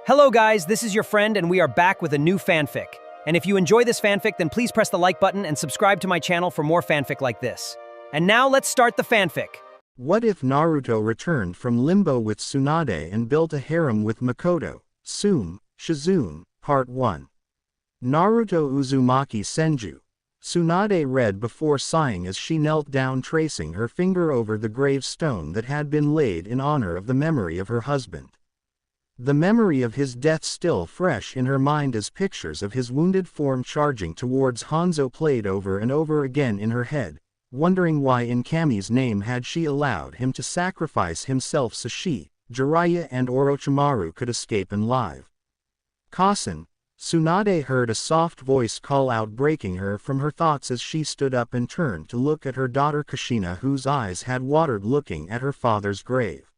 Hello guys, this is your friend and we are back with a new fanfic. And if you enjoy this fanfic, then please press the like button and subscribe to my channel for more fanfic like this. And now let's start the fanfic. What if Naruto returned from Limbo with Tsunade and built a harem with Mikoto, Tsume, Shizune? Part 1. Naruto Uzumaki Senju. Tsunade read before sighing as she knelt down, tracing her finger over the gravestone that had been laid in honor of the memory of her husband. The memory of his death still fresh in her mind as pictures of his wounded form charging towards Hanzo played over and over again in her head, wondering why in Kami's name had she allowed him to sacrifice himself so she, Jiraiya and Orochimaru could escape and live. Kasen. Tsunade heard a soft voice call out, breaking her from her thoughts as she stood up and turned to look at her daughter Kushina, whose eyes had watered looking at her father's grave.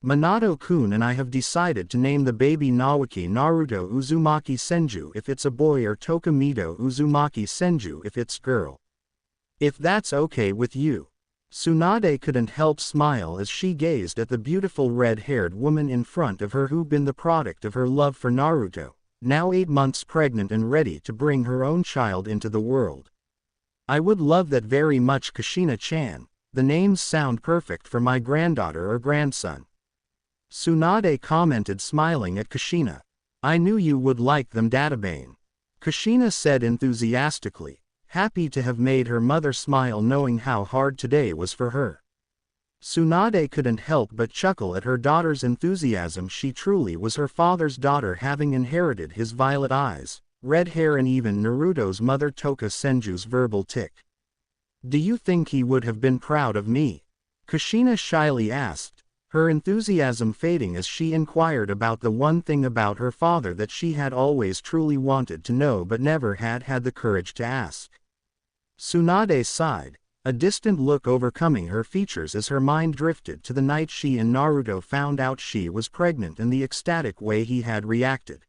Minato-kun and I have decided to name the baby Nawaki Naruto Uzumaki Senju if it's a boy, or Tokumito Uzumaki Senju if it's girl. If that's okay with you. Tsunade couldn't help smile as she gazed at the beautiful red-haired woman in front of her who'd been the product of her love for Naruto, now 8 months pregnant and ready to bring her own child into the world. I would love that very much, Kushina-chan. The names sound perfect for my granddaughter or grandson. Tsunade commented, smiling at Kushina. I knew you would like them, Databane. Kushina said enthusiastically, happy to have made her mother smile knowing how hard today was for her. Tsunade couldn't help but chuckle at her daughter's enthusiasm. She truly was her father's daughter, having inherited his violet eyes, red hair and even Naruto's mother Toka Senju's verbal tick. Do you think he would have been proud of me? Kushina shyly asked, her enthusiasm fading as she inquired about the one thing about her father that she had always truly wanted to know but never had had the courage to ask. Tsunade sighed, a distant look overcoming her features as her mind drifted to the night she and Naruto found out she was pregnant and the ecstatic way he had reacted.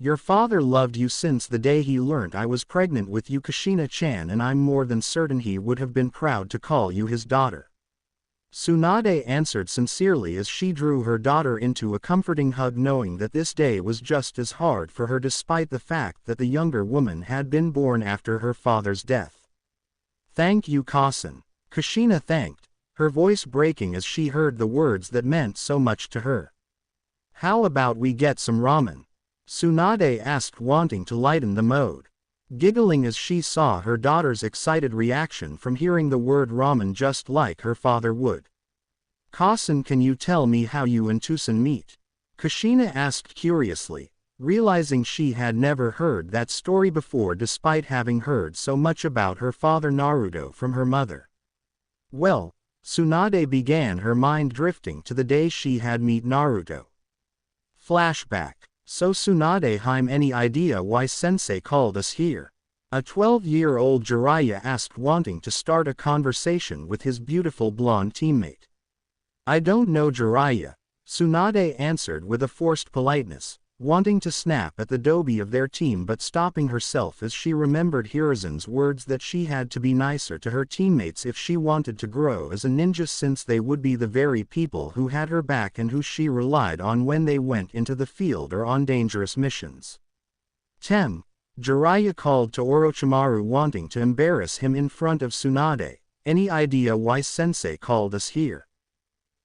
Your father loved you since the day he learned I was pregnant with you, Kushina-chan, and I'm more than certain he would have been proud to call you his daughter. Tsunade answered sincerely as she drew her daughter into a comforting hug, knowing that this day was just as hard for her despite the fact that the younger woman had been born after her father's death. Thank you, Kasen. Kushina thanked, her voice breaking as she heard the words that meant so much to her. How about we get some ramen? Tsunade asked, wanting to lighten the mood. Giggling as she saw her daughter's excited reaction from hearing the word ramen, just like her father would. Kasen, can you tell me how you and Tsume meet? Kushina asked curiously, realizing she had never heard that story before despite having heard so much about her father Naruto from her mother. Well, Tsunade began, her mind drifting to the day she had met Naruto. Flashback. So Tsunade, any idea why Sensei called us here? A 12-year-old Jiraiya asked, wanting to start a conversation with his beautiful blonde teammate. I don't know, Jiraiya, Tsunade answered with a forced politeness, wanting to snap at the dobe of their team but stopping herself as she remembered Hiruzen's words that she had to be nicer to her teammates if she wanted to grow as a ninja, since they would be the very people who had her back and who she relied on when they went into the field or on dangerous missions. Jiraiya called to Orochimaru, wanting to embarrass him in front of Tsunade. Any idea why Sensei called us here?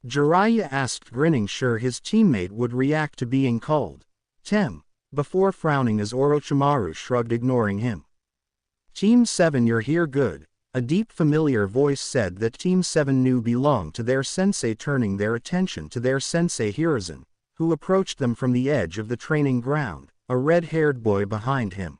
Jiraiya asked, grinning, sure his teammate would react to being called. Before frowning as Orochimaru shrugged, ignoring him. Team 7, you're here, good. A deep familiar voice said that Team 7 knew belonged to their sensei, turning their attention to their sensei Hiruzen, who approached them from the edge of the training ground, a red-haired boy behind him.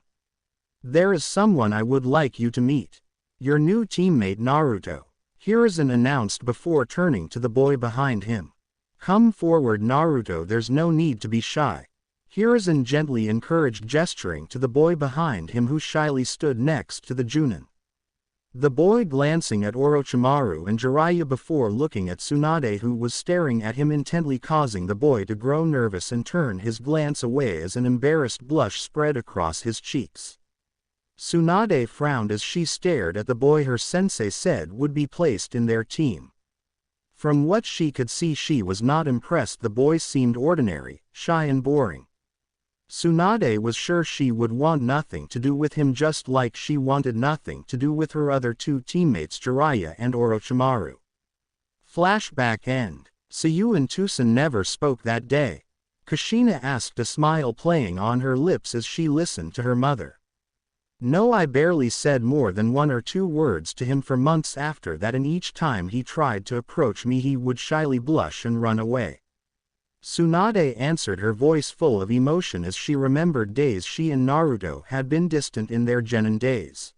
There is someone I would like you to meet. Your new teammate Naruto, Hiruzen announced before turning to the boy behind him. Come forward, Naruto, there's no need to be shy. Hiruzen gently encouraged, gesturing to the boy behind him who shyly stood next to the Junin. The boy glancing at Orochimaru and Jiraiya before looking at Tsunade, who was staring at him intently, causing the boy to grow nervous and turn his glance away as an embarrassed blush spread across his cheeks. Tsunade frowned as she stared at the boy her sensei said would be placed in their team. From what she could see, she was not impressed. The boy seemed ordinary, shy and boring. Tsunade was sure she would want nothing to do with him, just like she wanted nothing to do with her other two teammates Jiraiya and Orochimaru. Flashback end. Sayu and Tsume never spoke that day. Kushina asked, a smile playing on her lips as she listened to her mother. No, I barely said more than 1 or 2 words to him for months after that, and each time he tried to approach me he would shyly blush and run away. Tsunade answered, her voice full of emotion as she remembered days she and Naruto had been distant in their genin days.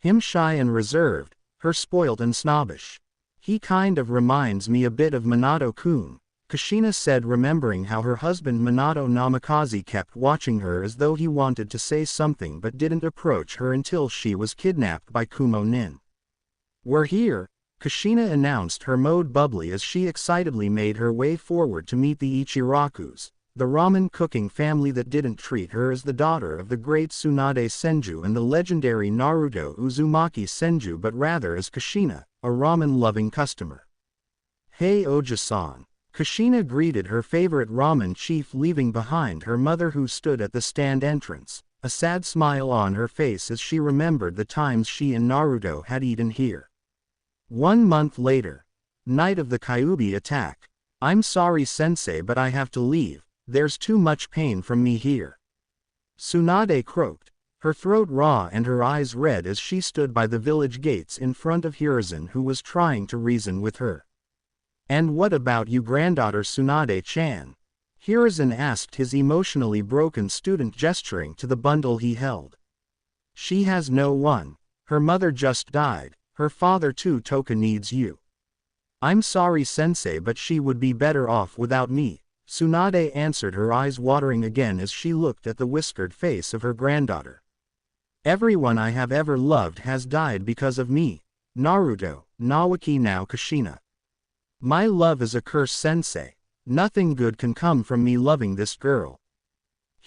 Him shy and reserved, her spoilt and snobbish. He kind of reminds me a bit of Minato-kun, Kushina said, remembering how her husband Minato Namikaze kept watching her as though he wanted to say something but didn't approach her until she was kidnapped by Kumo Nin. We're here, Kushina announced, her mode bubbly as she excitedly made her way forward to meet the Ichirakus, the ramen cooking family that didn't treat her as the daughter of the great Tsunade Senju and the legendary Naruto Uzumaki Senju, but rather as Kushina, a ramen-loving customer. Hey Oja-san. Kushina greeted her favorite ramen chief, leaving behind her mother who stood at the stand entrance, a sad smile on her face as she remembered the times she and Naruto had eaten here. 1 month later. Night of the Kyuubi attack. I'm sorry sensei, but I have to leave, there's too much pain from me here. Tsunade croaked, her throat raw and her eyes red as she stood by the village gates in front of Hiruzen, who was trying to reason with her. And what about you, granddaughter Tsunade-chan? Hiruzen asked, his emotionally broken student gesturing to the bundle he held. She has no one. Her mother just died, her father too. Toka needs you. I'm sorry sensei, but she would be better off without me, Tsunade answered, her eyes watering again as she looked at the whiskered face of her granddaughter. Everyone I have ever loved has died because of me. Naruto, Nawaki, now Kushina. My love is a curse sensei. Nothing good can come from me loving this girl.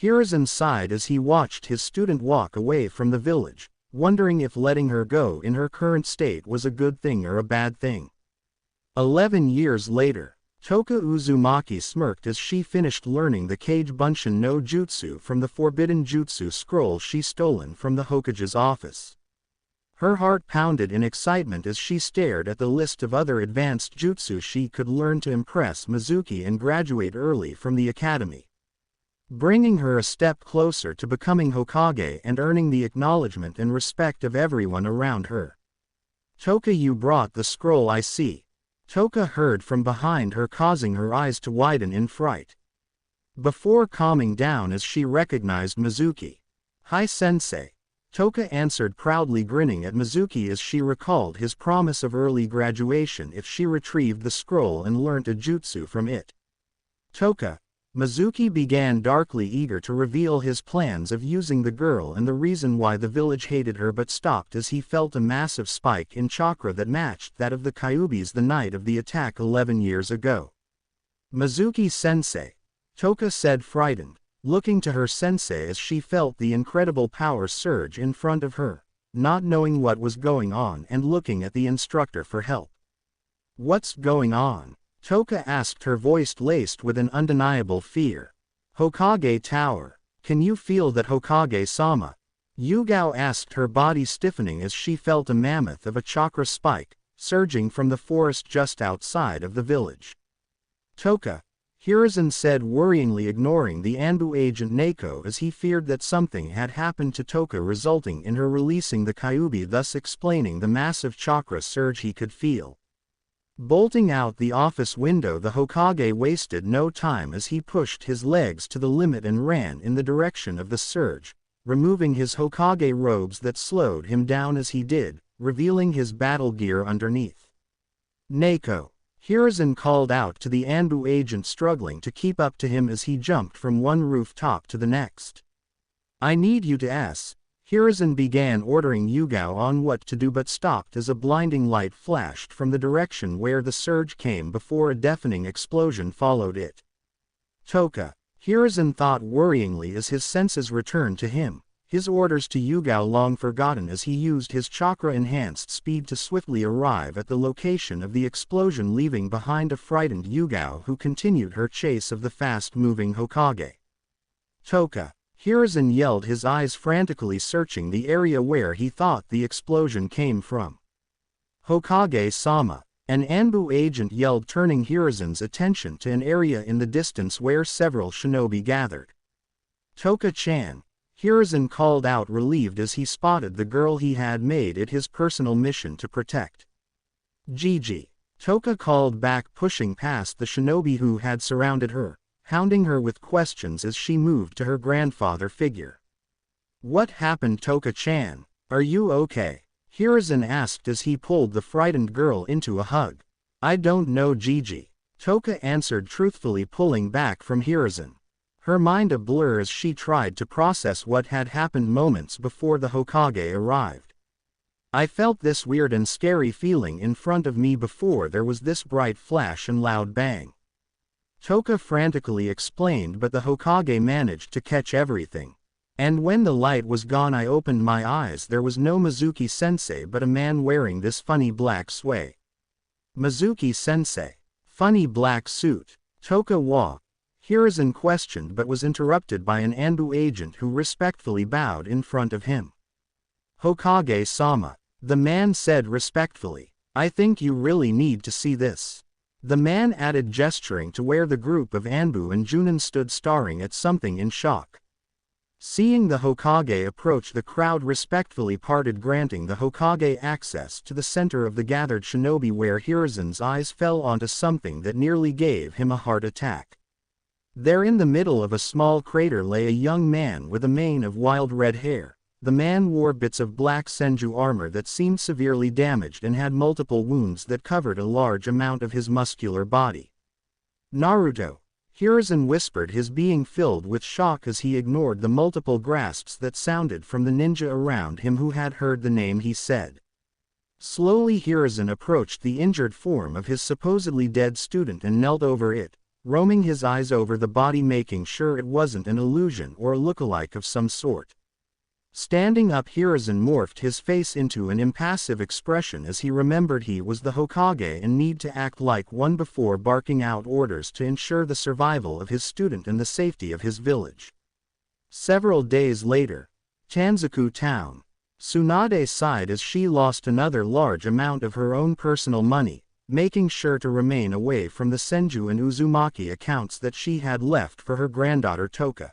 Hiruzen sighed as he watched his student walk away from the village, wondering if letting her go in her current state was a good thing or a bad thing. 11 years later, Toka Uzumaki smirked as she finished learning the Kage Bunshin no Jutsu from the forbidden jutsu scroll she stolen from the Hokage's office. Her heart pounded in excitement as she stared at the list of other advanced jutsu she could learn to impress Mizuki and graduate early from the academy, bringing her a step closer to becoming Hokage and earning the acknowledgement and respect of everyone around her. Toka, you brought the scroll, I see. Toka heard from behind her, causing her eyes to widen in fright, before calming down as she recognized Mizuki. Hi sensei. Toka answered, proudly grinning at Mizuki as she recalled his promise of early graduation if she retrieved the scroll and learnt a jutsu from it. Toka. Mizuki began, darkly eager to reveal his plans of using the girl and the reason why the village hated her, but stopped as he felt a massive spike in chakra that matched that of the Kyuubis the night of the attack 11 years ago. Mizuki-sensei, Toka said, frightened, looking to her sensei as she felt the incredible power surge in front of her, not knowing what was going on and looking at the instructor for help. What's going on? Toka asked, her voice laced with an undeniable fear. Hokage Tower. Can you feel that, Hokage-sama? Yugao asked, her body stiffening as she felt a mammoth of a chakra spike, surging from the forest just outside of the village. Toka. Hiruzen said, worryingly ignoring the Anbu agent Neko as he feared that something had happened to Toka, resulting in her releasing the Kyuubi, thus explaining the massive chakra surge he could feel. Bolting out the office window, the Hokage wasted no time as he pushed his legs to the limit and ran in the direction of the surge, removing his Hokage robes that slowed him down as he did, revealing his battle gear underneath. Neko. Hiruzen called out to the Anbu agent, struggling to keep up to him as he jumped from one rooftop to the next. I need you to ask. Hiruzen began ordering Yugao on what to do, but stopped as a blinding light flashed from the direction where the surge came before a deafening explosion followed it. Toka. Hiruzen thought worryingly as his senses returned to him, his orders to Yugao long forgotten as he used his chakra-enhanced speed to swiftly arrive at the location of the explosion, leaving behind a frightened Yugao who continued her chase of the fast-moving Hokage. Toka! Hiruzen yelled, his eyes frantically searching the area where he thought the explosion came from. Hokage-sama! An Anbu agent yelled, turning Hiruzen's attention to an area in the distance where several shinobi gathered. Toka-chan! Hiruzen called out, relieved as he spotted the girl he had made it his personal mission to protect. Gigi! Toka called back, pushing past the shinobi who had surrounded her, hounding her with questions as she moved to her grandfather figure. What happened, Toka-chan? Are you okay? Hiruzen asked as he pulled the frightened girl into a hug. I don't know, Gigi. Toka answered truthfully, pulling back from Hiruzen. Her mind a blur as she tried to process what had happened moments before the Hokage arrived. I felt this weird and scary feeling in front of me before there was this bright flash and loud bang. Toka frantically explained, but the Hokage managed to catch everything. And when the light was gone, I opened my eyes. There was no Mizuki-sensei but a man wearing this funny black sway. Mizuki-sensei. Funny black suit. Toka wa? Hiruzen questioned but was interrupted by an Anbu agent who respectfully bowed in front of him. Hokage-sama. The man said respectfully. I think you really need to see this. The man added, gesturing to where the group of Anbu and Junin stood staring at something in shock. Seeing the Hokage approach, the crowd respectfully parted, granting the Hokage access to the center of the gathered shinobi, where Hiruzen's eyes fell onto something that nearly gave him a heart attack. There in the middle of a small crater lay a young man with a mane of wild red hair. The man wore bits of black senju armor that seemed severely damaged and had multiple wounds that covered a large amount of his muscular body. Naruto! Hiruzen whispered, his being filled with shock as he ignored the multiple grasps that sounded from the ninja around him who had heard the name he said. Slowly Hiruzen approached the injured form of his supposedly dead student and knelt over it, roaming his eyes over the body, making sure it wasn't an illusion or a lookalike of some sort. Standing up, Hiruzen morphed his face into an impassive expression as he remembered he was the Hokage and need to act like one before barking out orders to ensure the survival of his student and the safety of his village. Several days later, Tanzaku Town. Tsunade sighed as she lost another large amount of her own personal money, making sure to remain away from the Senju and Uzumaki accounts that she had left for her granddaughter Toka.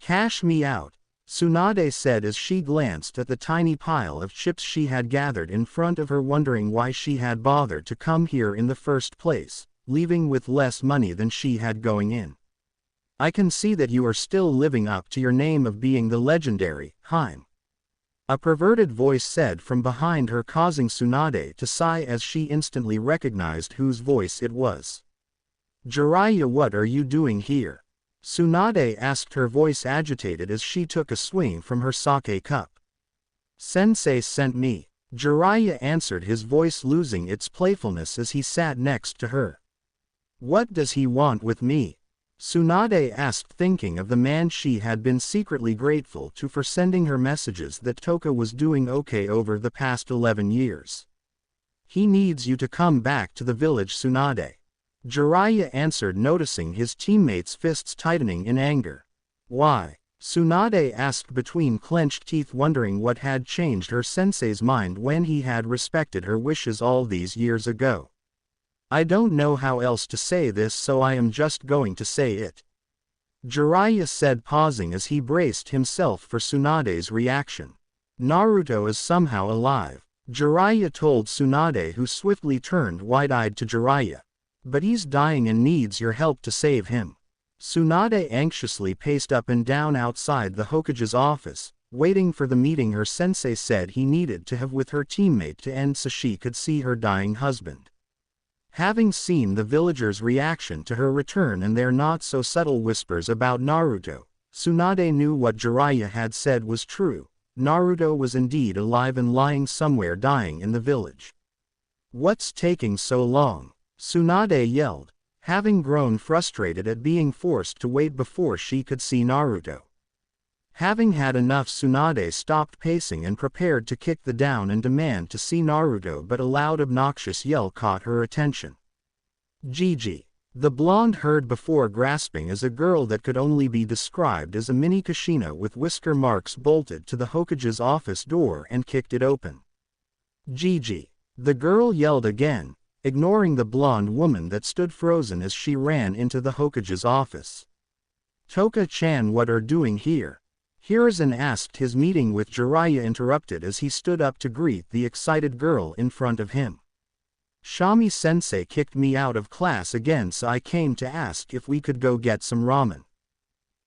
Cash me out, Tsunade said as she glanced at the tiny pile of chips she had gathered in front of her, wondering why she had bothered to come here in the first place, leaving with less money than she had going in. I can see that you are still living up to your name of being the legendary Harem. A perverted voice said from behind her, causing Tsunade to sigh as she instantly recognized whose voice it was. Jiraiya, what are you doing here? Tsunade asked, her voice agitated as she took a swing from her sake cup. Sensei sent me, Jiraiya answered, his voice losing its playfulness as he sat next to her. What does he want with me? Tsunade asked, thinking of the man she had been secretly grateful to for sending her messages that Toka was doing okay over the past 11 years. He needs you to come back to the village, Tsunade. Jiraiya answered, noticing his teammate's fists tightening in anger. Why? Tsunade asked between clenched teeth, wondering what had changed her sensei's mind when he had respected her wishes all these years ago. I don't know how else to say this, so I am just going to say it. Jiraiya said, pausing as he braced himself for Tsunade's reaction. Naruto is somehow alive, Jiraiya told Tsunade, who swiftly turned wide-eyed to Jiraiya. But he's dying and needs your help to save him. Tsunade anxiously paced up and down outside the Hokage's office, waiting for the meeting her sensei said he needed to have with her teammate to end so she could see her dying husband. Having seen the villagers' reaction to her return and their not-so-subtle whispers about Naruto, Tsunade knew what Jiraiya had said was true. Naruto was indeed alive and lying somewhere dying in the village. What's taking so long? Tsunade yelled, having grown frustrated at being forced to wait before she could see Naruto. Having had enough, Tsunade stopped pacing and prepared to kick the down and demand to see Naruto, but a loud obnoxious yell caught her attention. Gigi. The blonde heard before, grasping as a girl that could only be described as a mini Kushina with whisker marks, bolted to the Hokage's office door and kicked it open. Gigi. The girl yelled again, ignoring the blonde woman that stood frozen as she ran into the Hokage's office. Toka-chan, what are doing here? Hiruzen asked. His meeting with Jiraiya interrupted as he stood up to greet the excited girl in front of him. Shami-sensei kicked me out of class again, so I came to ask if we could go get some ramen.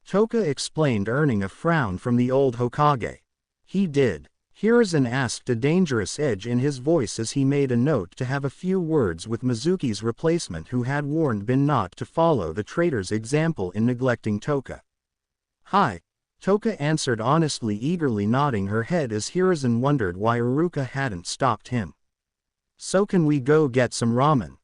Toka explained, earning a frown from the old Hokage. He did. Hiruzen asked, a dangerous edge in his voice as he made a note to have a few words with Mizuki's replacement, who had warned Bin not to follow the traitor's example in neglecting Toka. Hi. Toka answered honestly, eagerly nodding her head as Hiruzen wondered why Iruka hadn't stopped him. So can we go get some ramen?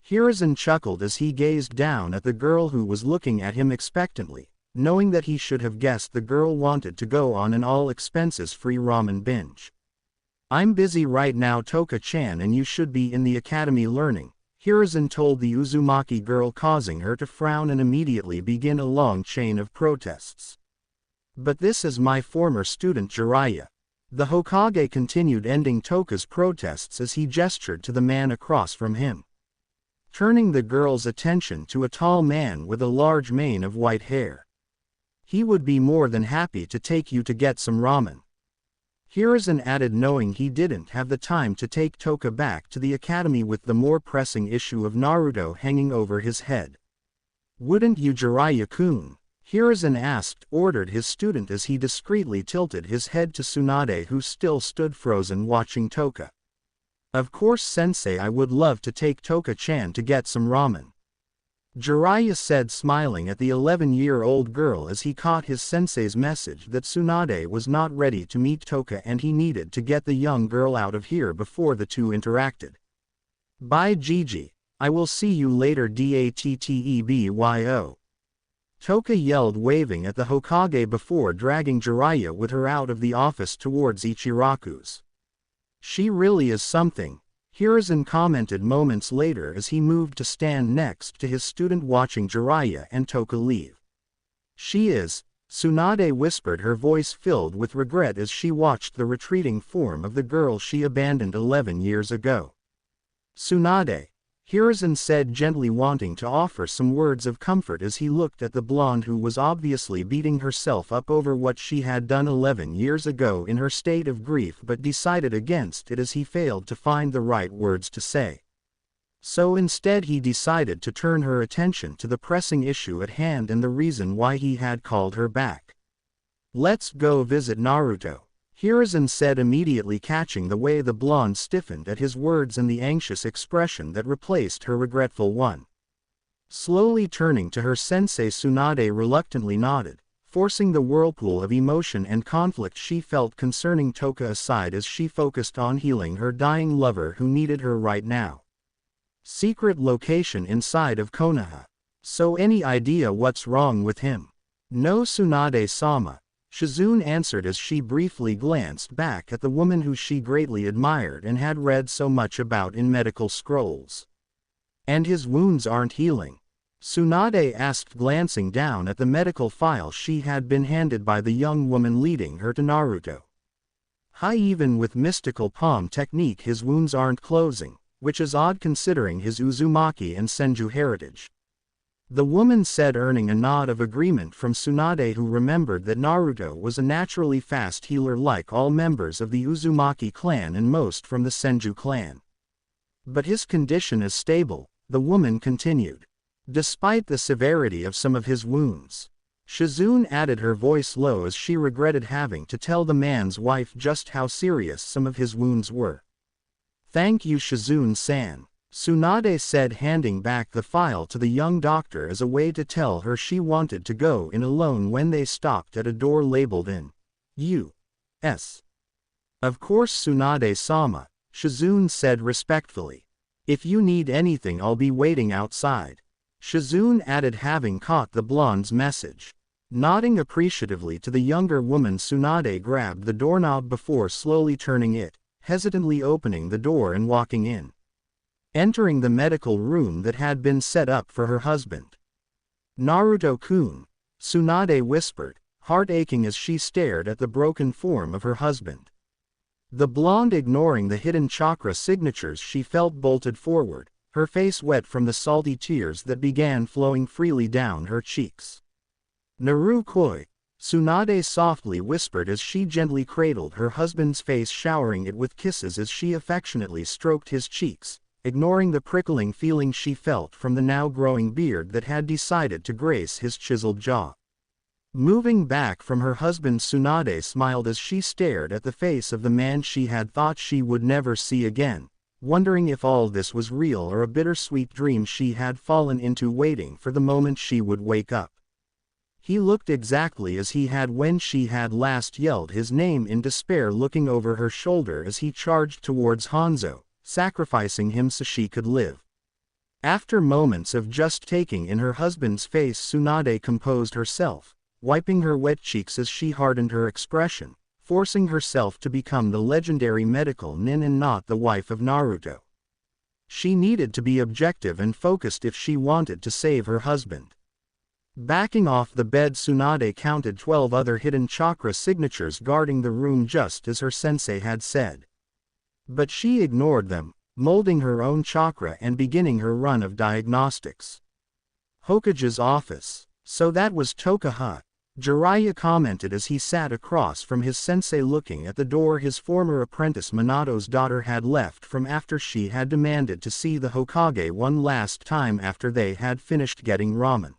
Hiruzen chuckled as he gazed down at the girl who was looking at him expectantly, knowing that he should have guessed the girl wanted to go on an all-expenses-free ramen binge. I'm busy right now, Toka-chan, and you should be in the academy learning, Hiruzen told the Uzumaki girl, causing her to frown and immediately begin a long chain of protests. But this is my former student Jiraiya. The Hokage continued, ending Toka's protests as he gestured to the man across from him, turning the girl's attention to a tall man with a large mane of white hair. He would be more than happy to take you to get some ramen. Hiruzen added, knowing he didn't have the time to take Toka back to the academy with the more pressing issue of Naruto hanging over his head. Wouldn't you, Jiraiya-kun? Hiruzen asked, ordered his student as he discreetly tilted his head to Tsunade, who still stood frozen watching Toka. Of course, sensei, I would love to take Toka-chan to get some ramen, Jiraiya said, smiling at the 11-year-old girl as he caught his sensei's message that Tsunade was not ready to meet Toka and he needed to get the young girl out of here before the two interacted. Bye Gigi, I will see you later Dattebyo. Toka yelled, waving at the Hokage before dragging Jiraiya with her out of the office towards Ichiraku's. She really is something, Hiruzen commented moments later as he moved to stand next to his student, watching Jiraiya and Toka leave. She is, Tsunade whispered, her voice filled with regret as she watched the retreating form of the girl she abandoned 11 years ago. Tsunade, Hiruzen said gently, wanting to offer some words of comfort as he looked at the blonde who was obviously beating herself up over what she had done 11 years ago in her state of grief, but decided against it as he failed to find the right words to say. So instead he decided to turn her attention to the pressing issue at hand and the reason why he had called her back. Let's go visit Naruto, Hiruzen said, immediately catching the way the blonde stiffened at his words and the anxious expression that replaced her regretful one. Slowly turning to her sensei, Tsunade reluctantly nodded, forcing the whirlpool of emotion and conflict she felt concerning Toka aside as she focused on healing her dying lover who needed her right now. Secret location inside of Konoha. So any idea what's wrong with him? No, Tsunade-sama, Shizune answered as she briefly glanced back at the woman who she greatly admired and had read so much about in medical scrolls. And his wounds aren't healing? Tsunade asked, glancing down at the medical file she had been handed by the young woman leading her to Naruto. Even with mystical palm technique his wounds aren't closing, which is odd considering his Uzumaki and Senju heritage. The woman said, earning a nod of agreement from Tsunade, who remembered that Naruto was a naturally fast healer like all members of the Uzumaki clan and most from the Senju clan. But his condition is stable, the woman continued, despite the severity of some of his wounds. Shizune added, her voice low as she regretted having to tell the man's wife just how serious some of his wounds were. Thank you, Shizune-san, Tsunade said, handing back the file to the young doctor as a way to tell her she wanted to go in alone when they stopped at a door labeled in U.S. Of course, Tsunade-sama, Shizune said respectfully. If you need anything I'll be waiting outside, Shizune added, having caught the blonde's message. Nodding appreciatively to the younger woman, Tsunade grabbed the doorknob before slowly turning it, hesitantly opening the door and walking in. Entering the medical room that had been set up for her husband. "Naruto-kun," Tsunade whispered, heart aching as she stared at the broken form of her husband. The blonde ignoring the hidden chakra signatures she felt bolted forward, her face wet from the salty tears that began flowing freely down her cheeks. "Naru-koi," Tsunade softly whispered as she gently cradled her husband's face, showering it with kisses as she affectionately stroked his cheeks, ignoring the prickling feeling she felt from the now growing beard that had decided to grace his chiseled jaw. Moving back from her husband, Tsunade smiled as she stared at the face of the man she had thought she would never see again, wondering if all this was real or a bittersweet dream she had fallen into, waiting for the moment she would wake up. He looked exactly as he had when she had last yelled his name in despair, looking over her shoulder as he charged towards Hanzo, sacrificing him so she could live. After moments of just taking in her husband's face, Tsunade composed herself, wiping her wet cheeks as she hardened her expression, forcing herself to become the legendary medical nin and not the wife of Naruto. She needed to be objective and focused if she wanted to save her husband. Backing off the bed, Tsunade counted 12 other hidden chakra signatures guarding the room, just as her sensei had said. But she ignored them, molding her own chakra and beginning her run of diagnostics. Hokage's office. "So that was Toka, huh?" Jiraiya commented as he sat across from his sensei, looking at the door his former apprentice Minato's daughter had left from after she had demanded to see the Hokage one last time after they had finished getting ramen.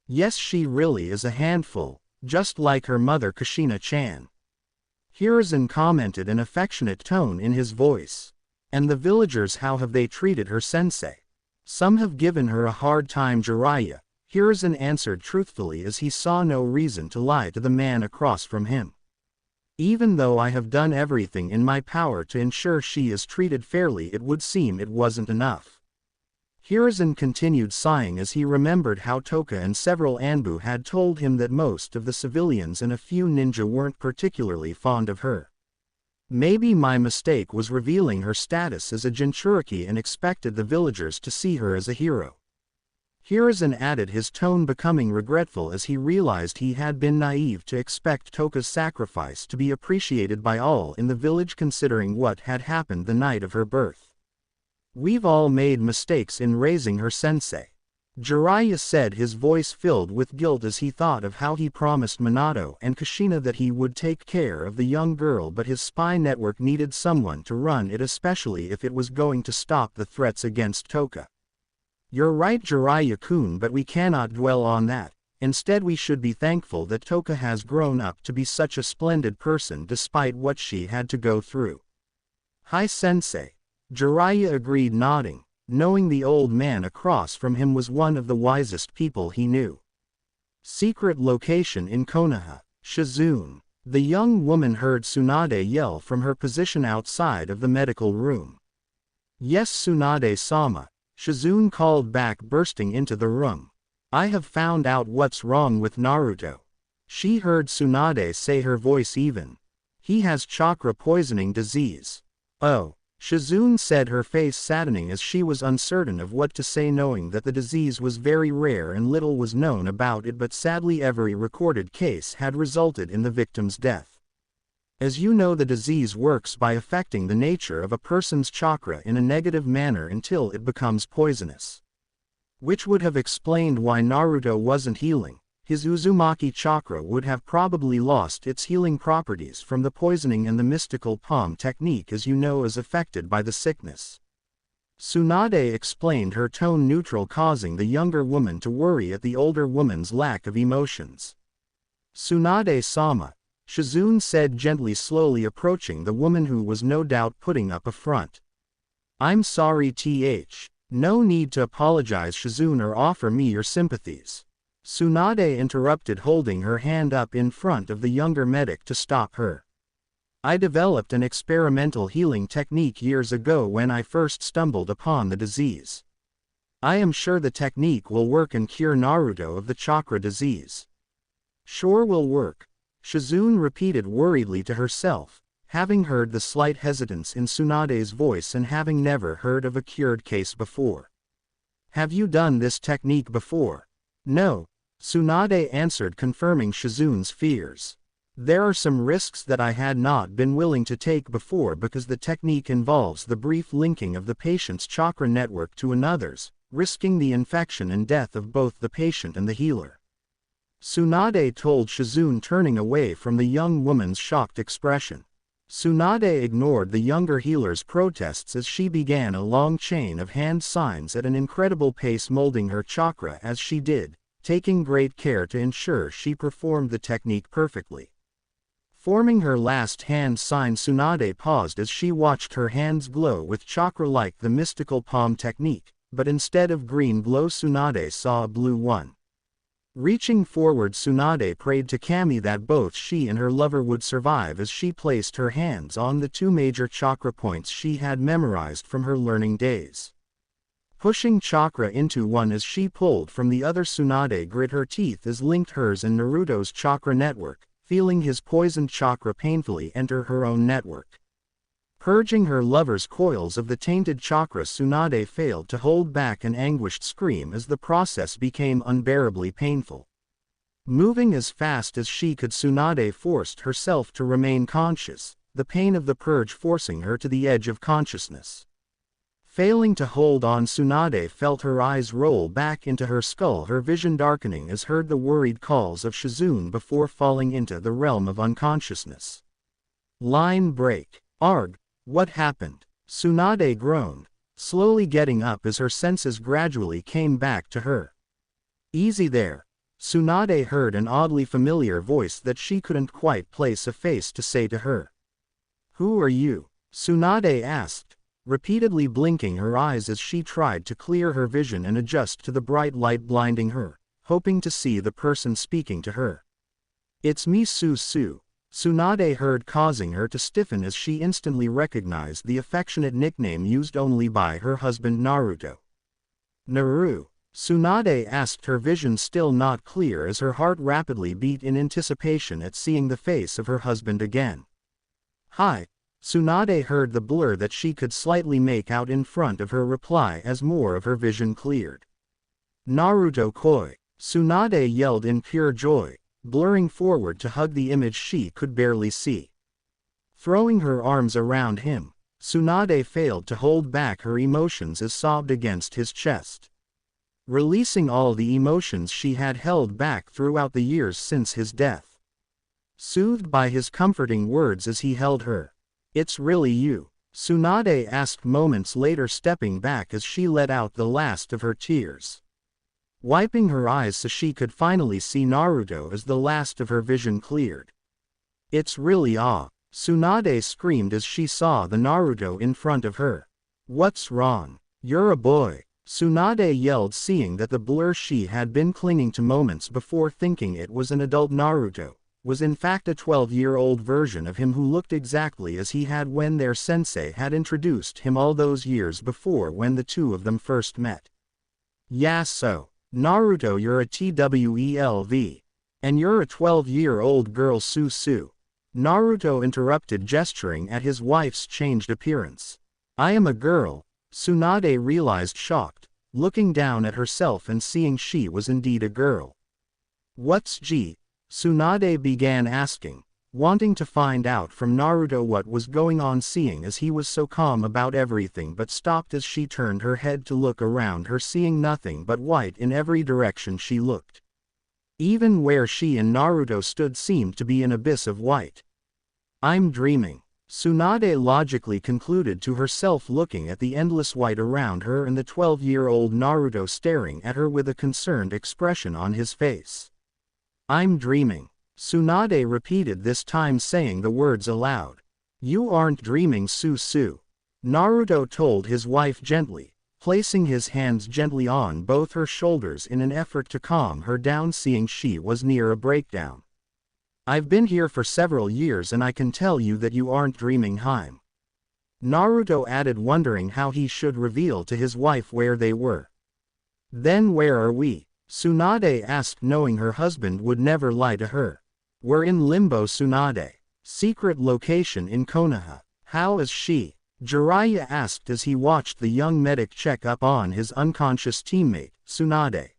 "Yes, she really is a handful, just like her mother Kushina-chan." Hiruzen commented, an affectionate tone in his voice. "And the villagers, how have they treated her, sensei?" "Some have given her a hard time, Jiraiya," Hiruzen answered truthfully as he saw no reason to lie to the man across from him. "Even though I have done everything in my power to ensure she is treated fairly, it would seem it wasn't enough." Hiruzen continued, sighing as he remembered how Toka and several Anbu had told him that most of the civilians and a few ninja weren't particularly fond of her. "Maybe my mistake was revealing her status as a Jinchuriki and expected the villagers to see her as a hero." Hiruzen added, his tone becoming regretful as he realized he had been naive to expect Toka's sacrifice to be appreciated by all in the village, considering what had happened the night of her birth. "We've all made mistakes in raising her, sensei," Jiraiya said, his voice filled with guilt as he thought of how he promised Minato and Kushina that he would take care of the young girl, but his spy network needed someone to run it, especially if it was going to stop the threats against Toka. "You're right, Jiraiya-kun, but we cannot dwell on that. Instead, we should be thankful that Toka has grown up to be such a splendid person despite what she had to go through." "Hi, sensei," Jiraiya agreed, nodding, knowing the old man across from him was one of the wisest people he knew. Secret location in Konoha. "Shizune." The young woman heard Tsunade yell from her position outside of the medical room. "Yes, Tsunade-sama," Shizune called back, bursting into the room. "I have found out what's wrong with Naruto," she heard Tsunade say, her voice even. "He has chakra poisoning disease." "Oh," Shizune said, her face saddening as she was uncertain of what to say, knowing that the disease was very rare and little was known about it, but sadly every recorded case had resulted in the victim's death. "As you know, the disease works by affecting the nature of a person's chakra in a negative manner until it becomes poisonous." Which would have explained why Naruto wasn't healing. His Uzumaki chakra would have probably lost its healing properties from the poisoning, and the mystical palm technique, as you know, is affected by the sickness. Tsunade explained, her tone neutral, causing the younger woman to worry at the older woman's lack of emotions. "Tsunade-sama," Shizune said gently, slowly approaching the woman who was no doubt putting up a front. "I'm sorry, no need to apologize, Shizune, or offer me your sympathies," Tsunade interrupted, holding her hand up in front of the younger medic to stop her. "I developed an experimental healing technique years ago when I first stumbled upon the disease. I am sure the technique will work and cure Naruto of the chakra disease." Sure will work, Shizune repeated worriedly to herself, having heard the slight hesitance in Tsunade's voice and having never heard of a cured case before. Have you done this technique before? No, Tsunade answered, confirming Shizune's fears. There are some risks that I had not been willing to take before because the technique involves the brief linking of the patient's chakra network to another's, risking the infection and death of both the patient and the healer. Tsunade told Shizune, turning away from the young woman's shocked expression. Tsunade ignored the younger healer's protests as she began a long chain of hand signs at an incredible pace, molding her chakra as she did, taking great care to ensure she performed the technique perfectly. Forming her last hand sign, Tsunade paused as she watched her hands glow with chakra like the mystical palm technique, but instead of green glow Tsunade saw a blue one. Reaching forward, Tsunade prayed to Kami that both she and her lover would survive as she placed her hands on the two major chakra points she had memorized from her learning days. Pushing chakra into one as she pulled from the other, Tsunade grit her teeth as linked hers and Naruto's chakra network, feeling his poisoned chakra painfully enter her own network. Purging her lover's coils of the tainted chakra, Tsunade failed to hold back an anguished scream as the process became unbearably painful. Moving as fast as she could, Tsunade forced herself to remain conscious, the pain of the purge forcing her to the edge of consciousness. Failing to hold on, Tsunade felt her eyes roll back into her skull, her vision darkening as heard the worried calls of Shizune before falling into the realm of unconsciousness. Line break. Arg, what happened? Tsunade groaned, slowly getting up as her senses gradually came back to her. Easy there. Tsunade heard an oddly familiar voice that she couldn't quite place a face to say to her. Who are you? Tsunade asked, repeatedly blinking her eyes as she tried to clear her vision and adjust to the bright light blinding her, hoping to see the person speaking to her. It's me, Su. Tsunade heard, causing her to stiffen as she instantly recognized the affectionate nickname used only by her husband Naruto. Naru? Tsunade asked, her vision still not clear as her heart rapidly beat in anticipation at seeing the face of her husband again. Hi. Tsunade heard the blur that she could slightly make out in front of her reply as more of her vision cleared. Naruto Koi. Tsunade yelled in pure joy, blurring forward to hug the image she could barely see. Throwing her arms around him, Tsunade failed to hold back her emotions as sobbed against his chest. Releasing all the emotions she had held back throughout the years since his death. Soothed by his comforting words as he held her. It's really you? Tsunade asked moments later, stepping back as she let out the last of her tears. Wiping her eyes so she could finally see Naruto as the last of her vision cleared. It's really Tsunade screamed as she saw the Naruto in front of her. What's wrong? You're a boy. Tsunade yelled, seeing that the blur she had been clinging to moments before thinking it was an adult Naruto, was in fact a 12-year-old version of him who looked exactly as he had when their sensei had introduced him all those years before when the two of them first met. Yeah, so, Naruto, you're a TWELV. And you're a 12-year-old girl, Su. Naruto interrupted, gesturing at his wife's changed appearance. I am a girl, Tsunade realized, shocked, looking down at herself and seeing she was indeed a girl. What's G? Tsunade began asking, wanting to find out from Naruto what was going on, seeing as he was so calm about everything, but stopped as she turned her head to look around her, seeing nothing but white in every direction she looked. Even where she and Naruto stood seemed to be an abyss of white. I'm dreaming, Tsunade logically concluded to herself, looking at the endless white around her and the 12-year-old Naruto staring at her with a concerned expression on his face. I'm dreaming, Tsunade repeated, this time saying the words aloud. You aren't dreaming, Su. Naruto told his wife gently, placing his hands gently on both her shoulders in an effort to calm her down, seeing she was near a breakdown. I've been here for several years and I can tell you that you aren't dreaming, Harem. Naruto added, wondering how he should reveal to his wife where they were. Then where are we? Tsunade asked, knowing her husband would never lie to her. We're in Limbo, Tsunade. Secret location in Konoha. How is she? Jiraiya asked as he watched the young medic check up on his unconscious teammate, Tsunade.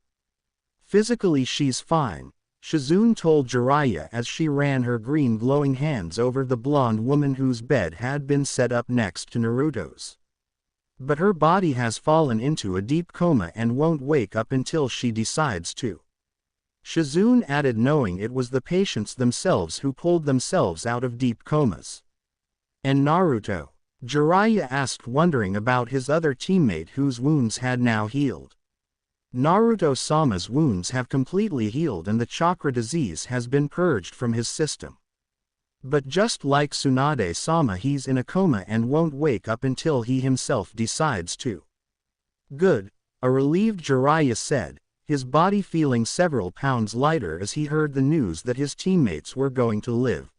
Physically she's fine, Shizune told Jiraiya as she ran her green glowing hands over the blonde woman whose bed had been set up next to Naruto's. But her body has fallen into a deep coma and won't wake up until she decides to. Shizune added, knowing it was the patients themselves who pulled themselves out of deep comas. And Naruto? Jiraiya asked, wondering about his other teammate whose wounds had now healed. Naruto-sama's wounds have completely healed and the chakra disease has been purged from his system. But just like Tsunade-sama, he's in a coma and won't wake up until he himself decides to. Good, a relieved Jiraiya said, his body feeling several pounds lighter as he heard the news that his teammates were going to live.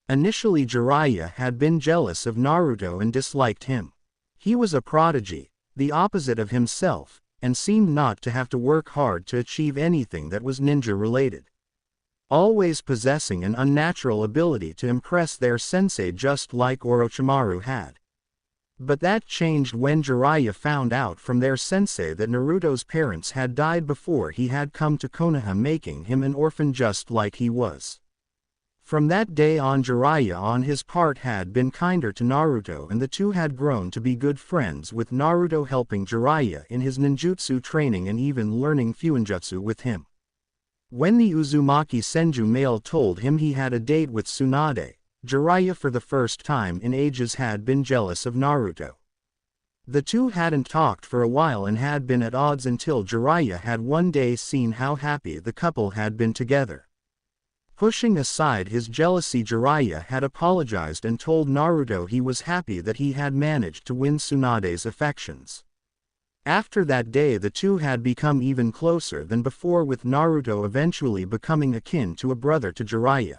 Initially Jiraiya had been jealous of Naruto and disliked him. He was a prodigy, the opposite of himself, and seemed not to have to work hard to achieve anything that was ninja-related. Always possessing an unnatural ability to impress their sensei just like Orochimaru had. But that changed when Jiraiya found out from their sensei that Naruto's parents had died before he had come to Konoha, making him an orphan just like he was. From that day on, Jiraiya on his part had been kinder to Naruto, and the two had grown to be good friends, with Naruto helping Jiraiya in his ninjutsu training and even learning fuinjutsu with him. When the Uzumaki Senju male told him he had a date with Tsunade, Jiraiya for the first time in ages had been jealous of Naruto. The two hadn't talked for a while and had been at odds until Jiraiya had one day seen how happy the couple had been together. Pushing aside his jealousy, Jiraiya had apologized and told Naruto he was happy that he had managed to win Tsunade's affections. After that day the two had become even closer than before, with Naruto eventually becoming akin to a brother to Jiraiya,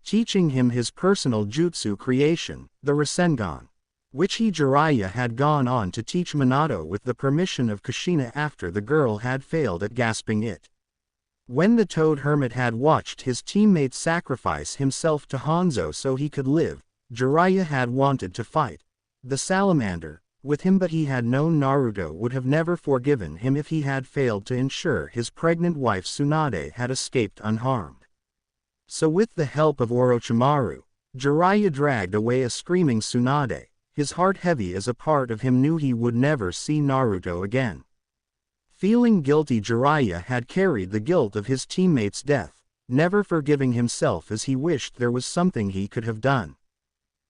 teaching him his personal jutsu creation, the Rasengan, which Jiraiya had gone on to teach Minato with the permission of Kushina after the girl had failed at grasping it. When the Toad Hermit had watched his teammate sacrifice himself to Hanzo so he could live, Jiraiya had wanted to fight the salamander with him, but he had known Naruto would have never forgiven him if he had failed to ensure his pregnant wife Tsunade had escaped unharmed. So with the help of Orochimaru, Jiraiya dragged away a screaming Tsunade, his heart heavy as a part of him knew he would never see Naruto again. Feeling guilty, Jiraiya had carried the guilt of his teammate's death, never forgiving himself as he wished there was something he could have done,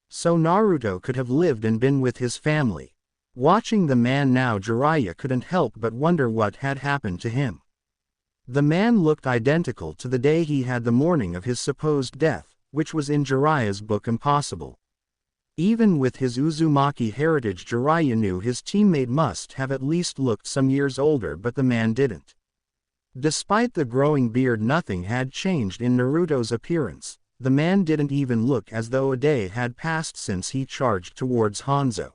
so Naruto could have lived and been with his family. Watching the man now, Jiraiya couldn't help but wonder what had happened to him. The man looked identical to the day he had the morning of his supposed death, which was in Jiraiya's book impossible. Even with his Uzumaki heritage, Jiraiya knew his teammate must have at least looked some years older, but the man didn't. Despite the growing beard, nothing had changed in Naruto's appearance. The man didn't even look as though a day had passed since he charged towards Hanzo.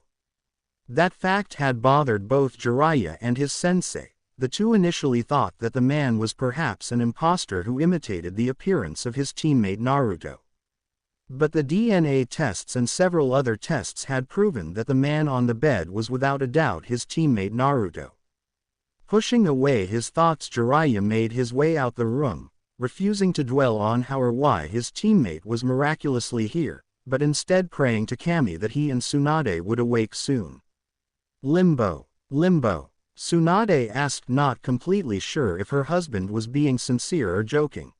That fact had bothered both Jiraiya and his sensei. The two initially thought that the man was perhaps an impostor who imitated the appearance of his teammate Naruto. But the DNA tests and several other tests had proven that the man on the bed was without a doubt his teammate Naruto. Pushing away his thoughts, Jiraiya made his way out the room, refusing to dwell on how or why his teammate was miraculously here, but instead praying to Kami that he and Tsunade would awake soon. Limbo. Tsunade asked, not completely sure if her husband was being sincere or joking.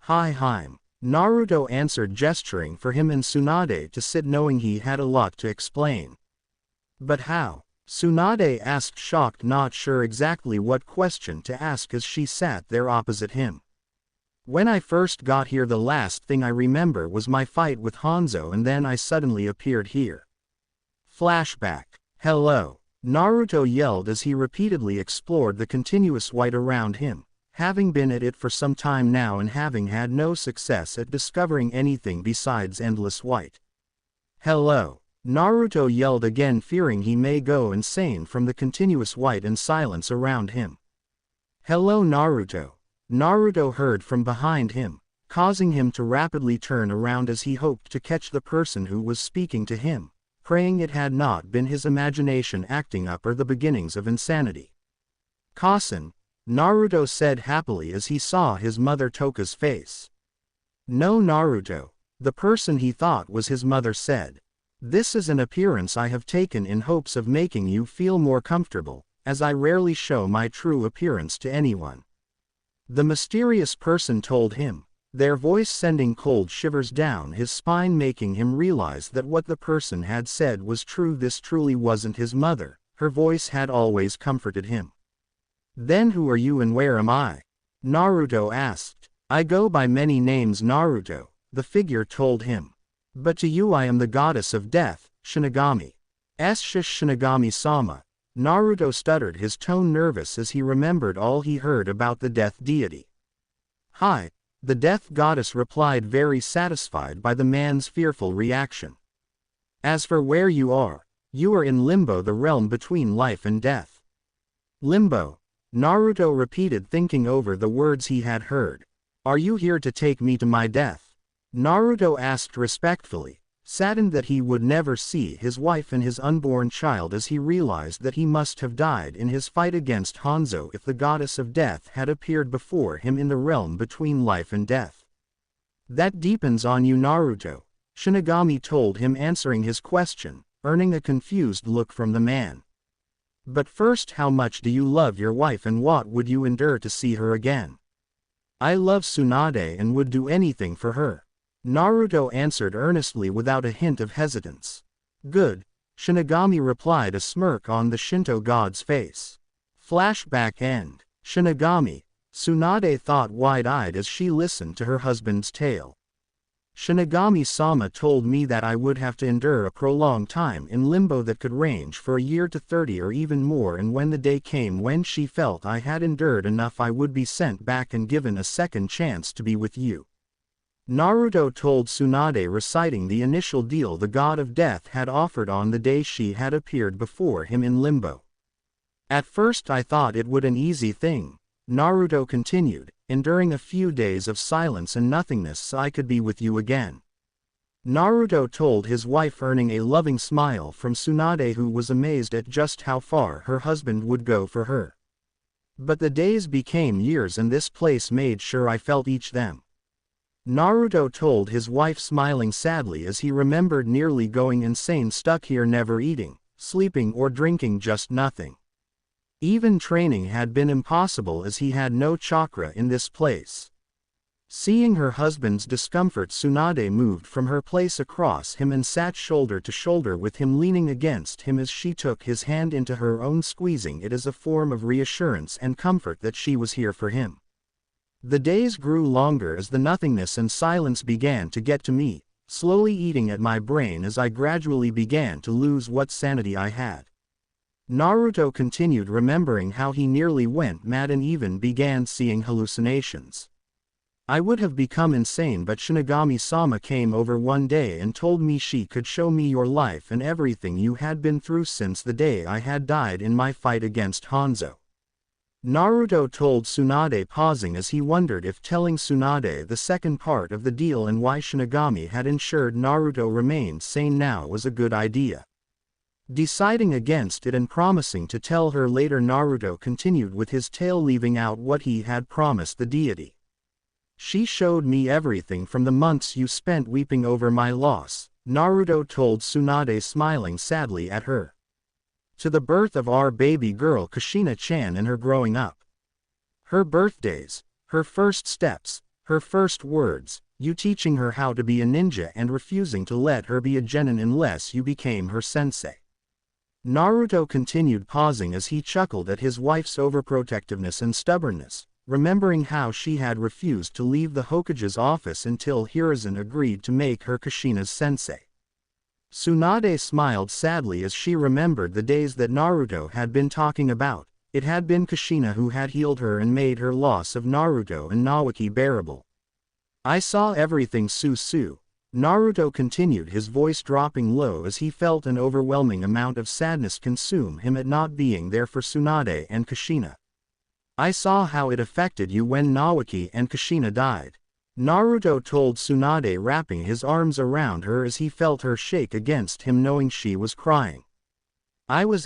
Hi. Naruto answered, gesturing for him and Tsunade to sit, knowing he had a lot to explain. But how? Tsunade asked, shocked, not sure exactly what question to ask as she sat there opposite him. When I first got here, the last thing I remember was my fight with Hanzo, and then I suddenly appeared here. Flashback. Hello. Naruto yelled as he repeatedly explored the continuous white around him, having been at it for some time now and having had no success at discovering anything besides endless white. Hello. Naruto yelled again, fearing he may go insane from the continuous white and silence around him. Hello Naruto. Naruto heard from behind him, causing him to rapidly turn around as he hoped to catch the person who was speaking to him, praying it had not been his imagination acting up or the beginnings of insanity. Kasen, Naruto said happily as he saw his mother Toka's face. No Naruto, the person he thought was his mother said. This is an appearance I have taken in hopes of making you feel more comfortable, as I rarely show my true appearance to anyone. The mysterious person told him, their voice sending cold shivers down his spine, making him realize that what the person had said was true. This truly wasn't his mother, her voice had always comforted him. Then who are you and where am I? Naruto asked. I go by many names Naruto, the figure told him. But to you I am the goddess of death, Shinigami. Shinigami-sama. Naruto stuttered, his tone nervous as he remembered all he heard about the death deity. Hi, the death goddess replied, very satisfied by the man's fearful reaction. As for where you are in Limbo, the realm between life and death. Limbo, Naruto repeated, thinking over the words he had heard. Are you here to take me to my death? Naruto asked respectfully, saddened that he would never see his wife and his unborn child, as he realized that he must have died in his fight against Hanzo if the goddess of death had appeared before him in the realm between life and death. That depends on you Naruto, Shinigami told him, answering his question, earning a confused look from the man. But first, how much do you love your wife and what would you endure to see her again? I love Tsunade and would do anything for her, Naruto answered earnestly without a hint of hesitance. Good, Shinigami replied, a smirk on the Shinto god's face. Flashback end. Shinigami, Tsunade thought wide-eyed as she listened to her husband's tale. Shinigami-sama told me that I would have to endure a prolonged time in limbo that could range for a year to 30 or even more, and when the day came when she felt I had endured enough, I would be sent back and given a second chance to be with you, Naruto told Tsunade, reciting the initial deal the god of death had offered on the day she had appeared before him in Limbo. At first I thought it would an easy thing, Naruto continued, enduring a few days of silence and nothingness so I could be with you again, Naruto told his wife, earning a loving smile from Tsunade, who was amazed at just how far her husband would go for her. But the days became years and this place made sure I felt each them, Naruto told his wife, smiling sadly as he remembered nearly going insane, stuck here, never eating, sleeping or drinking, just nothing. Even training had been impossible as he had no chakra in this place. Seeing her husband's discomfort, Tsunade moved from her place across him and sat shoulder to shoulder with him, leaning against him as she took his hand into her own, squeezing it as a form of reassurance and comfort that she was here for him. The days grew longer as the nothingness and silence began to get to me, slowly eating at my brain as I gradually began to lose what sanity I had. Naruto continued, remembering how he nearly went mad and even began seeing hallucinations. I would have become insane, but Shinigami-sama came over one day and told me she could show me your life and everything you had been through since the day I had died in my fight against Hanzo, Naruto told Tsunade, pausing as he wondered if telling Tsunade the second part of the deal and why Shinigami had ensured Naruto remained sane now was a good idea. Deciding against it and promising to tell her later, Naruto continued with his tale, leaving out what he had promised the deity. She showed me everything from the months you spent weeping over my loss, Naruto told Tsunade, smiling sadly at her, to the birth of our baby girl Kushina-chan and her growing up. Her birthdays, her first steps, her first words, you teaching her how to be a ninja and refusing to let her be a genin unless you became her sensei. Naruto continued, pausing as he chuckled at his wife's overprotectiveness and stubbornness, remembering how she had refused to leave the Hokage's office until Hiruzen agreed to make her Kushina's sensei. Tsunade smiled sadly as she remembered the days that Naruto had been talking about. It had been Kushina who had healed her and made her loss of Naruto and Naoki bearable. I saw everything, Susu, Naruto continued, his voice dropping low as he felt an overwhelming amount of sadness consume him at not being there for Tsunade and Kushina. I saw how it affected you when Naoki and Kushina died. Naruto told Tsunade, wrapping his arms around her as he felt her shake against him knowing she was crying. I was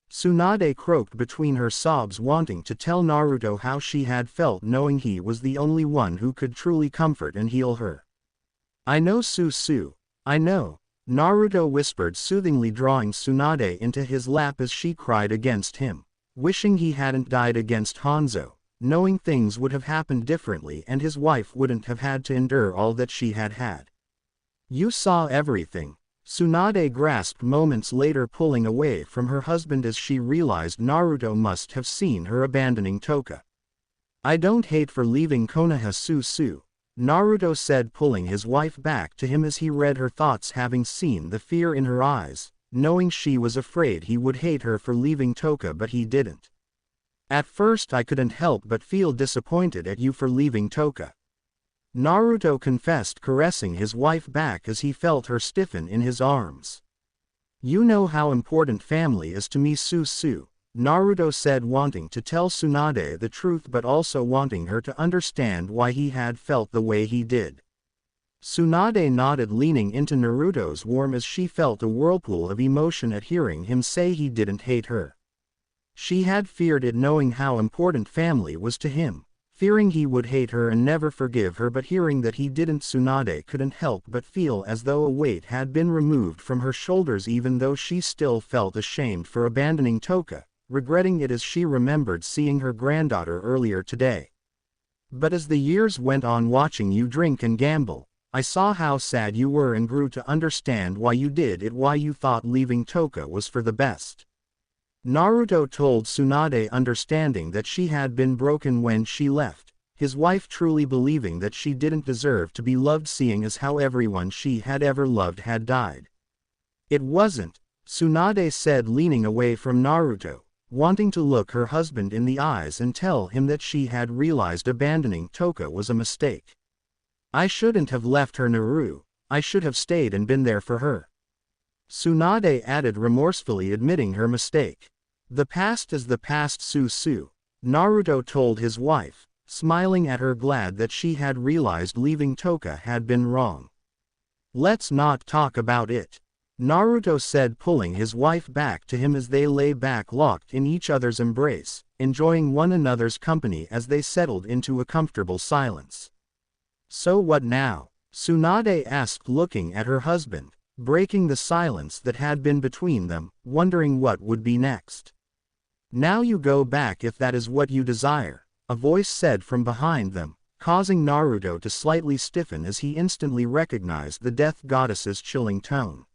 Tsunade croaked between her sobs, wanting to tell Naruto how she had felt knowing he was the only one who could truly comfort and heal her. I know Susu. I know, Naruto whispered soothingly, drawing Tsunade into his lap as she cried against him, wishing he hadn't died against Hanzo, knowing things would have happened differently and his wife wouldn't have had to endure all that she had had. You saw everything. Tsunade grasped moments later, pulling away from her husband as she realized Naruto must have seen her abandoning Toka. I don't hate for leaving Konoha, Susu, Naruto said, pulling his wife back to him as he read her thoughts, having seen the fear in her eyes, knowing she was afraid he would hate her for leaving Toka, but he didn't. At first I couldn't help but feel disappointed at you for leaving Toka, Naruto confessed, caressing his wife back as he felt her stiffen in his arms. You know how important family is to me, Susu, Naruto said, wanting to tell Tsunade the truth but also wanting her to understand why he had felt the way he did. Tsunade nodded, leaning into Naruto's warm as she felt a whirlpool of emotion at hearing him say he didn't hate her. She had feared it, knowing how important family was to him, fearing he would hate her and never forgive her, but hearing that he didn't, Tsunade couldn't help but feel as though a weight had been removed from her shoulders, even though she still felt ashamed for abandoning Toka, regretting it as she remembered seeing her granddaughter earlier today. But as the years went on, watching you drink and gamble, I saw how sad you were and grew to understand why you did it, why you thought leaving Toka was for the best. Naruto told Tsunade, understanding that she had been broken when she left, his wife truly believing that she didn't deserve to be loved, seeing as how everyone she had ever loved had died. It wasn't, Tsunade said, leaning away from Naruto, wanting to look her husband in the eyes and tell him that she had realized abandoning Toka was a mistake. I shouldn't have left her, Naru, I should have stayed and been there for her, Tsunade added remorsefully, admitting her mistake. The past is the past, Susu, Naruto told his wife, smiling at her, glad that she had realized leaving Toka had been wrong. Let's not talk about it, Naruto said, pulling his wife back to him as they lay back locked in each other's embrace, enjoying one another's company as they settled into a comfortable silence. So what now? Tsunade asked, looking at her husband, breaking the silence that had been between them, wondering what would be next. Now you go back if that is what you desire, a voice said from behind them, causing Naruto to slightly stiffen as he instantly recognized the death goddess's chilling tone.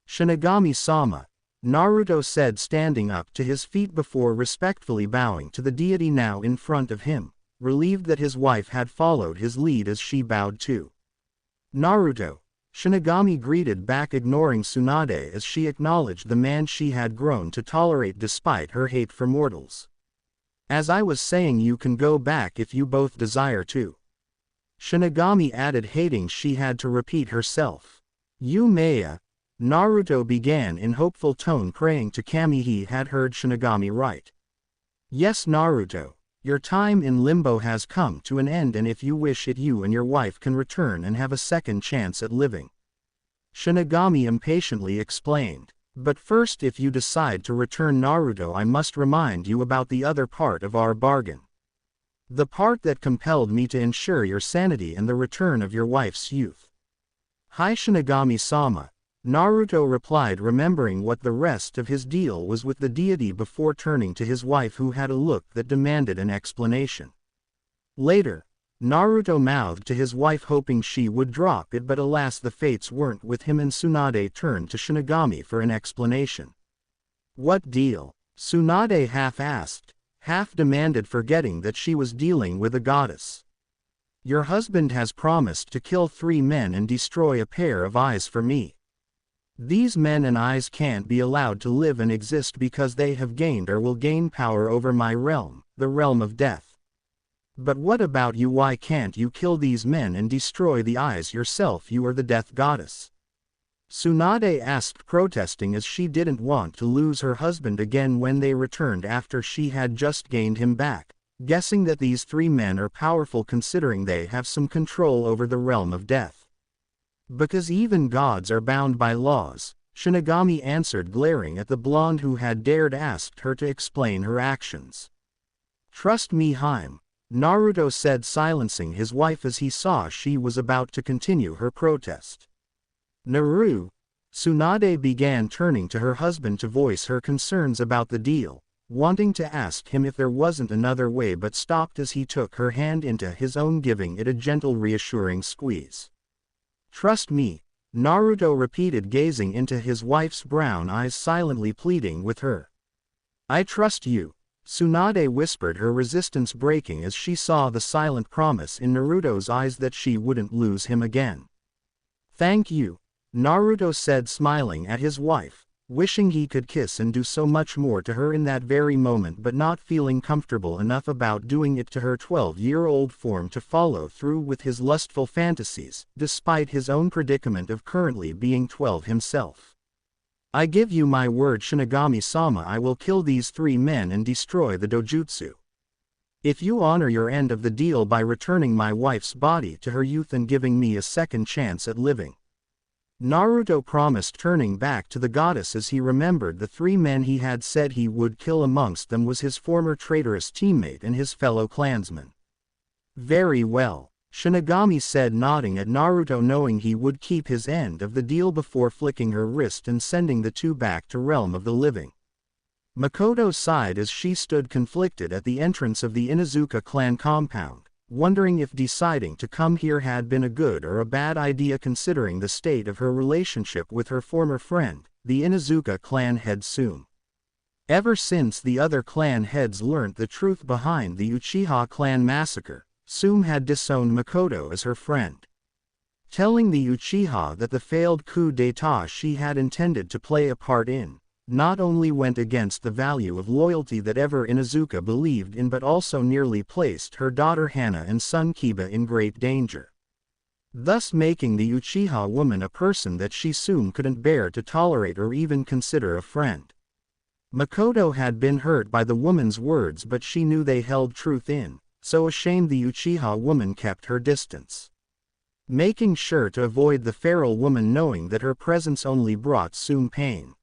Shinigami-sama, Naruto said, standing up to his feet before respectfully bowing to the deity now in front of him, relieved that his wife had followed his lead as she bowed too. Naruto, Shinigami greeted back, ignoring Tsunade as she acknowledged the man she had grown to tolerate despite her hate for mortals. As I was saying, you can go back if you both desire to, Shinigami added, hating she had to repeat herself. You may, Naruto began in hopeful tone, praying to Kami he had heard Shinigami right. Yes, Naruto, your time in Limbo has come to an end, and if you wish it, you and your wife can return and have a second chance at living, Shinigami impatiently explained. But first, if you decide to return, Naruto, I must remind you about the other part of our bargain. The part that compelled me to ensure your sanity and the return of your wife's youth. Hi, Shinigami-sama, Naruto replied, remembering what the rest of his deal was with the deity before turning to his wife, who had a look that demanded an explanation. Later, Naruto mouthed to his wife, hoping she would drop it, but alas, the fates weren't with him, and Tsunade turned to Shinigami for an explanation. What deal? Tsunade half asked, half demanded, forgetting that she was dealing with a goddess. Your husband has promised to kill 3 men and destroy a pair of eyes for me. These men and eyes can't be allowed to live and exist because they have gained or will gain power over my realm, the realm of death. But what about you? Why can't you kill these men and destroy the eyes yourself? You are the death goddess. Tsunade asked, protesting as she didn't want to lose her husband again when they returned after she had just gained him back, guessing that these three men are powerful considering they have some control over the realm of death. Because even gods are bound by laws, Shinigami answered, glaring at the blonde who had dared ask her to explain her actions. Trust me, Harem, Naruto said, silencing his wife as he saw she was about to continue her protest. Naru, Tsunade began, turning to her husband to voice her concerns about the deal, wanting to ask him if there wasn't another way, but stopped as he took her hand into his own, giving it a gentle, reassuring squeeze. Trust me, Naruto repeated, gazing into his wife's brown eyes, silently pleading with her. I trust you, Tsunade whispered, her resistance breaking as she saw the silent promise in Naruto's eyes that she wouldn't lose him again. Thank you, Naruto said, smiling at his wife, wishing he could kiss and do so much more to her in that very moment, but not feeling comfortable enough about doing it to her 12-year-old form to follow through with his lustful fantasies, despite his own predicament of currently being 12 himself. I give you my word, Shinigami-sama, I will kill these three men and destroy the dojutsu. If you honor your end of the deal by returning my wife's body to her youth and giving me a second chance at living. Naruto promised, turning back to the goddess as he remembered the three men he had said he would kill. Amongst them was his former traitorous teammate and his fellow clansman. Very well, Shinigami said, nodding at Naruto, knowing he would keep his end of the deal before flicking her wrist and sending the two back to realm of the living. Mikoto sighed as she stood conflicted at the entrance of the Inuzuka clan compound, wondering if deciding to come here had been a good or a bad idea considering the state of her relationship with her former friend, the Inuzuka clan head Tsume. Ever since the other clan heads learnt the truth behind the Uchiha clan massacre, Tsume had disowned Mikoto as her friend. Telling the Uchiha that the failed coup d'état she had intended to play a part in not only went against the value of loyalty that ever Inuzuka believed in, but also nearly placed her daughter Hana and son Kiba in great danger, thus making the Uchiha woman a person that she Tsume couldn't bear to tolerate or even consider a friend. Mikoto had been hurt by the woman's words, but she knew they held truth in, so ashamed the Uchiha woman kept her distance, making sure to avoid the feral woman, knowing that her presence only brought Tsume pain.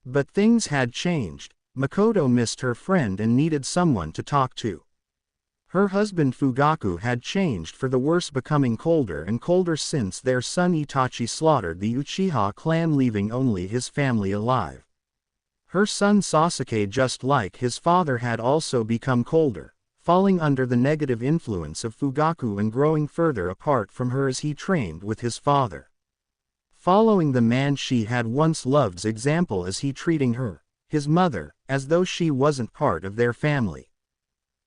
But things had changed. Mikoto missed her friend and needed someone to talk to. Her husband Fugaku had changed for the worse, becoming colder and colder since their son Itachi slaughtered the Uchiha clan, leaving only his family alive. Her son Sasuke, just like his father, had also become colder, falling under the negative influence of Fugaku and growing further apart from her as he trained with his father. Following the man she had once loved's example as he treating her, his mother, as though she wasn't part of their family.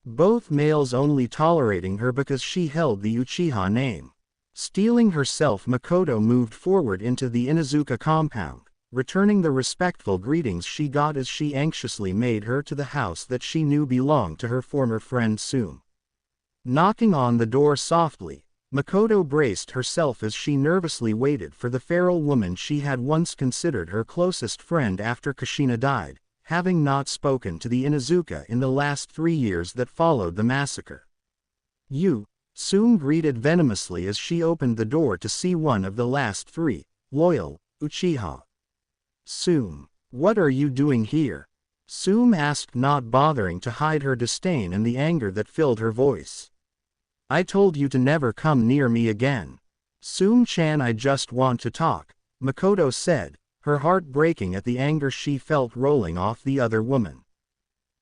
Both males only tolerating her because she held the Uchiha name. Steeling herself, Mikoto moved forward into the Inuzuka compound, returning the respectful greetings she got as she anxiously made her to the house that she knew belonged to her former friend Tsume. Knocking on the door softly, Mikoto braced herself as she nervously waited for the feral woman she had once considered her closest friend after Kushina died, having not spoken to the Inuzuka in the last 3 years that followed the massacre. You, Tsume greeted venomously as she opened the door to see one of the last 3, loyal, Uchiha. Tsume, what are you doing here? Tsume asked, not bothering to hide her disdain and the anger that filled her voice. I told you to never come near me again. Tsume-chan, I just want to talk, Mikoto said, her heart breaking at the anger she felt rolling off the other woman.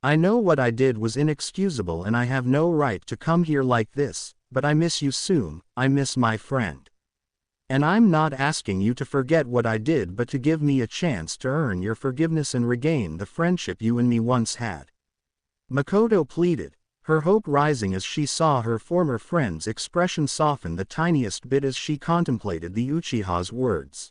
I know what I did was inexcusable and I have no right to come here like this, but I miss you, Tsume, I miss my friend. And I'm not asking you to forget what I did, but to give me a chance to earn your forgiveness and regain the friendship you and me once had. Mikoto pleaded, her hope rising as she saw her former friend's expression soften the tiniest bit as she contemplated the Uchiha's words.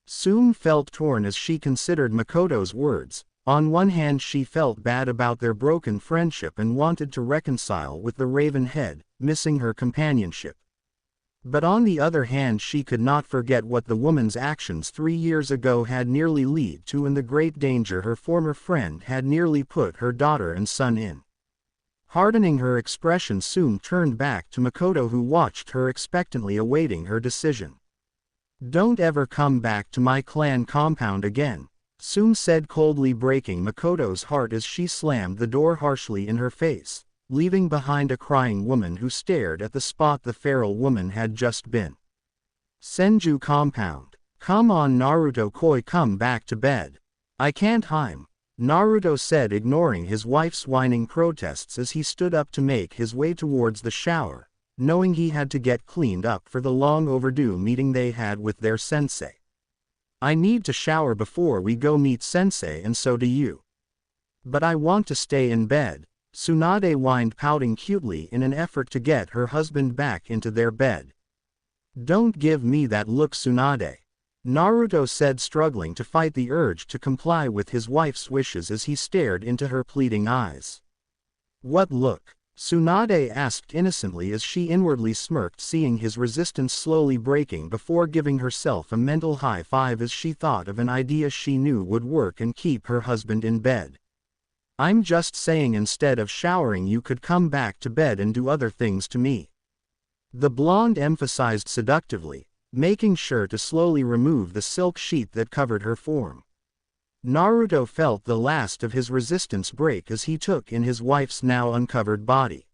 Tsume felt torn as she considered Mikoto's words. On one hand, she felt bad about their broken friendship and wanted to reconcile with the Raven Head, missing her companionship. But on the other hand, she could not forget what the woman's actions 3 years ago had nearly led to and the great danger her former friend had nearly put her daughter and son in. Hardening her expression, Tsume turned back to Mikoto, who watched her expectantly awaiting her decision. "Don't ever come back to my clan compound again," Tsume said coldly, breaking Mikoto's heart as she slammed the door harshly in her face, leaving behind a crying woman who stared at the spot the feral woman had just been. "Senju compound. Come on Naruto Koi, come back to bed." "I can't Harem," Naruto said, ignoring his wife's whining protests as he stood up to make his way towards the shower, knowing he had to get cleaned up for the long overdue meeting they had with their sensei. "I need to shower before we go meet sensei, and so do you." "But I want to stay in bed," Tsunade whined, pouting cutely in an effort to get her husband back into their bed. "Don't give me that look, Tsunade," Naruto said, struggling to fight the urge to comply with his wife's wishes as he stared into her pleading eyes. "What look?" Tsunade asked innocently as she inwardly smirked, seeing his resistance slowly breaking before giving herself a mental high five as she thought of an idea she knew would work and keep her husband in bed. "I'm just saying, instead of showering you could come back to bed and do other things to me," the blonde emphasized seductively, making sure to slowly remove the silk sheet that covered her form. Naruto felt the last of his resistance break as he took in his wife's now uncovered body.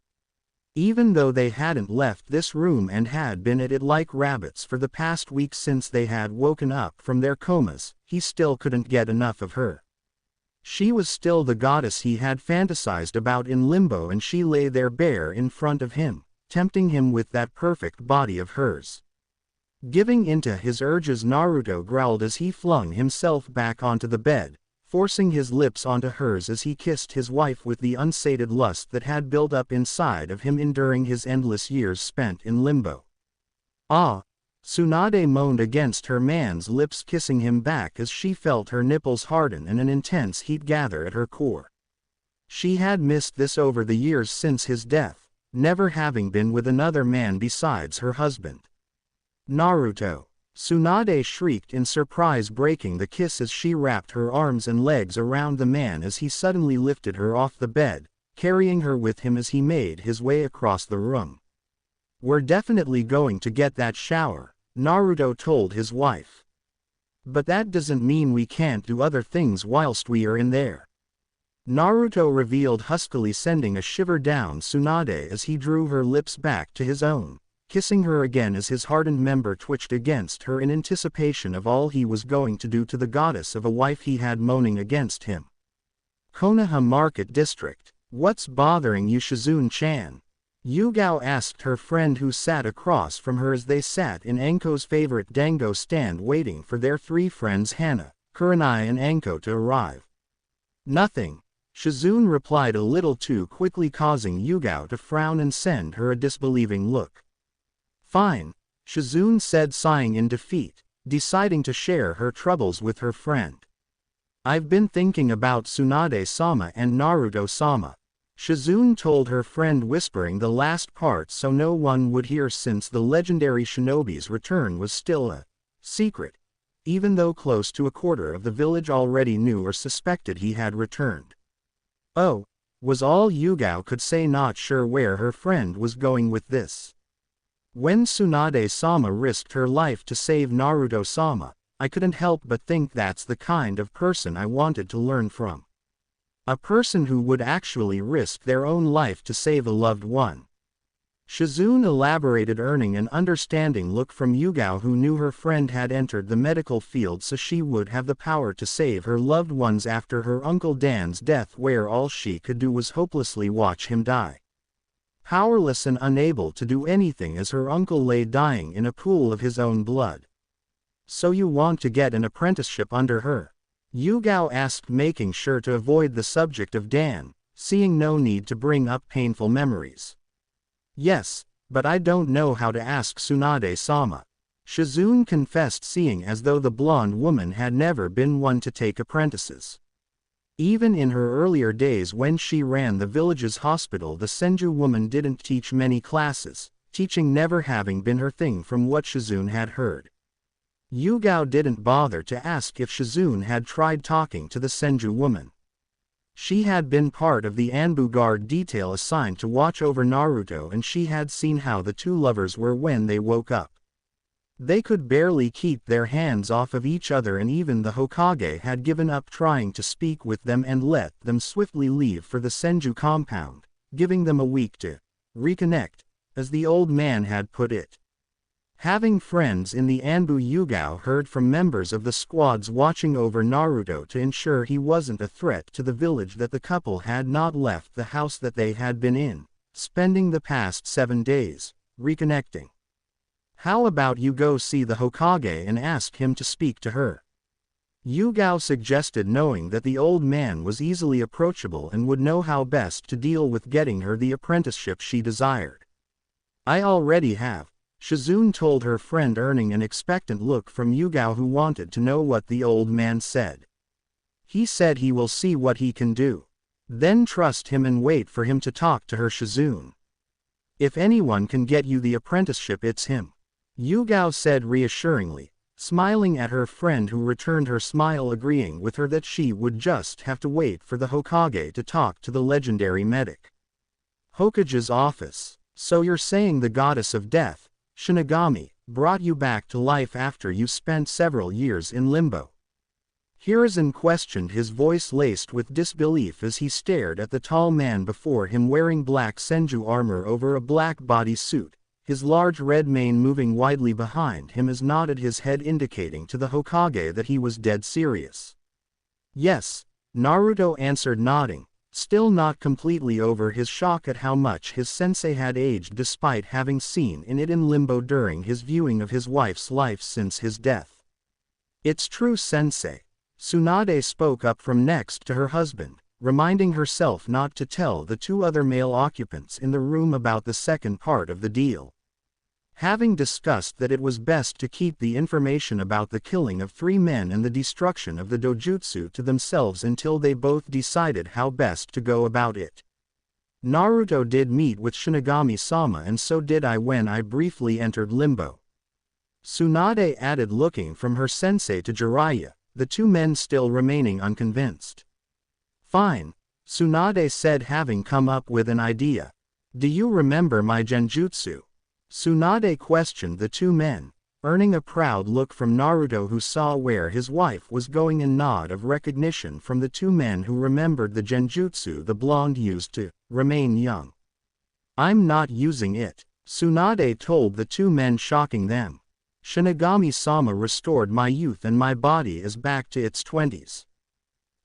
Even though they hadn't left this room and had been at it like rabbits for the past week since they had woken up from their comas, he still couldn't get enough of her. She was still the goddess he had fantasized about in Limbo, and she lay there bare in front of him, tempting him with that perfect body of hers. Giving into his urges, Naruto growled as he flung himself back onto the bed, forcing his lips onto hers as he kissed his wife with the unsated lust that had built up inside of him during his endless years spent in Limbo. "Ah!" Tsunade moaned against her man's lips, kissing him back as she felt her nipples harden and an intense heat gather at her core. She had missed this over the years since his death, never having been with another man besides her husband. "Naruto!" Tsunade shrieked in surprise, breaking the kiss as she wrapped her arms and legs around the man as he suddenly lifted her off the bed, carrying her with him as he made his way across the room. "We're definitely going to get that shower," Naruto told his wife. "But that doesn't mean we can't do other things whilst we are in there," Naruto revealed huskily, sending a shiver down Tsunade as he drew her lips back to his own, kissing her again as his hardened member twitched against her in anticipation of all he was going to do to the goddess of a wife he had moaning against him. "Konoha Market District. What's bothering you, Shizune-chan?" Yugao asked her friend who sat across from her as they sat in Anko's favorite dango stand waiting for their 3 friends Hana, Kurenai and Anko to arrive. "Nothing," Shizune replied a little too quickly, causing Yugao to frown and send her a disbelieving look. "Fine," Shizune said, sighing in defeat, deciding to share her troubles with her friend. "I've been thinking about Tsunade-sama and Naruto-sama," Shizune told her friend, whispering the last part so no one would hear, since the legendary shinobi's return was still a secret, even though close to a quarter of the village already knew or suspected he had returned. "Oh," was all Yugao could say, not sure where her friend was going with this. "When Tsunade-sama risked her life to save Naruto-sama, I couldn't help but think that's the kind of person I wanted to learn from. A person who would actually risk their own life to save a loved one." Shizune elaborated, earning an understanding look from Yugao, who knew her friend had entered the medical field so she would have the power to save her loved ones after her Uncle Dan's death, where all she could do was hopelessly watch him die. Powerless and unable to do anything as her uncle lay dying in a pool of his own blood. "So you want to get an apprenticeship under her?" Yugao asked, making sure to avoid the subject of Dan, seeing no need to bring up painful memories. "Yes, but I don't know how to ask Tsunade-sama," Shizune confessed, seeing as though the blonde woman had never been one to take apprentices. Even in her earlier days when she ran the village's hospital, the Senju woman didn't teach many classes, teaching never having been her thing from what Shizune had heard. Yugao didn't bother to ask if Shizune had tried talking to the Senju woman. She had been part of the Anbu guard detail assigned to watch over Naruto, and she had seen how the two lovers were when they woke up. They could barely keep their hands off of each other, and even the Hokage had given up trying to speak with them and let them swiftly leave for the Senju compound, giving them a week to reconnect, as the old man had put it. Having friends in the Anbu, Yugao heard from members of the squads watching over Naruto to ensure he wasn't a threat to the village that the couple had not left the house that they had been in, spending the past 7 days, reconnecting. How about you go see the Hokage and ask him to speak to her? Yugao suggested, knowing that the old man was easily approachable and would know how best to deal with getting her the apprenticeship she desired. I already have, Shizune told her friend, earning an expectant look from Yugao, who wanted to know what the old man said. He said he will see what he can do. Then trust him and wait for him to talk to her, Shizune. If anyone can get you the apprenticeship, it's him, Yugao said reassuringly, smiling at her friend, who returned her smile, agreeing with her that she would just have to wait for the Hokage to talk to the legendary medic. Hokage's office. So you're saying the goddess of death, Shinigami, brought you back to life after you spent several years in Limbo? Hiruzen questioned, his voice laced with disbelief as he stared at the tall man before him wearing black Senju armor over a black bodysuit, his large red mane moving widely behind him as nodded his head, indicating to the Hokage that he was dead serious. Yes, Naruto answered, nodding, still not completely over his shock at how much his sensei had aged despite having seen in Limbo during his viewing of his wife's life since his death. It's true, sensei. Tsunade spoke up from next to her husband, reminding herself not to tell the two other male occupants in the room about the second part of the deal. Having discussed that it was best to keep the information about the killing of 3 men and the destruction of the dojutsu to themselves until they both decided how best to go about it. Naruto did meet with Shinigami-sama, and so did I when I briefly entered Limbo. Tsunade added, looking from her sensei to Jiraiya, the two men still remaining unconvinced. Fine, Tsunade said, having come up with an idea. Do you remember my genjutsu? Tsunade questioned the two men, earning a proud look from Naruto, who saw where his wife was going, and nod of recognition from the two men who remembered the genjutsu the blonde used to remain young. I'm not using it, Tsunade told the two men, shocking them. Shinigami-sama restored my youth and my body is back to its 20s.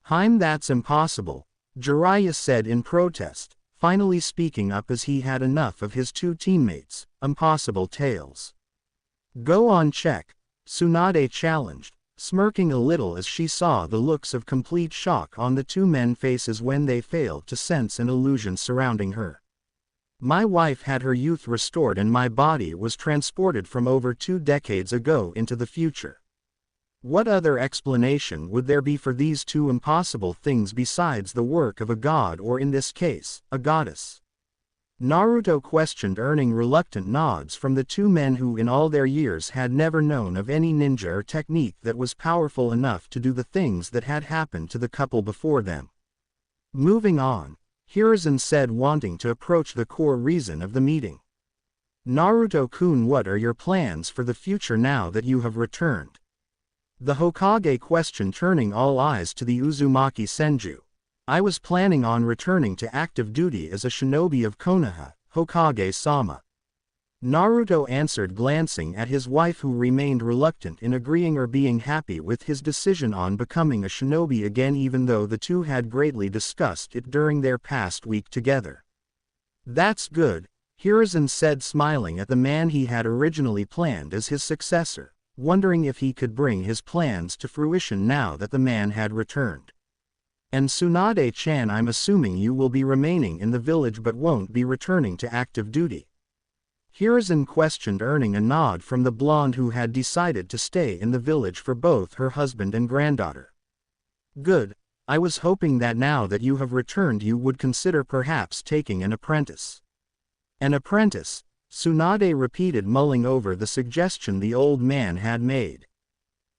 That's impossible, Jiraiya said in protest, finally speaking up as he had enough of his two teammates' impossible tales. Go on, check, Tsunade challenged, smirking a little as she saw the looks of complete shock on the two men's faces when they failed to sense an illusion surrounding her. My wife had her youth restored and my body was transported from over 2 decades ago into the future. What other explanation would there be for these two impossible things besides the work of a god, or in this case, a goddess? Naruto questioned, earning reluctant nods from the two men who in all their years had never known of any ninja or technique that was powerful enough to do the things that had happened to the couple before them. Moving on, Hiruzen said, wanting to approach the core reason of the meeting. Naruto-kun, what are your plans for the future now that you have returned? The Hokage questioned, turning all eyes to the Uzumaki Senju. I was planning on returning to active duty as a shinobi of Konoha, Hokage-sama. Naruto answered, glancing at his wife, who remained reluctant in agreeing or being happy with his decision on becoming a shinobi again, even though the two had greatly discussed it during their past week together. That's good, Hiruzen said, smiling at the man he had originally planned as his successor, wondering if he could bring his plans to fruition now that the man had returned. And Tsunade-chan, I'm assuming you will be remaining in the village but won't be returning to active duty? Hiruzen questioned, earning a nod from the blonde, who had decided to stay in the village for both her husband and granddaughter. Good, I was hoping that now that you have returned you would consider perhaps taking an apprentice. An apprentice? Tsunade repeated, mulling over the suggestion the old man had made.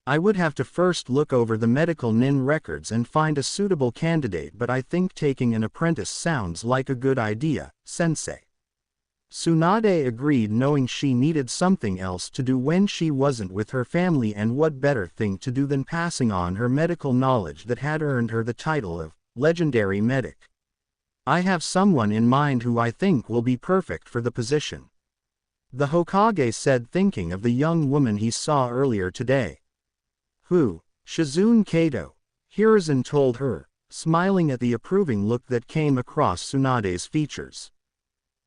I would have to first look over the medical nin records and find a suitable candidate, but I think taking an apprentice sounds like a good idea, sensei. Tsunade agreed, knowing she needed something else to do when she wasn't with her family, and what better thing to do than passing on her medical knowledge that had earned her the title of legendary medic. I have someone in mind who I think will be perfect for the position, the Hokage said, thinking of the young woman he saw earlier today. Who? Shizune Kato, Hiruzen told her, smiling at the approving look that came across Tsunade's features.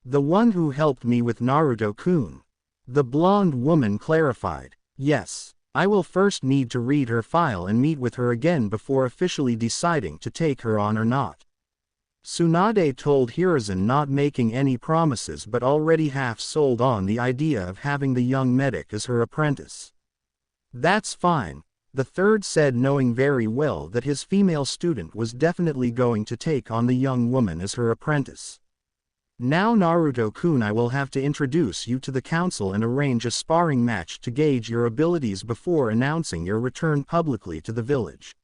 The one who helped me with Naruto-kun. The blonde woman clarified. Yes, I will first need to read her file and meet with her again before officially deciding to take her on or not. Tsunade told Hiruzen, not making any promises but already half sold on the idea of having the young medic as her apprentice. That's fine, the third said, knowing very well that his female student was definitely going to take on the young woman as her apprentice. Now Naruto-kun, I will have to introduce you to the council and arrange a sparring match to gauge your abilities before announcing your return publicly to the village.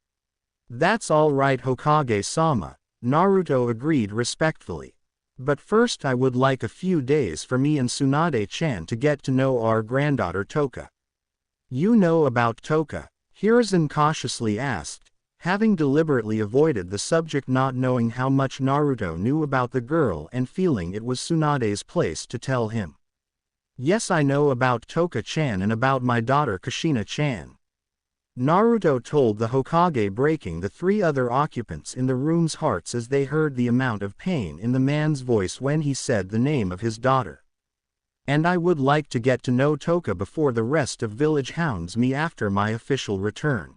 That's all right, Hokage-sama, Naruto agreed respectfully. But first I would like a few days for me and Tsunade-chan to get to know our granddaughter Toka. You know about Toka? Hiruzen cautiously asked, having deliberately avoided the subject, not knowing how much Naruto knew about the girl and feeling it was Tsunade's place to tell him. Yes, I know about Toka-chan and about my daughter Kushina-chan, Naruto told the Hokage, breaking the three other occupants in the room's hearts as they heard the amount of pain in the man's voice when he said the name of his daughter. And I would like to get to know Toka before the rest of village hounds me after my official return,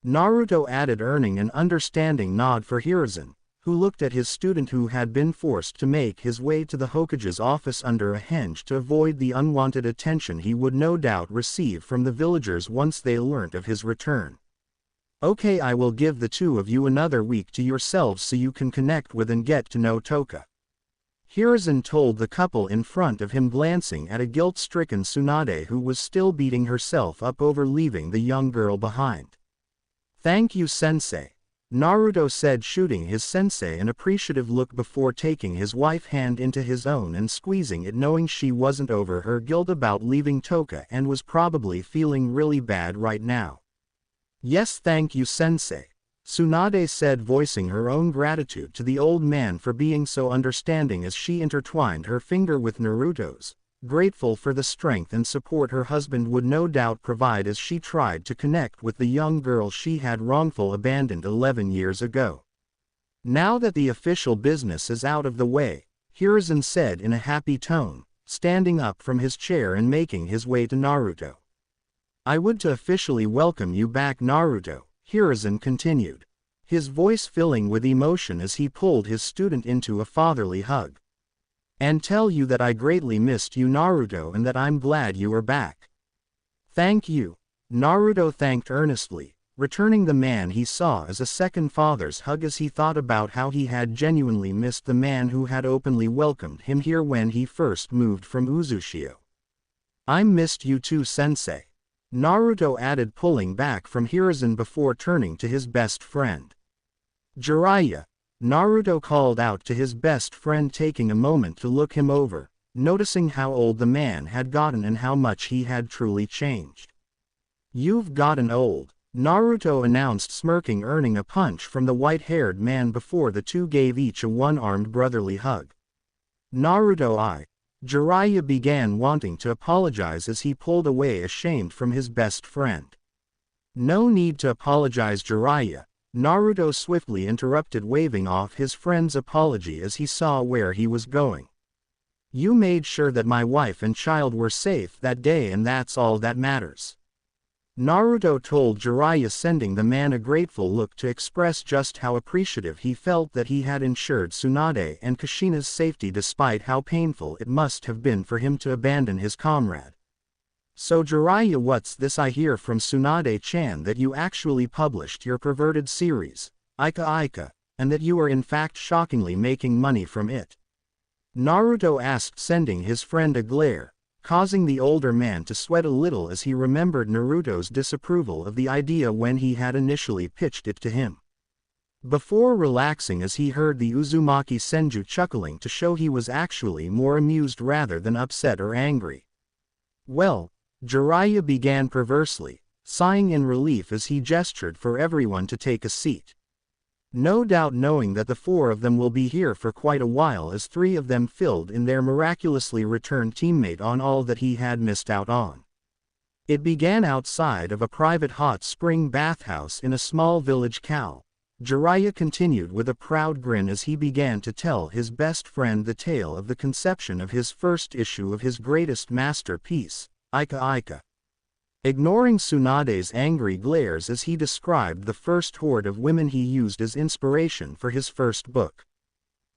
Naruto added, earning an understanding nod for Hiruzen, who looked at his student who had been forced to make his way to the Hokage's office under a henge to avoid the unwanted attention he would no doubt receive from the villagers once they learnt of his return. Okay, I will give the two of you another week to yourselves so you can connect with and get to know Toka, Hiruzen told the couple in front of him, glancing at a guilt-stricken Tsunade who was still beating herself up over leaving the young girl behind. Thank you, sensei, Naruto said, shooting his sensei an appreciative look before taking his wife's hand into his own and squeezing it, knowing she wasn't over her guilt about leaving Toka and was probably feeling really bad right now. Yes, thank you, sensei, Tsunade said, voicing her own gratitude to the old man for being so understanding as she intertwined her finger with Naruto's, grateful for the strength and support her husband would no doubt provide as she tried to connect with the young girl she had wrongfully abandoned 11 years ago. Now that the official business is out of the way, Hiruzen said in a happy tone, standing up from his chair and making his way to Naruto. I would to officially welcome you back, Naruto, Hiruzen continued, his voice filling with emotion as he pulled his student into a fatherly hug. And tell you that I greatly missed you, Naruto, and that I'm glad you are back. Thank you, Naruto thanked earnestly, returning the man he saw as a second father's hug as he thought about how he had genuinely missed the man who had openly welcomed him here when he first moved from Uzushio. I missed you too, sensei, Naruto added, pulling back from Hiruzen before turning to his best friend. Jiraiya, Naruto called out to his best friend, taking a moment to look him over, noticing how old the man had gotten and how much he had truly changed. You've gotten old, Naruto announced, smirking, earning a punch from the white-haired man before the two gave each a one-armed brotherly hug. Naruto, Jiraiya began, wanting to apologize as he pulled away ashamed from his best friend. No need to apologize, Jiraiya, Naruto swiftly interrupted, waving off his friend's apology as he saw where he was going. You made sure that my wife and child were safe that day, and that's all that matters, Naruto told Jiraiya, sending the man a grateful look to express just how appreciative he felt that he had ensured Tsunade and Kushina's safety despite how painful it must have been for him to abandon his comrade. So Jiraiya, what's this I hear from Tsunade-chan that you actually published your perverted series, Ika Ika, and that you are in fact shockingly making money from it? Naruto asked, sending his friend a glare, causing the older man to sweat a little as he remembered Naruto's disapproval of the idea when he had initially pitched it to him. Before relaxing as he heard the Uzumaki Senju chuckling to show he was actually more amused rather than upset or angry. Well, Jiraiya began perversely, sighing in relief as he gestured for everyone to take a seat. No doubt knowing that the four of them will be here for quite a while, as three of them filled in their miraculously returned teammate on all that he had missed out on. It began outside of a private hot spring bathhouse in a small village. Jiraiya continued with a proud grin as he began to tell his best friend the tale of the conception of his first issue of his greatest masterpiece, Ika Ika. Ignoring Tsunade's angry glares as he described the first horde of women he used as inspiration for his first book.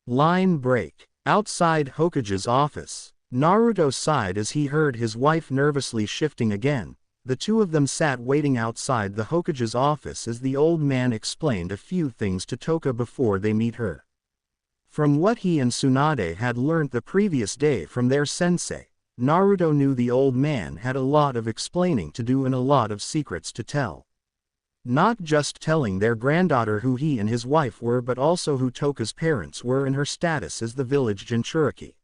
Line break. Outside Hokage's office, Naruto sighed as he heard his wife nervously shifting again. The two of them sat waiting outside the Hokage's office as the old man explained a few things to Toka before they meet her. From what he and Tsunade had learnt the previous day from their sensei, Naruto knew the old man had a lot of explaining to do and a lot of secrets to tell. Not just telling their granddaughter who he and his wife were, but also who Toka's parents were and her status as the village Jinchuriki.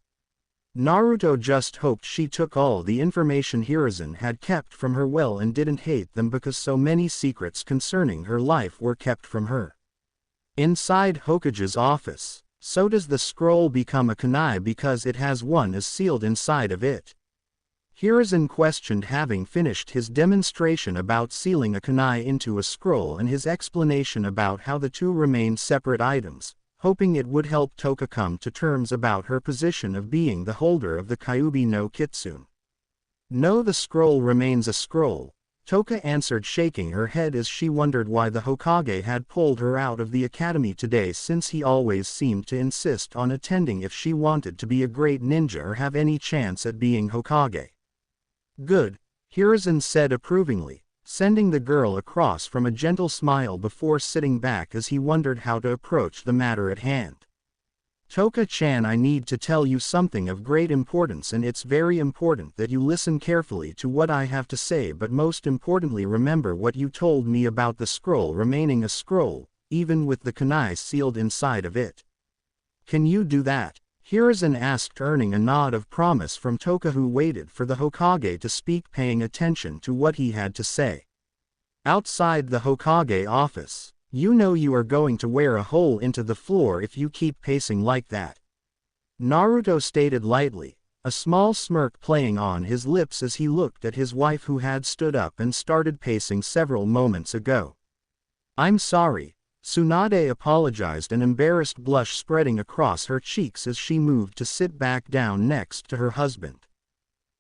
Naruto just hoped she took all the information Hiruzen had kept from her well and didn't hate them because so many secrets concerning her life were kept from her. Inside Hokage's office, so does the scroll become a kunai because it has one as sealed inside of it? Hiruzen questioned, having finished his demonstration about sealing a kunai into a scroll and his explanation about how the two remained separate items, hoping it would help Toka come to terms about her position of being the holder of the Kyuubi no Kitsune. No, the scroll remains a scroll, Toka answered, shaking her head as she wondered why the Hokage had pulled her out of the academy today, since he always seemed to insist on attending if she wanted to be a great ninja or have any chance at being Hokage. Good, Hiruzen said approvingly, sending the girl across from a gentle smile before sitting back as he wondered how to approach the matter at hand. Toka-chan, I need to tell you something of great importance, and it's very important that you listen carefully to what I have to say, but most importantly remember what you told me about the scroll remaining a scroll, even with the kunai sealed inside of it. Can you do that? Hiruzen asked, earning a nod of promise from Toka, who waited for the Hokage to speak, paying attention to what he had to say. Outside the Hokage office, you know you are going to wear a hole into the floor if you keep pacing like that, Naruto stated lightly, a small smirk playing on his lips as he looked at his wife, who had stood up and started pacing several moments ago. I'm sorry, Tsunade apologized, an embarrassed blush spreading across her cheeks as she moved to sit back down next to her husband.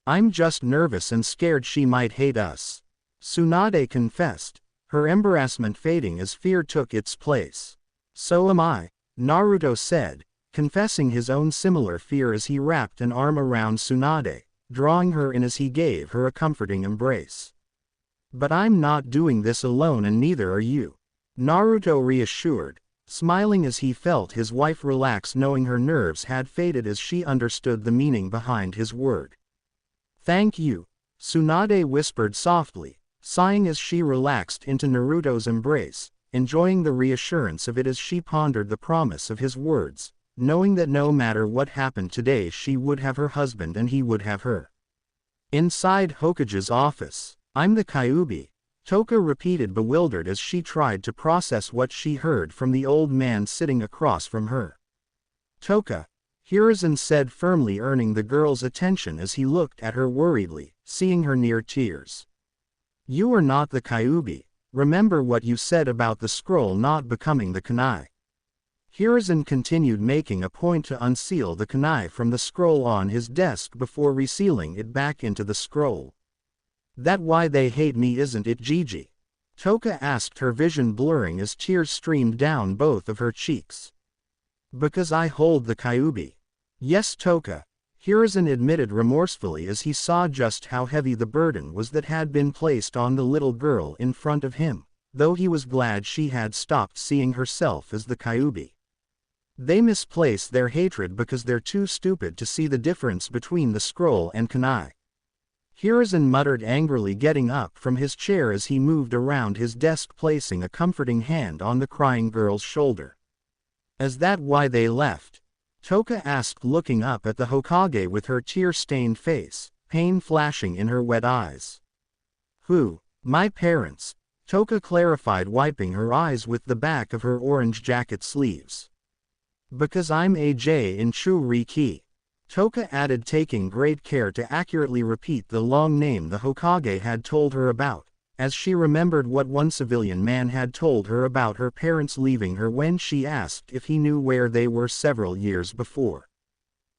I'm just nervous and scared she might hate us, Tsunade confessed, her embarrassment fading as fear took its place. So am I, Naruto said, confessing his own similar fear as he wrapped an arm around Tsunade, drawing her in as he gave her a comforting embrace. But I'm not doing this alone, and neither are you, Naruto reassured, smiling as he felt his wife relax, knowing her nerves had faded as she understood the meaning behind his word. Thank you, Tsunade whispered softly, sighing as she relaxed into Naruto's embrace, enjoying the reassurance of it as she pondered the promise of his words, knowing that no matter what happened today she would have her husband and he would have her. Inside Hokage's office, I'm the Kyuubi, Toka repeated, bewildered as she tried to process what she heard from the old man sitting across from her. Toka, Hiruzen said firmly, earning the girl's attention as he looked at her worriedly, seeing her near tears. You are not the Kyuubi, remember what you said about the scroll not becoming the kunai. Hiruzen continued, making a point to unseal the kunai from the scroll on his desk before resealing it back into the scroll. That why they hate me, isn't it, Gigi? Toka asked, her vision blurring as tears streamed down both of her cheeks. Because I hold the Kyuubi. Yes, Toka, Hiruzen admitted remorsefully as he saw just how heavy the burden was that had been placed on the little girl in front of him, though he was glad she had stopped seeing herself as the Kyuubi. They misplace their hatred because they're too stupid to see the difference between the scroll and kunai. Hiruzen muttered angrily, getting up from his chair as he moved around his desk, placing a comforting hand on the crying girl's shoulder. Is that why they left? Toka asked, looking up at the Hokage with her tear-stained face, pain flashing in her wet eyes. Who? My parents, Toka clarified, wiping her eyes with the back of her orange jacket sleeves. Because I'm AJ in Churiki, Toka added, taking great care to accurately repeat the long name the Hokage had told her about, as she remembered what one civilian man had told her about her parents leaving her when she asked if he knew where they were several years before.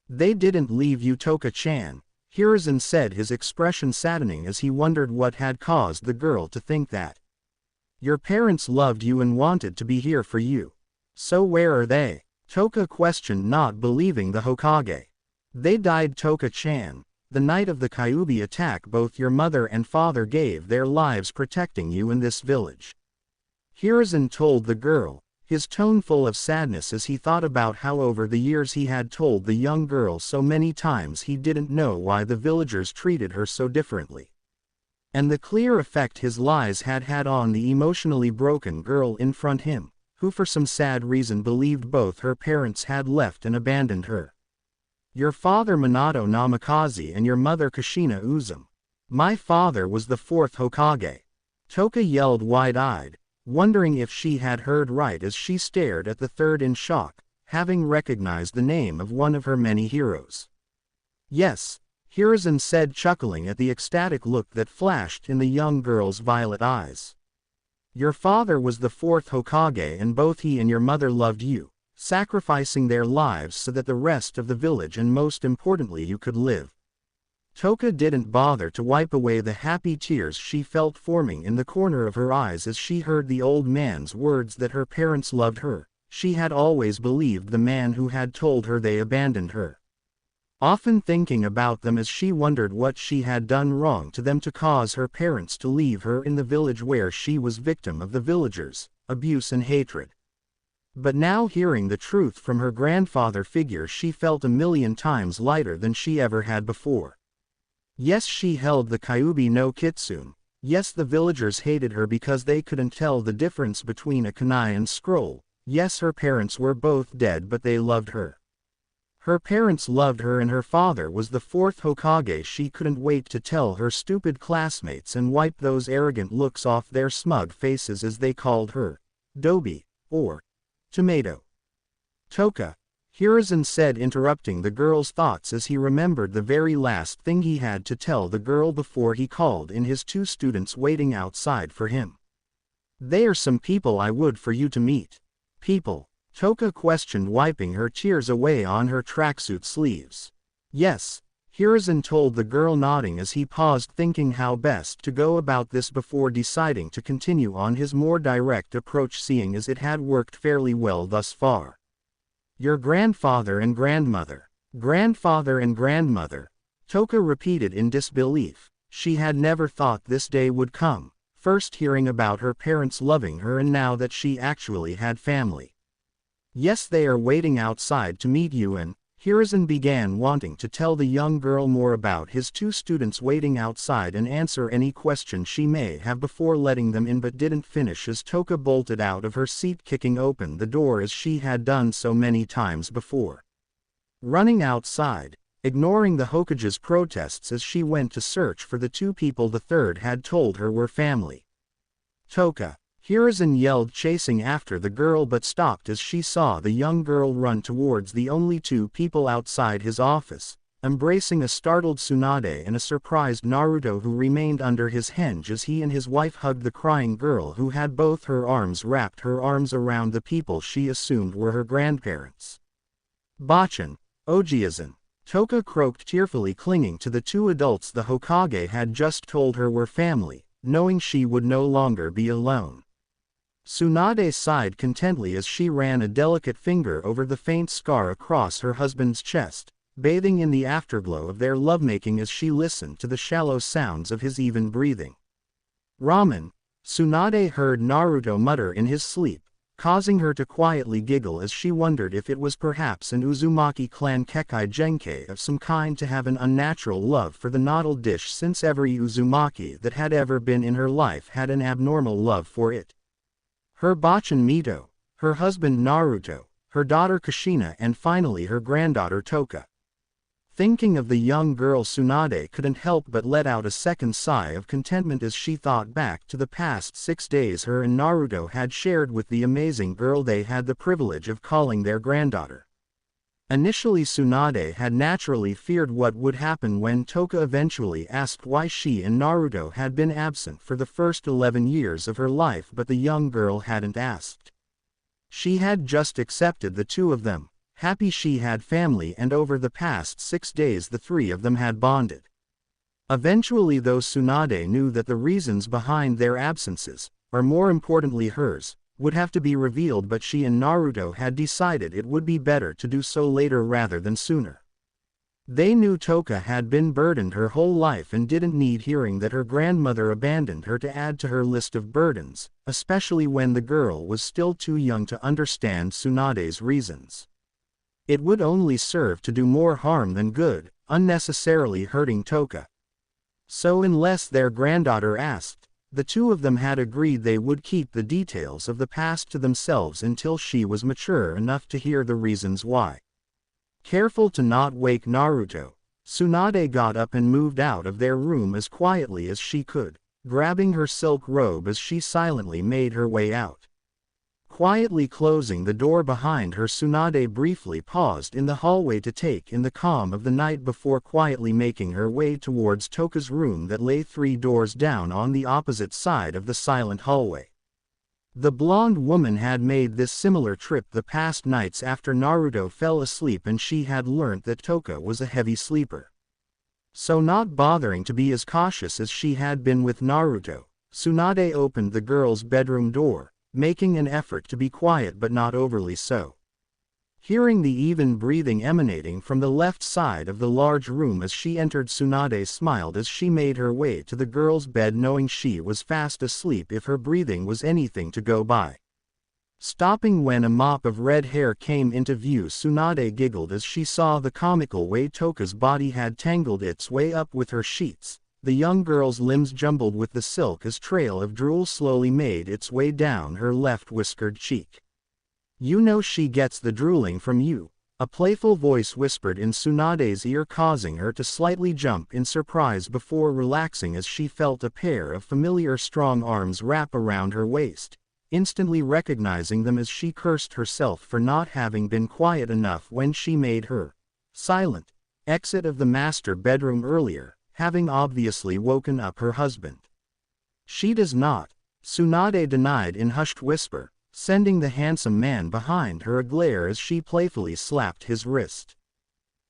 They didn't leave you, Toka-chan, Hiruzen said, his expression saddening as he wondered what had caused the girl to think that. Your parents loved you and wanted to be here for you. So where are they? Toka questioned, not believing the Hokage. They died, Toka-chan. The night of the Kyuubi attack, both your mother and father gave their lives protecting you in this village. Hiruzen told the girl, his tone full of sadness as he thought about how over the years he had told the young girl so many times he didn't know why the villagers treated her so differently. And the clear effect his lies had had on the emotionally broken girl in front of him, who for some sad reason believed both her parents had left and abandoned her. Your father Minato Namikaze and your mother Kushina Uzum. My father was the fourth Hokage. Toka yelled, wide-eyed, wondering if she had heard right as she stared at the third in shock, having recognized the name of one of her many heroes. Yes, Hiruzen said, chuckling at the ecstatic look that flashed in the young girl's violet eyes. Your father was the fourth Hokage, and both he and your mother loved you, sacrificing their lives so that the rest of the village and most importantly you could live. Toka didn't bother to wipe away the happy tears she felt forming in the corner of her eyes as she heard the old man's words that her parents loved her. She had always believed the man who had told her they abandoned her. Often thinking about them as she wondered what she had done wrong to them to cause her parents to leave her in the village where she was victim of the villagers' abuse and hatred. But now, hearing the truth from her grandfather figure, she felt a million times lighter than she ever had before. Yes, she held the Kyuubi no Kitsune. Yes, the villagers hated her because they couldn't tell the difference between a kunai and scroll. Yes, her parents were both dead, but they loved her. Her parents loved her, and her father was the fourth Hokage. She couldn't wait to tell her stupid classmates and wipe those arrogant looks off their smug faces as they called her Dobi, or Tomato. Toka, Hiruzen said, interrupting the girl's thoughts as he remembered the very last thing he had to tell the girl before he called in his two students waiting outside for him. They are some people I would for you to meet. People? Toka questioned, wiping her tears away on her tracksuit sleeves. Yes, Hiruzen told the girl, nodding as he paused, thinking how best to go about this before deciding to continue on his more direct approach, seeing as it had worked fairly well thus far. Your grandfather and grandmother. Grandfather and grandmother, Toka repeated in disbelief. She had never thought this day would come, first hearing about her parents loving her and now that she actually had family. Yes, they are waiting outside to meet you, and Hiruzen began wanting to tell the young girl more about his two students waiting outside and answer any question she may have before letting them in, but didn't finish as Toka bolted out of her seat, kicking open the door as she had done so many times before. Running outside, ignoring the Hokage's protests as she went to search for the two people the third had told her were family. Toka, Hiruzen yelled, chasing after the girl, but stopped as she saw the young girl run towards the only two people outside his office, embracing a startled Tsunade and a surprised Naruto who remained under his hinge as he and his wife hugged the crying girl who had both her arms wrapped her arms around the people she assumed were her grandparents. Bachan, Ojiazan, Toka croaked tearfully, clinging to the two adults the Hokage had just told her were family, knowing she would no longer be alone. Tsunade sighed contentedly as she ran a delicate finger over the faint scar across her husband's chest, bathing in the afterglow of their lovemaking as she listened to the shallow sounds of his even breathing. Ramen, Tsunade heard Naruto mutter in his sleep, causing her to quietly giggle as she wondered if it was perhaps an Uzumaki clan Kekai Genkai of some kind to have an unnatural love for the noodle dish, since every Uzumaki that had ever been in her life had an abnormal love for it. Her bachan Mito, her husband Naruto, her daughter Kushina, and finally her granddaughter Toka. Thinking of the young girl, Tsunade couldn't help but let out a second sigh of contentment as she thought back to the past 6 days her and Naruto had shared with the amazing girl they had the privilege of calling their granddaughter. Initially, Tsunade had naturally feared what would happen when Toka eventually asked why she and Naruto had been absent for the first 11 years of her life, but the young girl hadn't asked. She had just accepted the two of them, happy she had family, and over the past 6 days the three of them had bonded. Eventually, though, Tsunade knew that the reasons behind their absences, or more importantly hers, would have to be revealed, but she and Naruto had decided it would be better to do so later rather than sooner. They knew Toka had been burdened her whole life and didn't need hearing that her grandmother abandoned her to add to her list of burdens, especially when the girl was still too young to understand Tsunade's reasons. It would only serve to do more harm than good, unnecessarily hurting Toka. So unless their granddaughter asked, the two of them had agreed they would keep the details of the past to themselves until she was mature enough to hear the reasons why. Careful to not wake Naruto, Tsunade got up and moved out of their room as quietly as she could, grabbing her silk robe as she silently made her way out. Quietly closing the door behind her, Tsunade briefly paused in the hallway to take in the calm of the night before quietly making her way towards Toka's room that lay 3 doors down on the opposite side of the silent hallway. The blonde woman had made this similar trip the past nights after Naruto fell asleep, and she had learnt that Toka was a heavy sleeper. So, not bothering to be as cautious as she had been with Naruto, Tsunade opened the girl's bedroom door, making an effort to be quiet but not overly so. Hearing the even breathing emanating from the left side of the large room as she entered, Tsunade smiled as she made her way to the girl's bed, knowing she was fast asleep if her breathing was anything to go by. Stopping when a mop of red hair came into view, Tsunade giggled as she saw the comical way Toka's body had tangled its way up with her sheets, the young girl's limbs jumbled with the silk as trail of drool slowly made its way down her left whiskered cheek. "You know she gets the drooling from you," a playful voice whispered in Tsunade's ear, causing her to slightly jump in surprise before relaxing as she felt a pair of familiar strong arms wrap around her waist, instantly recognizing them as she cursed herself for not having been quiet enough when she made her silent exit of the master bedroom earlier, having obviously woken up her husband. "She does not," Tsunade denied in hushed whisper, sending the handsome man behind her a glare as she playfully slapped his wrist.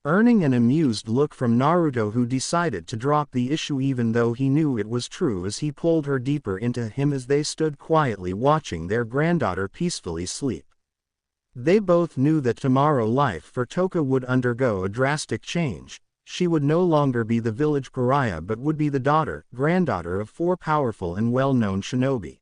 Earning an amused look from Naruto, who decided to drop the issue even though he knew it was true, as he pulled her deeper into him as they stood quietly watching their granddaughter peacefully sleep. They both knew that tomorrow life for Toka would undergo a drastic change. She would no longer be the village pariah but would be the granddaughter of 4 powerful and well-known shinobi.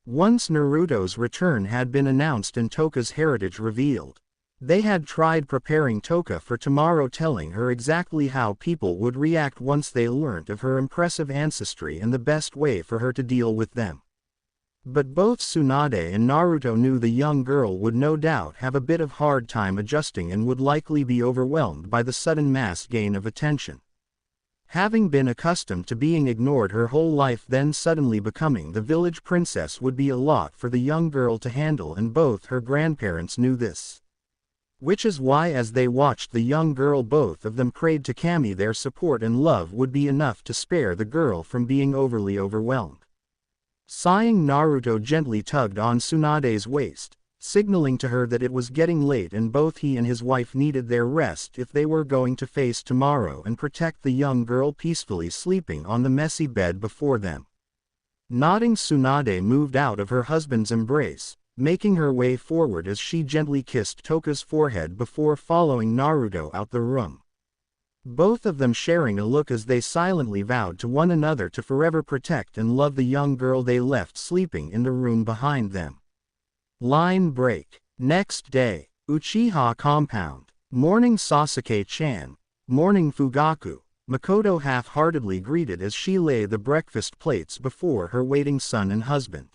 Once Naruto's return had been announced and Toka's heritage revealed, they had tried preparing Toka for tomorrow, telling her exactly how people would react once they learnt of her impressive ancestry and the best way for her to deal with them. But both Tsunade and Naruto knew the young girl would no doubt have a bit of hard time adjusting and would likely be overwhelmed by the sudden mass gain of attention. Having been accustomed to being ignored her whole life, then suddenly becoming the village princess would be a lot for the young girl to handle, and both her grandparents knew this. Which is why as they watched the young girl, both of them prayed to Kami their support and love would be enough to spare the girl from being overly overwhelmed. Sighing, Naruto gently tugged on Tsunade's waist, signaling to her that it was getting late and both he and his wife needed their rest if they were going to face tomorrow and protect the young girl peacefully sleeping on the messy bed before them. Nodding, Tsunade moved out of her husband's embrace, making her way forward as she gently kissed Toka's forehead before following Naruto out the room. Both of them sharing a look as they silently vowed to one another to forever protect and love the young girl they left sleeping in the room behind them. Line break. Next day. Uchiha compound. Morning Sasuke-chan. Morning Fugaku. Mikoto half-heartedly greeted as she laid the breakfast plates before her waiting son and husband.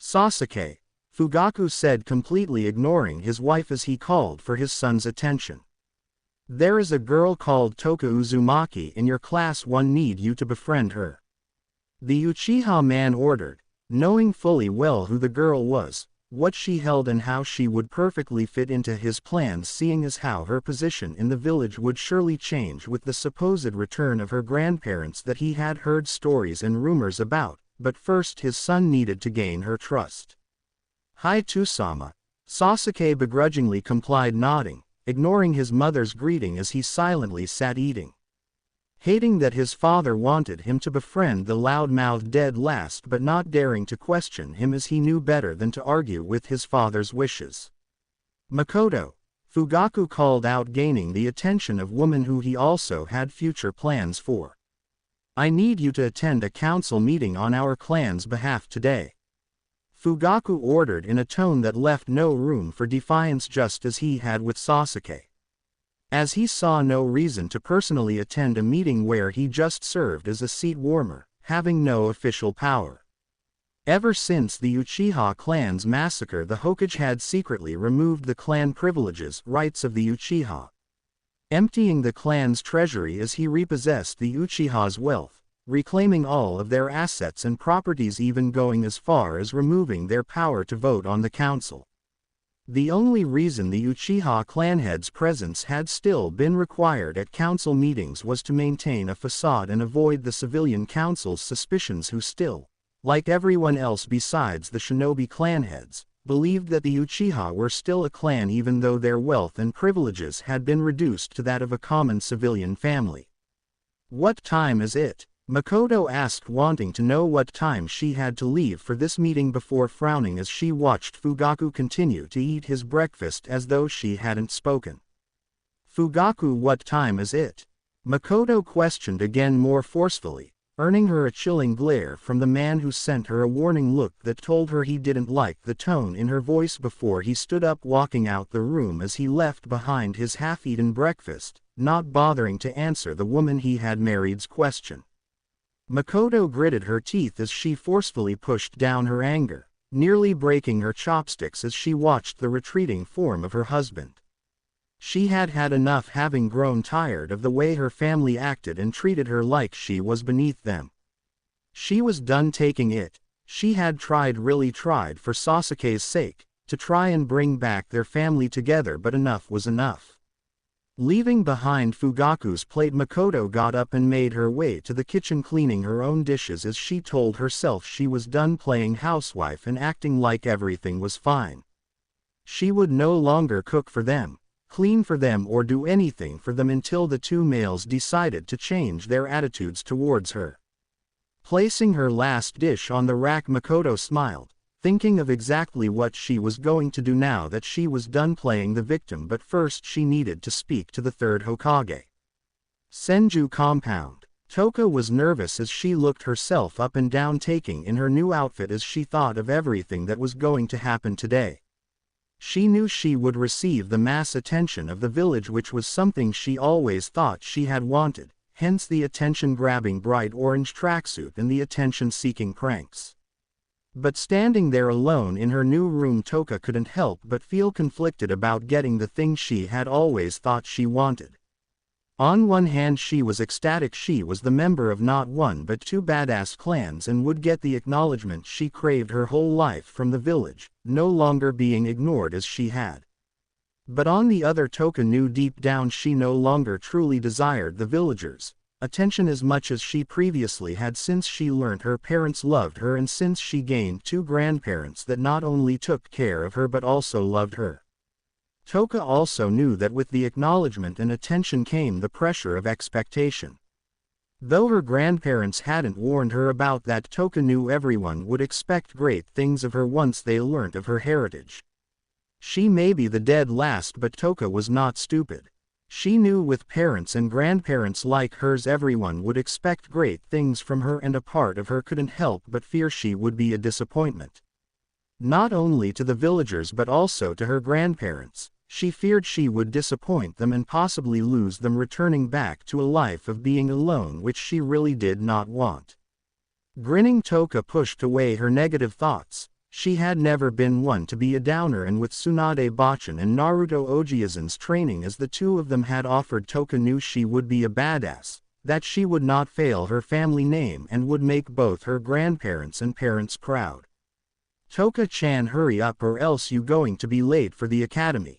Sasuke, Fugaku said, completely ignoring his wife as he called for his son's attention. There is a girl called Toka Uzumaki in your class. One need you to befriend her. The Uchiha man ordered, knowing fully well who the girl was, what she held and how she would perfectly fit into his plans, seeing as how her position in the village would surely change with the supposed return of her grandparents that he had heard stories and rumors about, but first his son needed to gain her trust. Hi Tsusama. Sasuke begrudgingly complied, nodding, ignoring his mother's greeting as he silently sat eating. Hating that his father wanted him to befriend the loud-mouthed dead last but not daring to question him as he knew better than to argue with his father's wishes. Mikoto, Fugaku called out, gaining the attention of woman who he also had future plans for. I need you to attend a council meeting on our clan's behalf today. Fugaku ordered in a tone that left no room for defiance, just as he had with Sasuke. As he saw no reason to personally attend a meeting where he just served as a seat warmer, having no official power. Ever since the Uchiha clan's massacre, the Hokage had secretly removed the clan privileges, rights of the Uchiha, emptying the clan's treasury as he repossessed the Uchiha's wealth, reclaiming all of their assets and properties, even going as far as removing their power to vote on the council. The only reason the Uchiha clanhead's presence had still been required at council meetings was to maintain a facade and avoid the civilian council's suspicions, who still, like everyone else besides the shinobi clanheads, believed that the Uchiha were still a clan even though their wealth and privileges had been reduced to that of a common civilian family. What time is it? Mikoto asked, wanting to know what time she had to leave for this meeting before frowning as she watched Fugaku continue to eat his breakfast as though she hadn't spoken. Fugaku, what time is it? Mikoto questioned again, more forcefully, earning her a chilling glare from the man who sent her a warning look that told her he didn't like the tone in her voice before he stood up, walking out the room as he left behind his half-eaten breakfast, not bothering to answer the woman he had married's question. Mikoto gritted her teeth as she forcefully pushed down her anger, nearly breaking her chopsticks as she watched the retreating form of her husband. She had had enough, having grown tired of the way her family acted and treated her like she was beneath them. She was done taking it. She had tried, really tried, for Sasuke's sake, to try and bring back their family together, but enough was enough. Leaving behind Fugaku's plate, Mikoto got up and made her way to the kitchen, cleaning her own dishes as she told herself she was done playing housewife and acting like everything was fine. She would no longer cook for them, clean for them, or do anything for them until the two males decided to change their attitudes towards her. Placing her last dish on the rack, Mikoto smiled, thinking of exactly what she was going to do now that she was done playing the victim, but first she needed to speak to the third Hokage. Senju compound. Toka was nervous as she looked herself up and down, taking in her new outfit as she thought of everything that was going to happen today. She knew she would receive the mass attention of the village, which was something she always thought she had wanted, hence the attention-grabbing bright orange tracksuit and the attention-seeking pranks. But standing there alone in her new room, Toka couldn't help but feel conflicted about getting the thing she had always thought she wanted. On one hand, she was ecstatic she was the member of not one but two badass clans and would get the acknowledgement she craved her whole life from the village, no longer being ignored as she had. But on the other, Toka knew deep down she no longer truly desired the villagers' attention as much as she previously had, since she learned her parents loved her and since she gained two grandparents that not only took care of her but also loved her. Toka also knew that with the acknowledgement and attention came the pressure of expectation. Though her grandparents hadn't warned her about that, Toka knew everyone would expect great things of her once they learnt of her heritage. She may be the dead last, but Toka was not stupid. She knew with parents and grandparents like hers everyone would expect great things from her, and a part of her couldn't help but fear she would be a disappointment. Not only to the villagers but also to her grandparents. She feared she would disappoint them and possibly lose them, returning back to a life of being alone, which she really did not want. Grinning, Toka pushed away her negative thoughts. She had never been one to be a downer, and with Tsunade Bachan and Naruto Ojiazen's training as the two of them had offered, Toka knew she would be a badass, that she would not fail her family name and would make both her grandparents and parents proud. Toka-chan, hurry up or else you going to be late for the academy.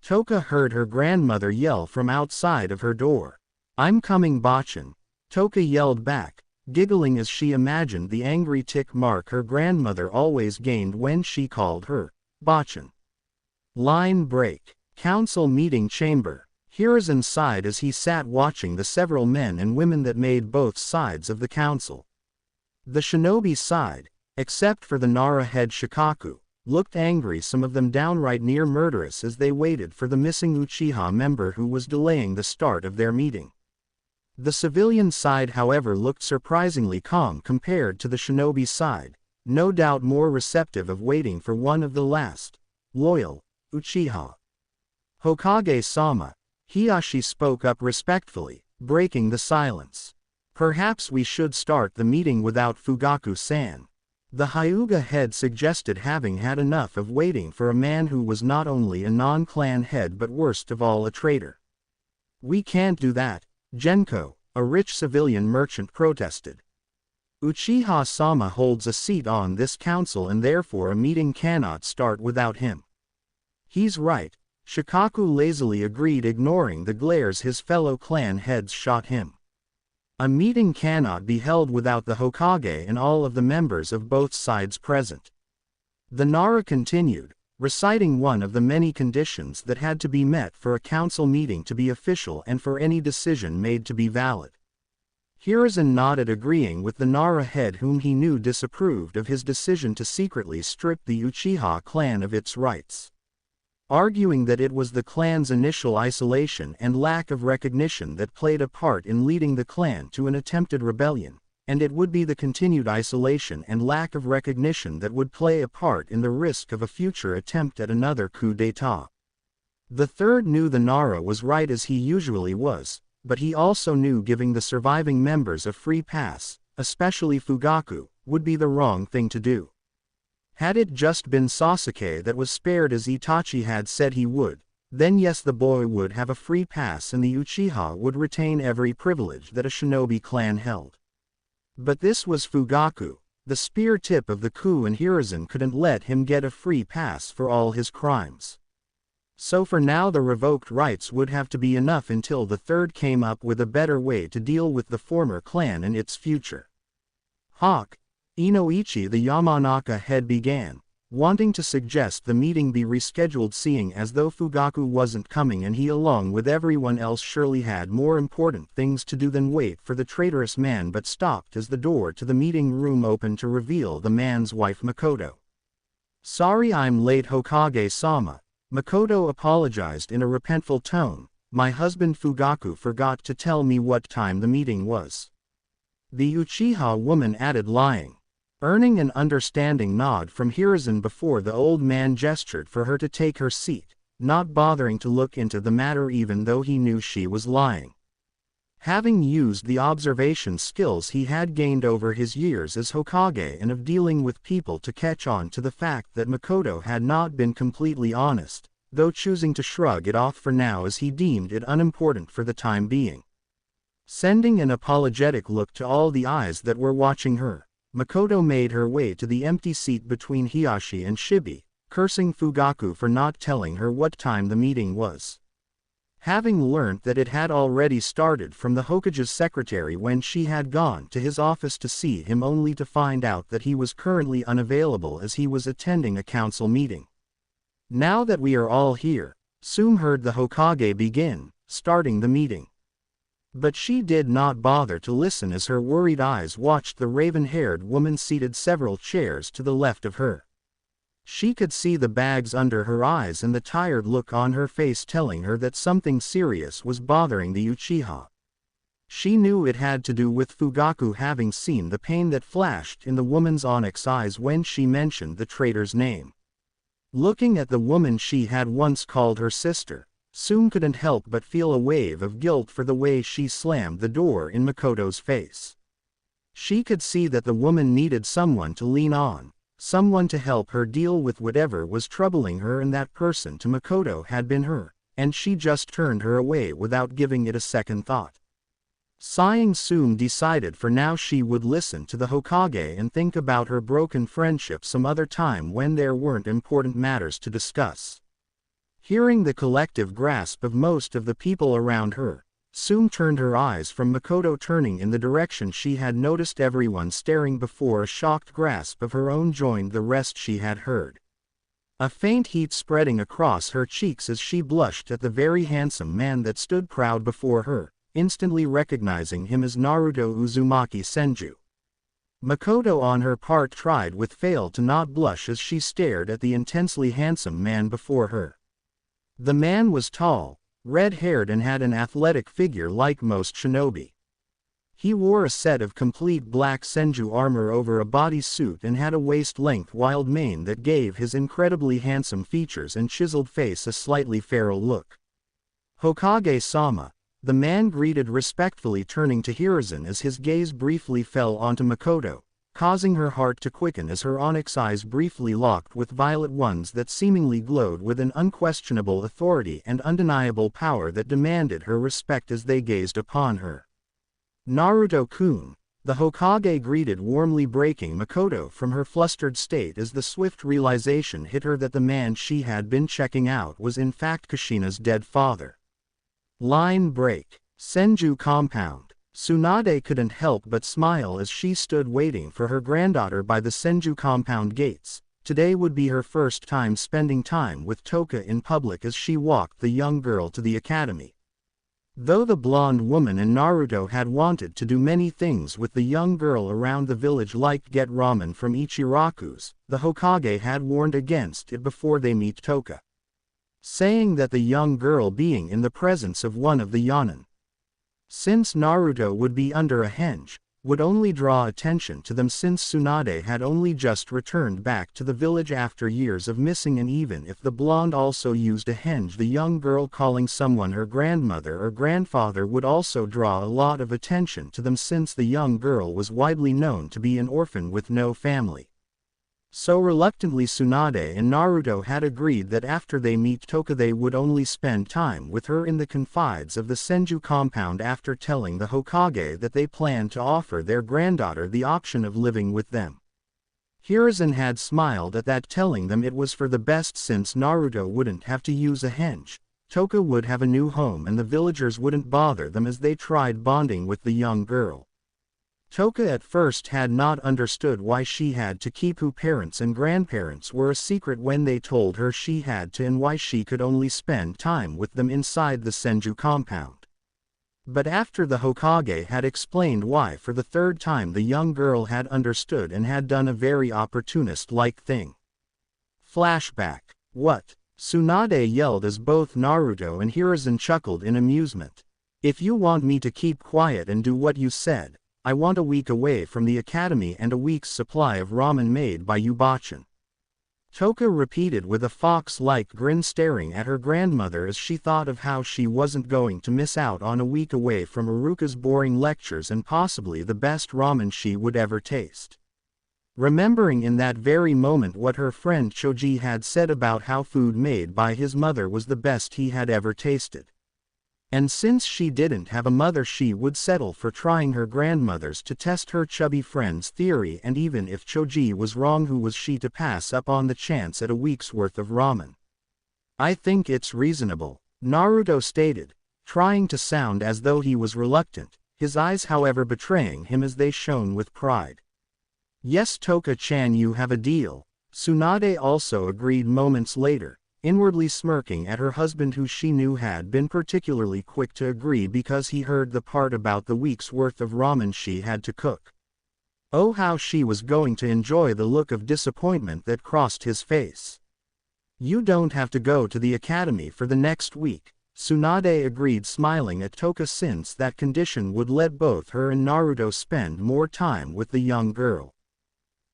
Toka heard her grandmother yell from outside of her door. I'm coming, Bachan. Toka yelled back, giggling as she imagined the angry tick mark her grandmother always gained when she called her Bachan. Line break. Council meeting chamber. Hiruzen sighed as he sat watching the several men and women that made both sides of the council. The shinobi side, except for the Nara head Shikaku, looked angry, some of them downright near murderous, as they waited for the missing Uchiha member who was delaying the start of their meeting. The civilian side, however, looked surprisingly calm compared to the shinobi side, no doubt more receptive of waiting for one of the last loyal Uchiha. Hokage-sama, Hiyashi spoke up respectfully, breaking the silence. Perhaps we should start the meeting without Fugaku-san. The Hyuga head suggested, having had enough of waiting for a man who was not only a non-clan head but worst of all a traitor. We can't do that, Genko, a rich civilian merchant, protested. Uchiha-sama holds a seat on this council and therefore a meeting cannot start without him. He's right, Shikaku lazily agreed, ignoring the glares his fellow clan heads shot him. A meeting cannot be held without the Hokage and all of the members of both sides present. The Nara continued, reciting one of the many conditions that had to be met for a council meeting to be official and for any decision made to be valid. Hiruzen nodded, agreeing with the Nara head, whom he knew disapproved of his decision to secretly strip the Uchiha clan of its rights, arguing that it was the clan's initial isolation and lack of recognition that played a part in leading the clan to an attempted rebellion, and it would be the continued isolation and lack of recognition that would play a part in the risk of a future attempt at another coup d'état. The third knew the Nara was right, as he usually was, but he also knew giving the surviving members a free pass, especially Fugaku, would be the wrong thing to do. Had it just been Sasuke that was spared, as Itachi had said he would, then yes, the boy would have a free pass and the Uchiha would retain every privilege that a shinobi clan held. But this was Fugaku, the spear tip of the coup, and Hiruzen couldn't let him get a free pass for all his crimes. So for now the revoked rights would have to be enough until the third came up with a better way to deal with the former clan and its future. Hawk, Inoichi, the Yamanaka head, began, wanting to suggest the meeting be rescheduled, seeing as though Fugaku wasn't coming and he along with everyone else surely had more important things to do than wait for the traitorous man, but stopped as the door to the meeting room opened to reveal the man's wife, Mikoto. Sorry I'm late, Hokage-sama. Mikoto apologized in a repentful tone. My husband Fugaku forgot to tell me what time the meeting was. The Uchiha woman added, lying, earning an understanding nod from Hiruzen before the old man gestured for her to take her seat, not bothering to look into the matter even though he knew she was lying. Having used the observation skills he had gained over his years as Hokage and of dealing with people to catch on to the fact that Mikoto had not been completely honest, though choosing to shrug it off for now as he deemed it unimportant for the time being. Sending an apologetic look to all the eyes that were watching her, Mikoto made her way to the empty seat between Hiyashi and Shibi, cursing Fugaku for not telling her what time the meeting was. Having learnt that it had already started from the Hokage's secretary when she had gone to his office to see him, only to find out that he was currently unavailable as he was attending a council meeting. Now that we are all here, Tsume heard the Hokage begin, starting the meeting. But she did not bother to listen as her worried eyes watched the raven-haired woman seated several chairs to the left of her. She could see the bags under her eyes and the tired look on her face telling her that something serious was bothering the Uchiha. She knew it had to do with Fugaku having seen the pain that flashed in the woman's onyx eyes when she mentioned the traitor's name. Looking at the woman she had once called her sister, Tsume couldn't help but feel a wave of guilt for the way she slammed the door in Mikoto's face. She could see that the woman needed someone to lean on, someone to help her deal with whatever was troubling her, and that person to Mikoto had been her, and she just turned her away without giving it a second thought. Sighing, Tsume decided for now she would listen to the Hokage and think about her broken friendship some other time when there weren't important matters to discuss. Hearing the collective grasp of most of the people around her, Tsume turned her eyes from Mikoto, turning in the direction she had noticed everyone staring before. A shocked grasp of her own joined the rest she had heard. A faint heat spreading across her cheeks as she blushed at the very handsome man that stood proud before her, instantly recognizing him as Naruto Uzumaki Senju. Mikoto on her part tried with failed to not blush as she stared at the intensely handsome man before her. The man was tall, red-haired, and had an athletic figure like most shinobi. He wore a set of complete black Senju armor over a bodysuit and had a waist-length wild mane that gave his incredibly handsome features and chiseled face a slightly feral look. "Hokage-sama," the man greeted respectfully, turning to Hiruzen as his gaze briefly fell onto Mikoto, causing her heart to quicken as her onyx eyes briefly locked with violet ones that seemingly glowed with an unquestionable authority and undeniable power that demanded her respect as they gazed upon her. "Naruto-kun," the Hokage greeted warmly, breaking Mikoto from her flustered state as the swift realization hit her that the man she had been checking out was in fact Kushina's dead father. Line break. Senju compound. Tsunade couldn't help but smile as she stood waiting for her granddaughter by the Senju compound gates. Today would be her first time spending time with Toka in public as she walked the young girl to the academy. Though the blonde woman and Naruto had wanted to do many things with the young girl around the village, like get ramen from Ichiraku's, the Hokage had warned against it before they meet Toka, saying that the young girl being in the presence of one of the Yonin, since Naruto would be under a henge, would only draw attention to them, since Tsunade had only just returned back to the village after years of missing, and even if the blonde also used a henge, the young girl calling someone her grandmother or grandfather would also draw a lot of attention to them, since the young girl was widely known to be an orphan with no family. So reluctantly Tsunade and Naruto had agreed that after they meet Toka they would only spend time with her in the confines of the Senju compound, after telling the Hokage that they planned to offer their granddaughter the option of living with them. Hiruzen had smiled at that, telling them it was for the best, since Naruto wouldn't have to use a henge, Toka would have a new home, and the villagers wouldn't bother them as they tried bonding with the young girl. Toka at first had not understood why she had to keep who parents and grandparents were a secret when they told her she had to, and why she could only spend time with them inside the Senju compound. But after the Hokage had explained why for the third time, the young girl had understood and had done a very opportunist-like thing. Flashback. "What?" Tsunade yelled as both Naruto and Hiruzen chuckled in amusement. "If you want me to keep quiet and do what you said, I want a week away from the academy and a week's supply of ramen made by Yubachin," Toka repeated with a fox-like grin, staring at her grandmother as she thought of how she wasn't going to miss out on a week away from Iruka's boring lectures and possibly the best ramen she would ever taste. Remembering in that very moment what her friend Choji had said about how food made by his mother was the best he had ever tasted. And since she didn't have a mother, she would settle for trying her grandmother's to test her chubby friend's theory, and even if Choji was wrong, who was she to pass up on the chance at a week's worth of ramen? "I think it's reasonable," Naruto stated, trying to sound as though he was reluctant, his eyes however betraying him as they shone with pride. "Yes, Toka-chan, you have a deal," Tsunade also agreed moments later, inwardly smirking at her husband, who she knew had been particularly quick to agree because he heard the part about the week's worth of ramen she had to cook. Oh, how she was going to enjoy the look of disappointment that crossed his face. "You don't have to go to the academy for the next week," Tsunade agreed, smiling at Toka, since that condition would let both her and Naruto spend more time with the young girl.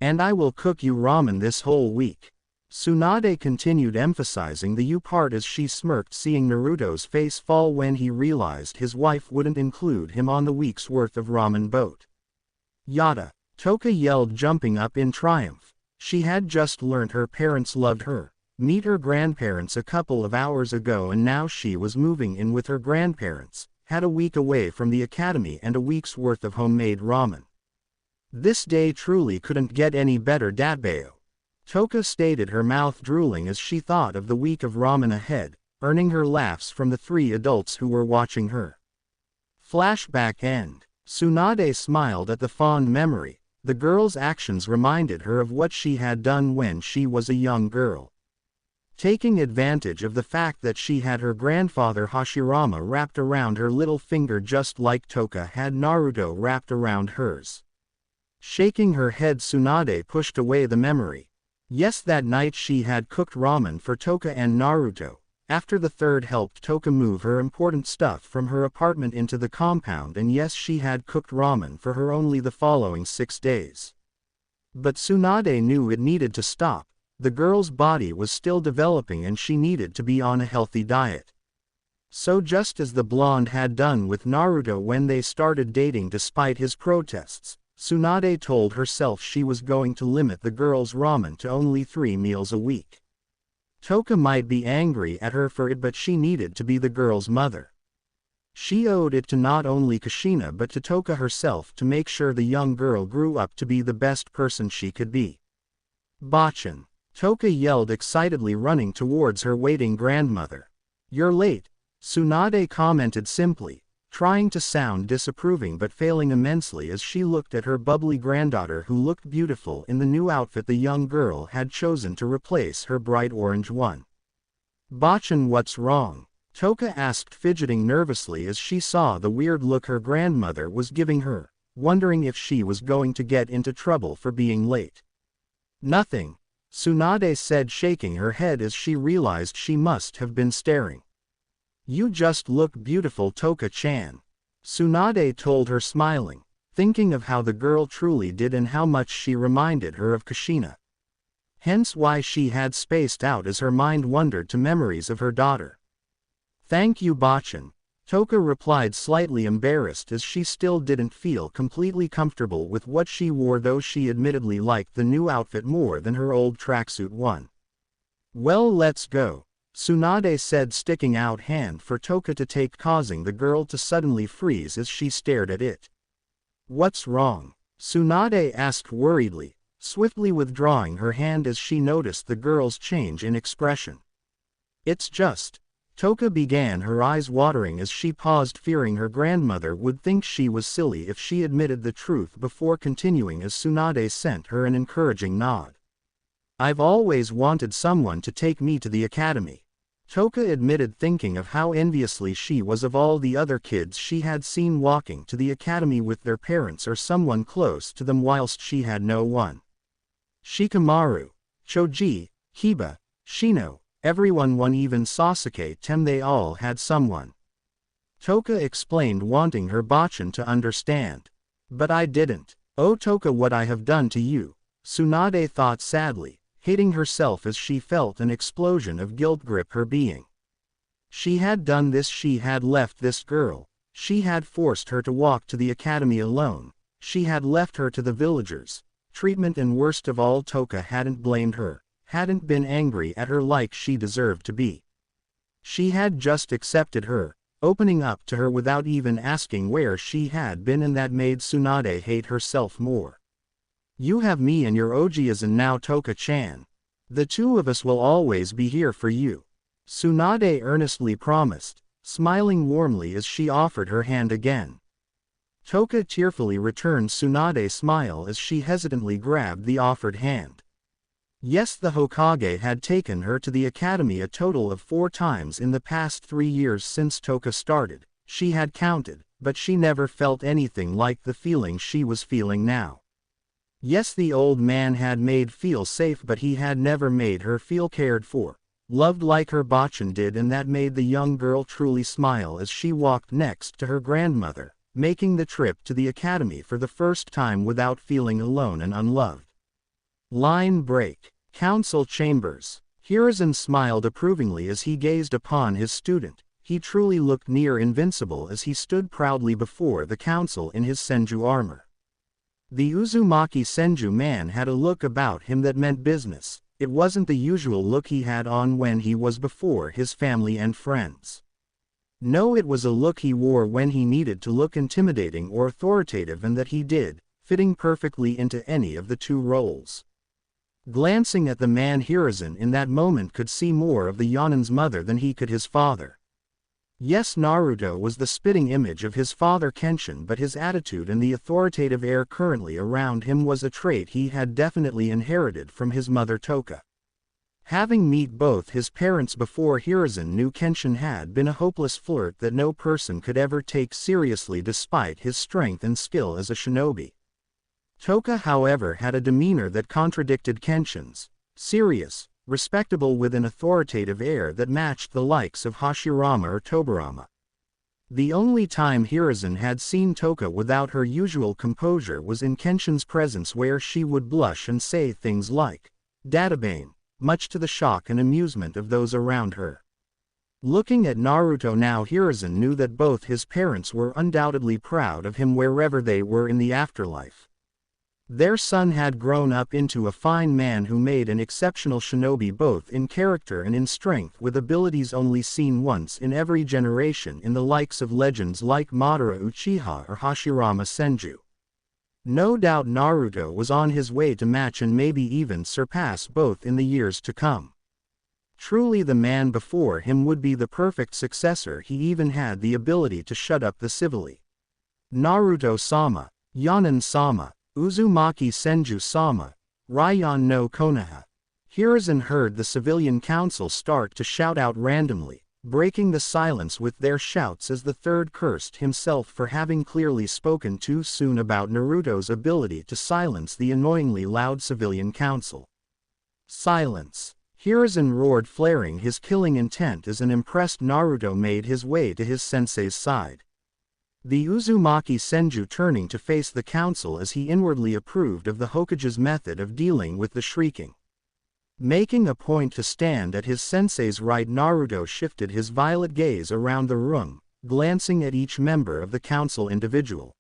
And I will cook you ramen this whole week. Tsunade continued, emphasizing the you part as she smirked, seeing Naruto's face fall when he realized his wife wouldn't include him on the week's worth of ramen boat. Yada! Toka yelled, jumping up in triumph. She had just learned her parents loved her. Meet her grandparents a couple of hours ago, and now she was moving in with her grandparents, had a week away from the academy and a week's worth of homemade ramen. This day truly couldn't get any better, Datbeo. Toka stated, her mouth drooling as she thought of the week of ramen ahead, earning her laughs from the 3 adults who were watching her. Flashback end. Tsunade smiled at the fond memory. The girl's actions reminded her of what she had done when she was a young girl. Taking advantage of the fact that she had her grandfather Hashirama wrapped around her little finger just like Toka had Naruto wrapped around hers. Shaking her head, Tsunade pushed away the memory. Yes, that night she had cooked ramen for Toka and Naruto, after the third helped Toka move her important stuff from her apartment into the compound, and yes, she had cooked ramen for her only the following 6 days. But Tsunade knew it needed to stop. The girl's body was still developing and she needed to be on a healthy diet. So just as the blonde had done with Naruto when they started dating despite his protests, Tsunade told herself she was going to limit the girl's ramen to only 3 meals a week. Toka might be angry at her for it, but she needed to be the girl's mother. She owed it to not only Kushina but to Toka herself to make sure the young girl grew up to be the best person she could be. Bachan! Toka yelled excitedly, running towards her waiting grandmother. You're late, Tsunade commented simply, trying to sound disapproving but failing immensely as she looked at her bubbly granddaughter, who looked beautiful in the new outfit the young girl had chosen to replace her bright orange one. Bachan, what's wrong? Toka asked, fidgeting nervously as she saw the weird look her grandmother was giving her, wondering if she was going to get into trouble for being late. Nothing, Tsunade said, shaking her head as she realized she must have been staring. You just look beautiful, Toka-chan, Tsunade told her, smiling, thinking of how the girl truly did and how much she reminded her of Kushina. Hence why she had spaced out as her mind wandered to memories of her daughter. Thank you, Bachan, Toka replied, slightly embarrassed as she still didn't feel completely comfortable with what she wore, though she admittedly liked the new outfit more than her old tracksuit one. Well, let's go, Tsunade said, sticking out hand for Toka to take, causing the girl to suddenly freeze as she stared at it. What's wrong? Tsunade asked worriedly, swiftly withdrawing her hand as she noticed the girl's change in expression. It's just, Toka began, her eyes watering as she paused, fearing her grandmother would think she was silly if she admitted the truth before continuing as Tsunade sent her an encouraging nod. I've always wanted someone to take me to the academy, Toka admitted, thinking of how enviously she was of all the other kids she had seen walking to the academy with their parents or someone close to them, whilst she had no one. Shikamaru, Choji, Hiba, Shino, everyone, one, even Sasuke, they all had someone. Toka explained, wanting her Bachan to understand. But I didn't. Oh Toka, what I have done to you, Tsunade thought sadly, hating herself as she felt an explosion of guilt grip her being. She had done this, she had left this girl, she had forced her to walk to the academy alone, she had left her to the villagers' treatment, and worst of all, Toka hadn't blamed her, hadn't been angry at her like she deserved to be. She had just accepted her, opening up to her without even asking where she had been, and that made Tsunade hate herself more. You have me and your Ojias, and now Toka-chan. The two of us will always be here for you, Tsunade earnestly promised, smiling warmly as she offered her hand again. Toka tearfully returned Tsunade's smile as she hesitantly grabbed the offered hand. Yes, the Hokage had taken her to the academy a total of 4 times in the past 3 years since Toka started, she had counted, but she never felt anything like the feeling she was feeling now. Yes, the old man had made feel safe, but he had never made her feel cared for, loved like her Bachan did, and that made the young girl truly smile as she walked next to her grandmother, making the trip to the academy for the first time without feeling alone and unloved. Line break. Council chambers. Hiruzen smiled approvingly as he gazed upon his student. He truly looked near invincible as he stood proudly before the council in his Senju armor. The Uzumaki Senju man had a look about him that meant business. It wasn't the usual look he had on when he was before his family and friends. No, it was a look he wore when he needed to look intimidating or authoritative, and that he did, fitting perfectly into any of the two roles. Glancing at the man, Hiruzen in that moment could see more of the Yonin's mother than he could his father. Yes, Naruto was the spitting image of his father Kenshin, but his attitude and the authoritative air currently around him was a trait he had definitely inherited from his mother Toka. Having met both his parents before, Hiruzen knew Kenshin had been a hopeless flirt that no person could ever take seriously despite his strength and skill as a shinobi. Toka, however, had a demeanor that contradicted Kenshin's, serious, respectable with an authoritative air that matched the likes of Hashirama or Tobirama. The only time Hiruzen had seen Toka without her usual composure was in Kenshin's presence, where she would blush and say things like, "Databane," much to the shock and amusement of those around her. Looking at Naruto now, Hiruzen knew that both his parents were undoubtedly proud of him wherever they were in the afterlife. Their son had grown up into a fine man who made an exceptional shinobi both in character and in strength, with abilities only seen once in every generation in the likes of legends like Madara Uchiha or Hashirama Senju. No doubt Naruto was on his way to match and maybe even surpass both in the years to come. Truly, the man before him would be the perfect successor. He even had the ability to shut up the civilly. Naruto-sama, Yonin-sama, Uzumaki Senju-sama, Raion no Konoha. Hiruzen heard the civilian council start to shout out randomly, breaking the silence with their shouts as the third cursed himself for having clearly spoken too soon about Naruto's ability to silence the annoyingly loud civilian council. Silence! Hiruzen roared, flaring his killing intent as an impressed Naruto made his way to his sensei's side. The Uzumaki Senju turning to face the council as he inwardly approved of the Hokage's method of dealing with the shrieking. Making a point to stand at his sensei's right, Naruto shifted his violet gaze around the room, glancing at each member of the council individual.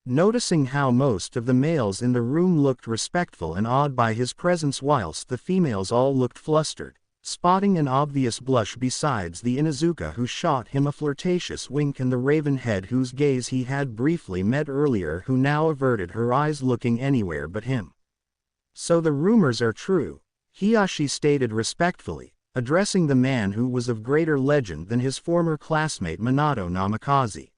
Noticing how most of the males in the room looked respectful and awed by his presence whilst the females all looked flustered, spotting an obvious blush besides the Inuzuka who shot him a flirtatious wink and the Ravenhead whose gaze he had briefly met earlier who now averted her eyes looking anywhere but him. "So the rumors are true," Hiyashi stated respectfully, addressing the man who was of greater legend than his former classmate Minato Namikaze.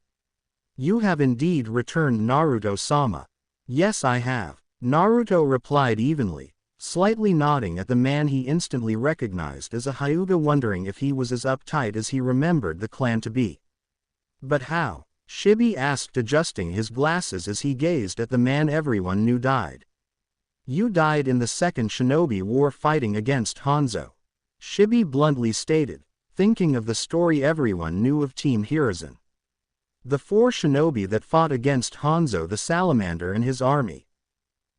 "You have indeed returned, Naruto-sama." "Yes, I have," Naruto replied evenly, slightly nodding at the man he instantly recognized as a Hyuga, wondering if he was as uptight as he remembered the clan to be. "But how?" Shibi asked, adjusting his glasses as he gazed at the man everyone knew died. "You died in the second shinobi war fighting against Hanzo," Shibi bluntly stated, thinking of the story everyone knew of Team Hiruzen. The 4 shinobi that fought against Hanzo the Salamander and his army.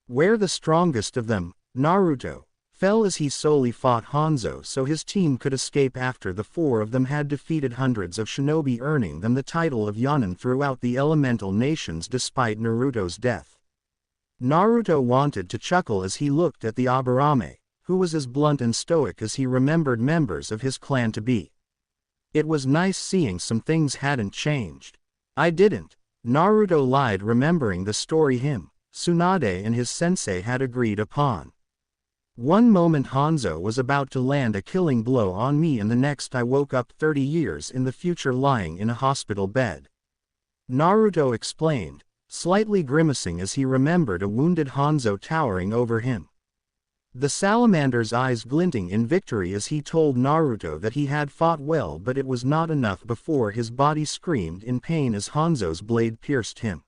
Where the strongest of them, Naruto, fell as he solely fought Hanzo so his team could escape after the 4 of them had defeated hundreds of shinobi, earning them the title of Yonin throughout the elemental nations despite Naruto's death. Naruto wanted to chuckle as he looked at the Aburame, who was as blunt and stoic as he remembered members of his clan to be. It was nice seeing some things hadn't changed. "I didn't," Naruto lied, remembering the story him, Tsunade and his sensei had agreed upon. "One moment Hanzo was about to land a killing blow on me and the next I woke up 30 years in the future lying in a hospital bed," Naruto explained, slightly grimacing as he remembered a wounded Hanzo towering over him. The Salamander's eyes glinting in victory as he told Naruto that he had fought well, but it was not enough before his body screamed in pain as Hanzo's blade pierced him.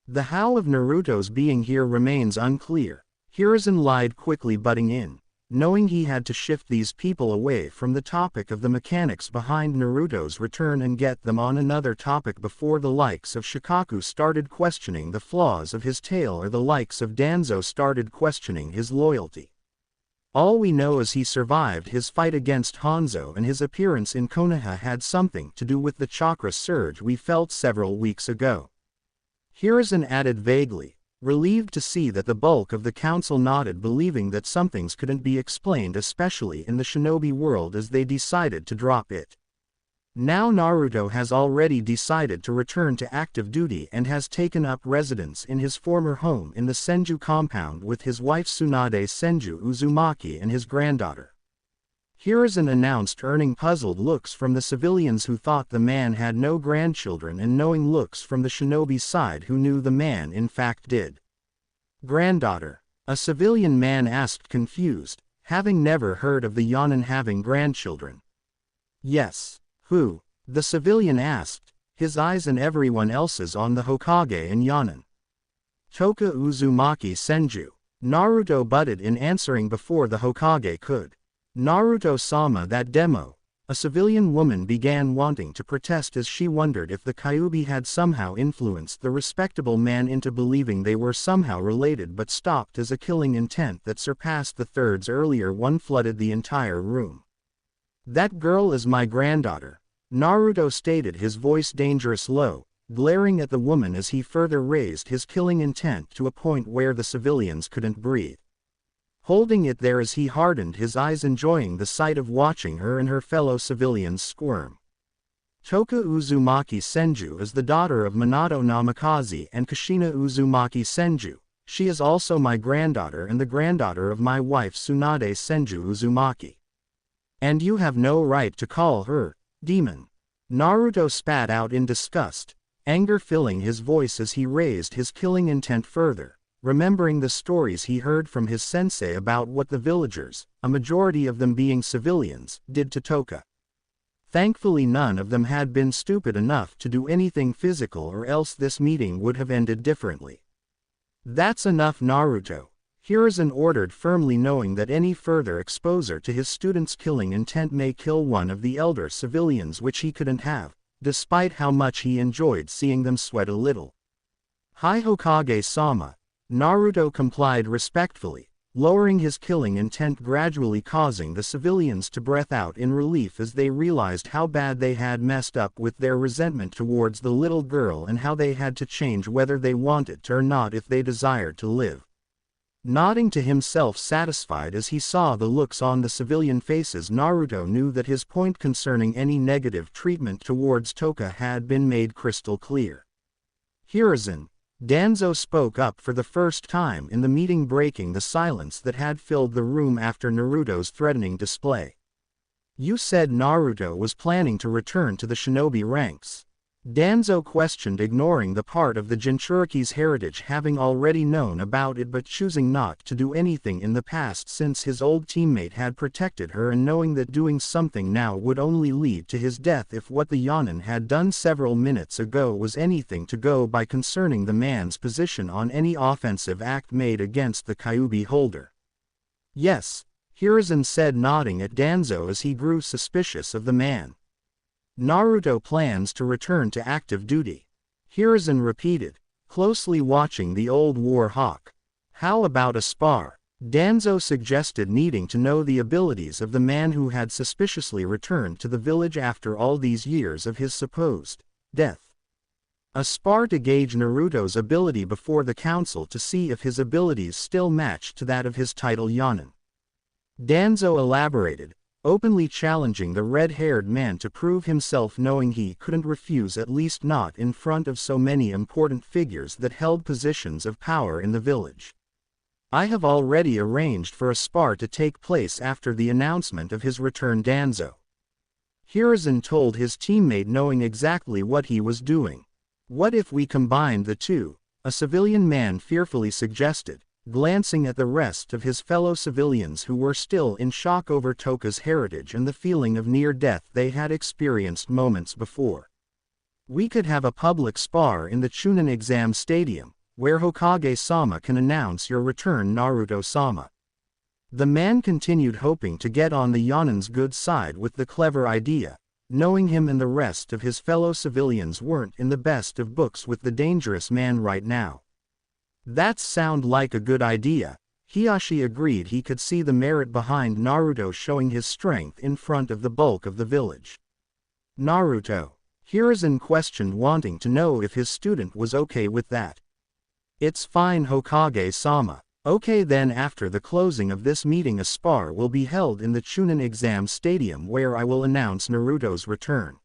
"The how of Naruto's being here remains unclear," Hiruzen lied, quickly butting in. knowing he had to shift these people away from the topic of the mechanics behind Naruto's return and get them on another topic before the likes of Shikaku started questioning the flaws of his tale or the likes of Danzo started questioning his loyalty. All we know is he survived his fight against Hanzo, and his appearance in Konoha had something to do with the chakra surge we felt several weeks ago. Hiruzen added vaguely, relieved to see that the bulk of the council nodded, believing that some things couldn't be explained, especially in the shinobi world, as they decided to drop it. Now Naruto has already decided to return to active duty and has taken up residence in his former home in the Senju compound with his wife Tsunade Senju Uzumaki and his granddaughter. Hiruzen announced, earning puzzled looks from the civilians who thought the man had no grandchildren and knowing looks from the shinobi side who knew the man in fact did. Granddaughter? A civilian man asked, confused, having never heard of the Yonin having grandchildren. Yes. Who? The civilian asked, his eyes and everyone else's on the Hokage and Yonin. Toka Uzumaki Senju. Naruto butted in, answering before the Hokage could. Naruto-sama, that demo. A civilian woman began wanting to protest as she wondered if the Kyuubi had somehow influenced the respectable man into believing they were somehow related, but stopped as a killing intent that surpassed the third's earlier one flooded the entire room. That girl is my granddaughter, Naruto stated, his voice dangerous low, glaring at the woman as he further raised his killing intent to a point where the civilians couldn't breathe. Holding it there as he hardened his eyes, enjoying the sight of watching her and her fellow civilians squirm. Toka Uzumaki Senju is the daughter of Minato Namikaze and Kushina Uzumaki Senju. She is also my granddaughter and the granddaughter of my wife Tsunade Senju Uzumaki. And you have no right to call her demon. Naruto spat out in disgust, anger filling his voice as he raised his killing intent further, remembering the stories he heard from his sensei about what the villagers, a majority of them being civilians, did to Toka. Thankfully none of them had been stupid enough to do anything physical, or else this meeting would have ended differently. That's enough, Naruto. Hiruzen ordered firmly, knowing that any further exposure to his student's killing intent may kill one of the elder civilians, which he couldn't have, despite how much he enjoyed seeing them sweat a little. Hi Hokage-sama. Naruto complied respectfully, lowering his killing intent, gradually causing the civilians to breath out in relief as they realized how bad they had messed up with their resentment towards the little girl and how they had to change whether they wanted to or not if they desired to live. Nodding to himself, satisfied as he saw the looks on the civilian faces, Naruto knew that his point concerning any negative treatment towards Toka had been made crystal clear. Hiruzen. Danzo spoke up for the first time in the meeting, breaking the silence that had filled the room after Naruto's threatening display. You said Naruto was planning to return to the shinobi ranks. Danzo questioned, ignoring the part of the Jinchuriki's heritage, having already known about it but choosing not to do anything in the past since his old teammate had protected her, and knowing that doing something now would only lead to his death if what the Yonin had done several minutes ago was anything to go by concerning the man's position on any offensive act made against the Kyuubi holder. Yes, Hiruzen said, nodding at Danzo as he grew suspicious of the man. Naruto plans to return to active duty. Hiruzen repeated, closely watching the old war hawk. How about a spar? Danzo suggested, needing to know the abilities of the man who had suspiciously returned to the village after all these years of his supposed death. A spar to gauge Naruto's ability before the council, to see if his abilities still matched to that of his title Yonin. Danzo elaborated, openly challenging the red-haired man to prove himself, knowing he couldn't refuse, at least not in front of so many important figures that held positions of power in the village. I have already arranged for a spar to take place after the announcement of his return, Danzo. Hiruzen told his teammate, knowing exactly what he was doing. What if we combined the two? A civilian man fearfully suggested, glancing at the rest of his fellow civilians who were still in shock over Toka's heritage and the feeling of near death they had experienced moments before. We could have a public spar in the Chunin exam stadium, where Hokage-sama can announce your return, Naruto-sama. The man continued hoping to get on the Yonin's good side with the clever idea, knowing him and the rest of his fellow civilians weren't in the best of books with the dangerous man right now. That sound like a good idea. Hiashi agreed. He could see the merit behind Naruto showing his strength in front of the bulk of the village. Naruto. Hiruzen questioned, wanting to know if his student was okay with that. It's fine, Hokage-sama. Okay, then after the closing of this meeting a spar will be held in the Chunin exam stadium where I will announce Naruto's return.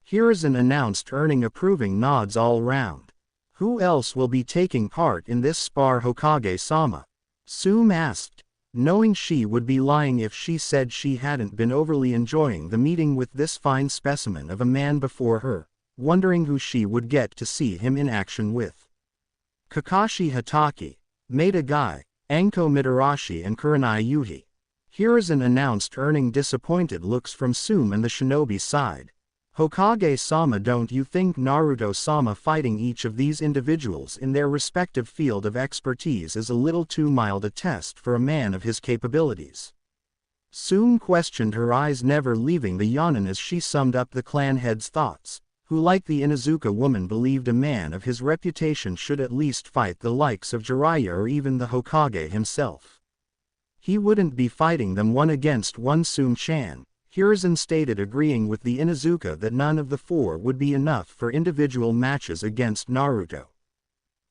Hiruzen announced, earning approving nods all round. Who else will be taking part in this spar, Hokage-sama? Tsume asked, knowing she would be lying if she said she hadn't been overly enjoying the meeting with this fine specimen of a man before her, wondering who she would get to see him in action with. Kakashi Hatake, Maeda Gai, Anko Mitarashi and Kurenai Yuhi. Hiruzen announced, earning disappointed looks from Tsume and the shinobi side. Hokage-sama, don't you think Naruto-sama fighting each of these individuals in their respective field of expertise is a little too mild a test for a man of his capabilities? Tsume questioned, her eyes never leaving the Yonin as she summed up the clan head's thoughts, who like the Inuzuka woman believed a man of his reputation should at least fight the likes of Jiraiya or even the Hokage himself. He wouldn't be fighting them one against one. Tsume-chan, Hiruzen stated, agreeing with the Inuzuka that none of the four would be enough for individual matches against Naruto.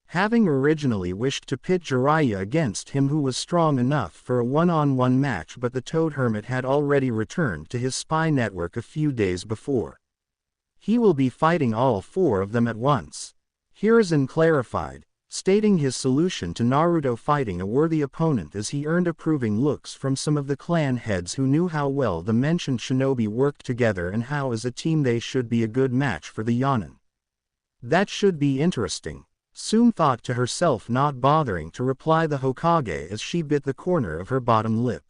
Having originally wished to pit Jiraiya against him who was strong enough for a one-on-one match, but the Toad Hermit had already returned to his spy network a few days before. He will be fighting all four of them at once. Hiruzen clarified, stating his solution to Naruto fighting a worthy opponent as he earned approving looks from some of the clan heads who knew how well the mentioned shinobi worked together and how as a team they should be a good match for the Yonin. That should be interesting, Tsume thought to herself, not bothering to reply the Hokage as she bit the corner of her bottom lip.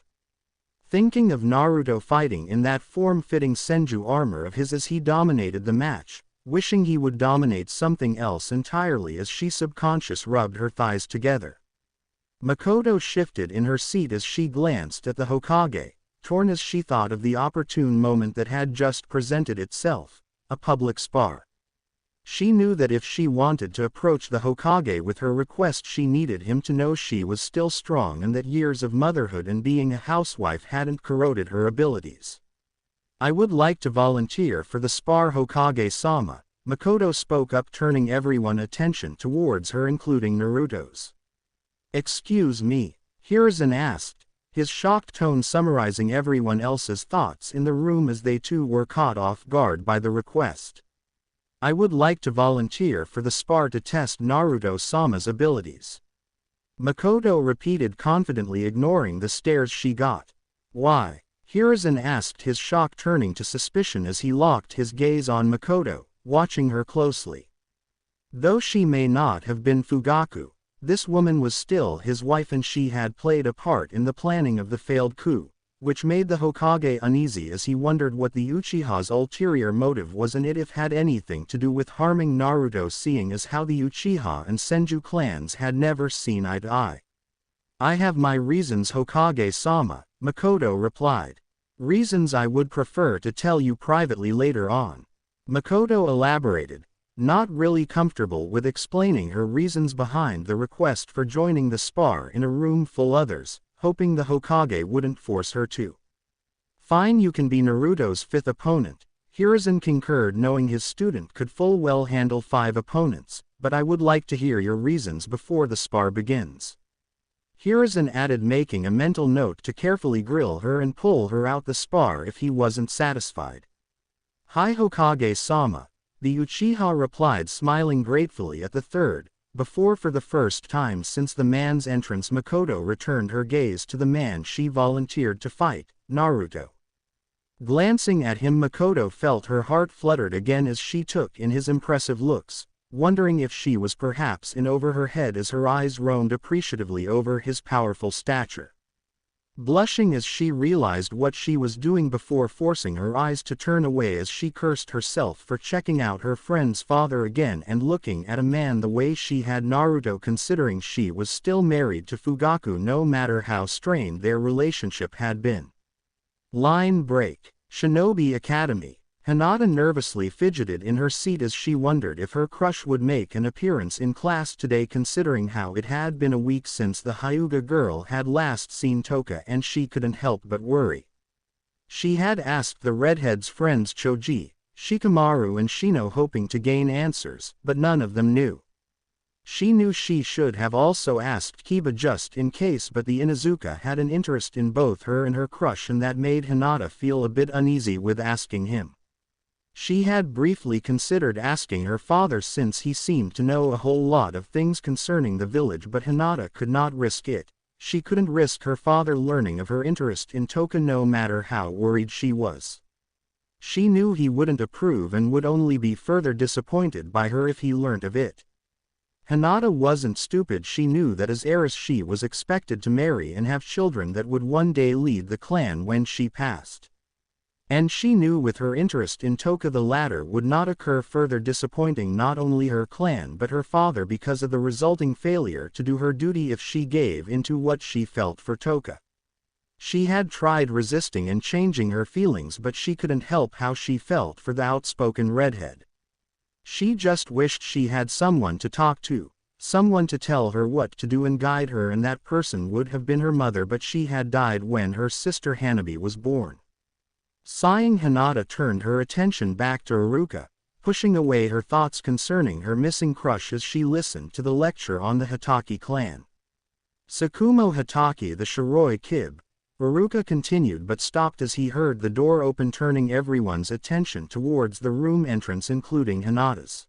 Thinking of Naruto fighting in that form-fitting Senju armor of his as he dominated the match, wishing he would dominate something else entirely as she subconscious rubbed her thighs together. Mikoto shifted in her seat as she glanced at the Hokage, torn as she thought of the opportune moment that had just presented itself, a public spar. She knew that if she wanted to approach the Hokage with her request, she needed him to know she was still strong and that years of motherhood and being a housewife hadn't corroded her abilities. I would like to volunteer for the spar, Hokage-sama, Mikoto spoke up, turning everyone's attention towards her, including Naruto's. Excuse me? Hiruzen asked, his shocked tone summarizing everyone else's thoughts in the room as they too were caught off guard by the request. I would like to volunteer for the spar to test Naruto-sama's abilities. Mikoto repeated confidently, ignoring the stares she got. Why? Hiruzen asked, his shock turning to suspicion as he locked his gaze on Mikoto, watching her closely. Though she may not have been Fugaku, this woman was still his wife and she had played a part in the planning of the failed coup, which made the Hokage uneasy as he wondered what the Uchiha's ulterior motive was and it if had anything to do with harming Naruto, seeing as how the Uchiha and Senju clans had never seen eye to eye. I have my reasons, Hokage-sama, Mikoto replied. Reasons I would prefer to tell you privately later on. Mikoto elaborated, not really comfortable with explaining her reasons behind the request for joining the spar in a room full others, hoping the Hokage wouldn't force her to. Fine, you can be Naruto's fifth opponent, Hiruzen concurred, knowing his student could full well handle 5 opponents, but I would like to hear your reasons before the spar begins. Hiruzen added, making a mental note to carefully grill her and pull her out the spar if he wasn't satisfied. Hi Hokage-sama, the Uchiha replied, smiling gratefully at the third, before for the first time since the man's entrance Mikoto returned her gaze to the man she volunteered to fight, Naruto. Glancing at him, Mikoto felt her heart fluttered again as she took in his impressive looks, wondering if she was perhaps in over her head as her eyes roamed appreciatively over his powerful stature. blushing as she realized what she was doing before forcing her eyes to turn away as she cursed herself for checking out her friend's father again and looking at a man the way she had Naruto, considering she was still married to Fugaku no matter how strained their relationship had been. Line break. Shinobi Academy. Hinata nervously fidgeted in her seat as she wondered if her crush would make an appearance in class today, considering how it had been a week since the Hyuga girl had last seen Toka, and she couldn't help but worry. She had asked the redhead's friends Choji, Shikamaru and Shino, hoping to gain answers, but none of them knew. She knew she should have also asked Kiba just in case, but the Inuzuka had an interest in both her and her crush, and that made Hinata feel a bit uneasy with asking him. She had briefly considered asking her father since he seemed to know a whole lot of things concerning the village, but Hinata could not risk it. She couldn't risk her father learning of her interest in Toka no matter how worried she was. She knew he wouldn't approve and would only be further disappointed by her if he learnt of it. Hinata wasn't stupid. She knew that as heiress she was expected to marry and have children that would one day lead the clan when she passed. And she knew with her interest in Toka the latter would not occur, further disappointing not only her clan but her father because of the resulting failure to do her duty if she gave into what she felt for Toka. She had tried resisting and changing her feelings, but she couldn't help how she felt for the outspoken redhead. She just wished she had someone to talk to, someone to tell her what to do and guide her, and that person would have been her mother, but she had died when her sister Hanabi was born. Sighing, Hinata turned her attention back to Iruka, pushing away her thoughts concerning her missing crush as she listened to the lecture on the Hitaki clan. Tsukumo Hitaki the Shiroi Kib, Iruka continued but stopped as he heard the door open, turning everyone's attention towards the room entrance including Hinata's.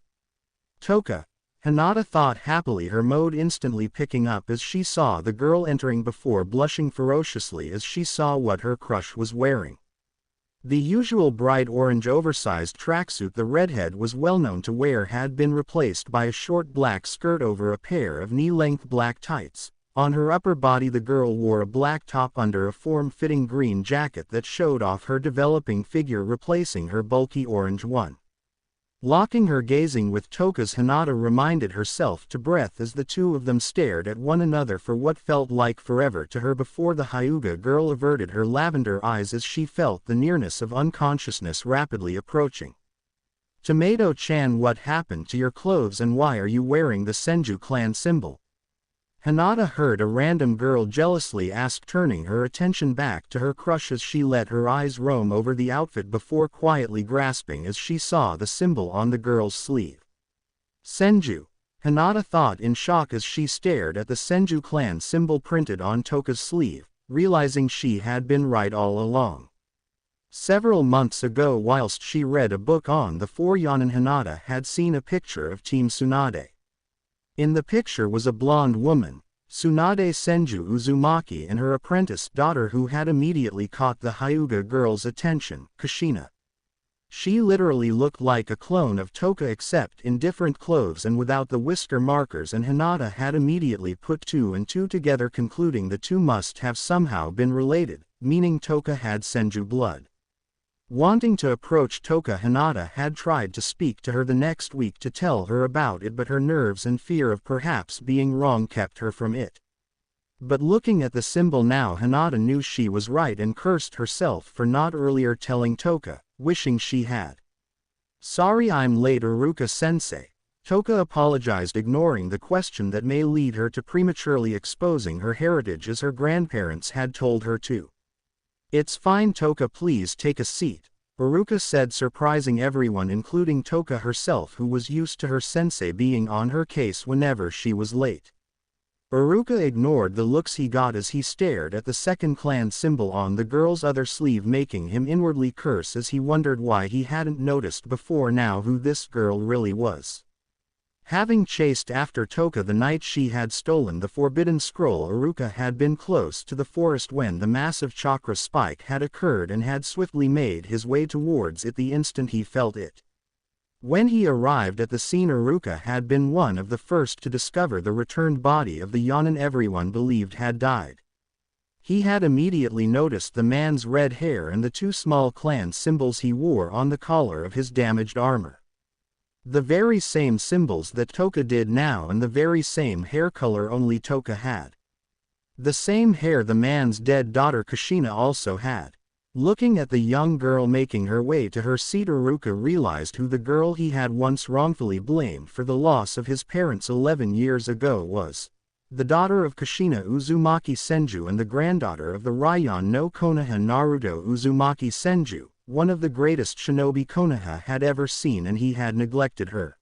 Toka, Hinata thought happily, her mode instantly picking up as she saw the girl entering before blushing ferociously as she saw what her crush was wearing. The usual bright orange oversized tracksuit the redhead was well known to wear had been replaced by a short black skirt over a pair of knee-length black tights. On her upper body the girl wore a black top under a form-fitting green jacket that showed off her developing figure, replacing her bulky orange one. Locking her gazing with Toka's, Hinata reminded herself to breath as the two of them stared at one another for what felt like forever to her before the Hyuga girl averted her lavender eyes as she felt the nearness of unconsciousness rapidly approaching. Tomato-chan, what happened to your clothes and why are you wearing the Senju clan symbol? Hinata heard a random girl jealously ask, turning her attention back to her crush as she let her eyes roam over the outfit before quietly grasping as she saw the symbol on the girl's sleeve. Senju, Hinata thought in shock as she stared at the Senju clan symbol printed on Toka's sleeve, realizing she had been right all along. Several months ago, whilst she read a book on the Four Yonin, Hinata had seen a picture of Team Tsunade. In the picture was a blonde woman, Tsunade Senju Uzumaki, and her apprentice daughter, who had immediately caught the Hyuga girl's attention, Kushina. She literally looked like a clone of Toka except in different clothes and without the whisker markers, and Hinata had immediately put two and two together, concluding the two must have somehow been related, meaning Toka had Senju blood. Wanting to approach Toka, Hinata had tried to speak to her the next week to tell her about it, but her nerves and fear of perhaps being wrong kept her from it. But looking at the symbol now, Hinata knew she was right and cursed herself for not earlier telling Toka, wishing she had. Sorry I'm late, Iruka-sensei. Toka apologized, ignoring the question that may lead her to prematurely exposing her heritage as her grandparents had told her to. It's fine, Toka, please take a seat, Iruka said, surprising everyone including Toka herself, who was used to her sensei being on her case whenever she was late. Iruka ignored the looks he got as he stared at the second clan symbol on the girl's other sleeve, making him inwardly curse as he wondered why he hadn't noticed before now who this girl really was. Having chased after Toka the night she had stolen the forbidden scroll, Iruka had been close to the forest when the massive chakra spike had occurred and had swiftly made his way towards it the instant he felt it. When he arrived at the scene, Iruka had been one of the first to discover the returned body of the Yonin everyone believed had died. He had immediately noticed the man's red hair and the two small clan symbols he wore on the collar of his damaged armor. The very same symbols that Toka did now and the very same hair color only Toka had. The same hair the man's dead daughter Kushina also had. Looking at the young girl making her way to her seat, Iruka realized who the girl he had once wrongfully blamed for the loss of his parents 11 years ago was. The daughter of Kushina Uzumaki Senju and the granddaughter of the Raion no Konoha Naruto Uzumaki Senju, one of the greatest shinobi Konoha had ever seen, and he had neglected her.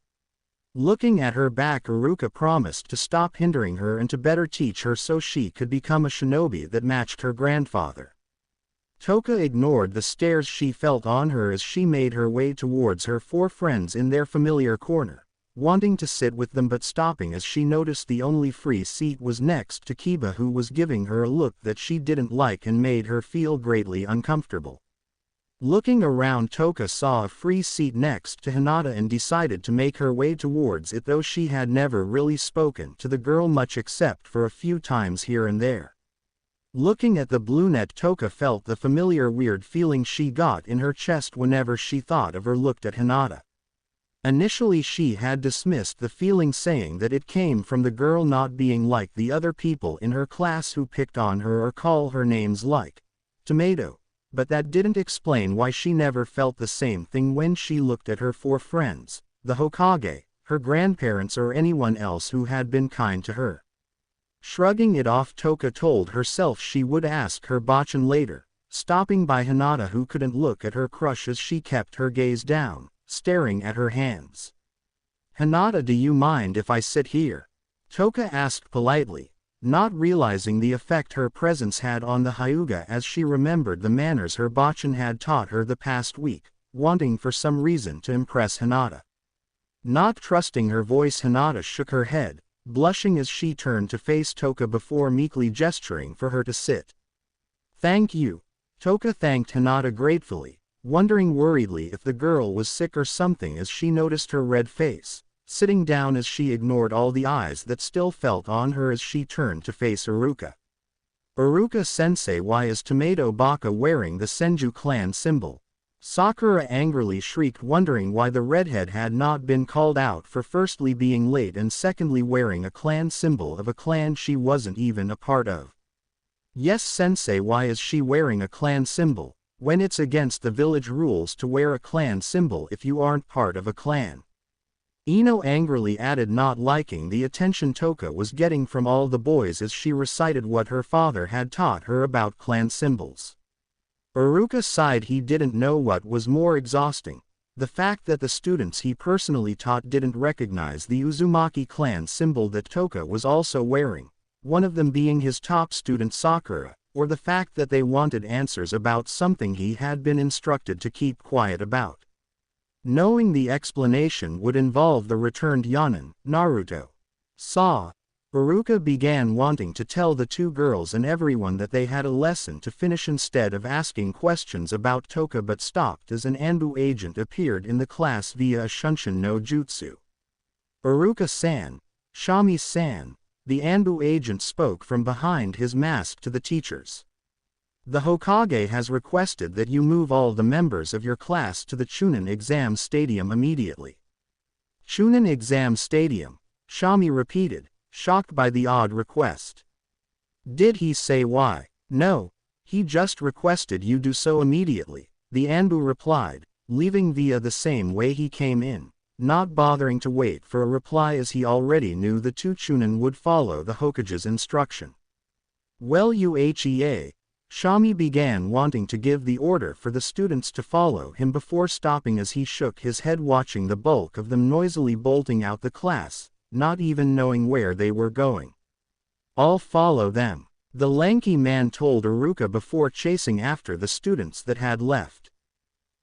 Looking at her back, Iruka promised to stop hindering her and to better teach her so she could become a shinobi that matched her grandfather. Toka ignored the stares she felt on her as she made her way towards her four friends in their familiar corner, wanting to sit with them but stopping as she noticed the only free seat was next to Kiba, who was giving her a look that she didn't like and made her feel greatly uncomfortable. Looking around, Toka saw a free seat next to Hinata and decided to make her way towards it, though she had never really spoken to the girl much except for a few times here and there. Looking at the brunette, Toka felt the familiar weird feeling she got in her chest whenever she thought of or looked at Hinata. Initially she had dismissed the feeling, saying that it came from the girl not being like the other people in her class who picked on her or call her names like tomato, but that didn't explain why she never felt the same thing when she looked at her four friends, the Hokage, her grandparents, or anyone else who had been kind to her. Shrugging it off, Toka told herself she would ask her bachan later, stopping by Hinata, who couldn't look at her crush as she kept her gaze down, staring at her hands. "Hinata, do you mind if I sit here?" Toka asked politely, not realizing the effect her presence had on the Hyuga as she remembered the manners her bachan had taught her the past week, wanting for some reason to impress Hinata. Not trusting her voice, Hinata shook her head, blushing as she turned to face Toka before meekly gesturing for her to sit. "Thank you." Toka thanked Hinata gratefully, wondering worriedly if the girl was sick or something as she noticed her red face, sitting down as she ignored all the eyes that still felt on her as she turned to face Iruka. "Iruka-sensei, why is Tomato Baka wearing the Senju clan symbol?" Sakura angrily shrieked, wondering why the redhead had not been called out for firstly being late and secondly wearing a clan symbol of a clan she wasn't even a part of. "Yes, sensei, why is she wearing a clan symbol, when it's against the village rules to wear a clan symbol if you aren't part of a clan?" Ino angrily added, not liking the attention Toka was getting from all the boys as she recited what her father had taught her about clan symbols. Iruka sighed. He didn't know what was more exhausting, the fact that the students he personally taught didn't recognize the Uzumaki clan symbol that Toka was also wearing, one of them being his top student Sakura, or the fact that they wanted answers about something he had been instructed to keep quiet about. Knowing the explanation would involve the returned Yanin, Naruto. Iruka began wanting to tell the two girls and everyone that they had a lesson to finish instead of asking questions about Toka, but stopped as an Anbu agent appeared in the class via a Shunshin no Jutsu. "Iruka-san, Shami-san," the Anbu agent spoke from behind his mask to the teachers. "The Hokage has requested that you move all the members of your class to the Chunin exam stadium immediately." "Chunin exam stadium?" Shami repeated, shocked by the odd request. "Did he say why?" "No, he just requested you do so immediately," the Anbu replied, leaving via the same way he came in, not bothering to wait for a reply as he already knew the two Chunin would follow the Hokage's instruction. "Well, UHEA," Shami began, wanting to give the order for the students to follow him before stopping as he shook his head, watching the bulk of them noisily bolting out the class, not even knowing where they were going. "I'll follow them," the lanky man told Iruka before chasing after the students that had left.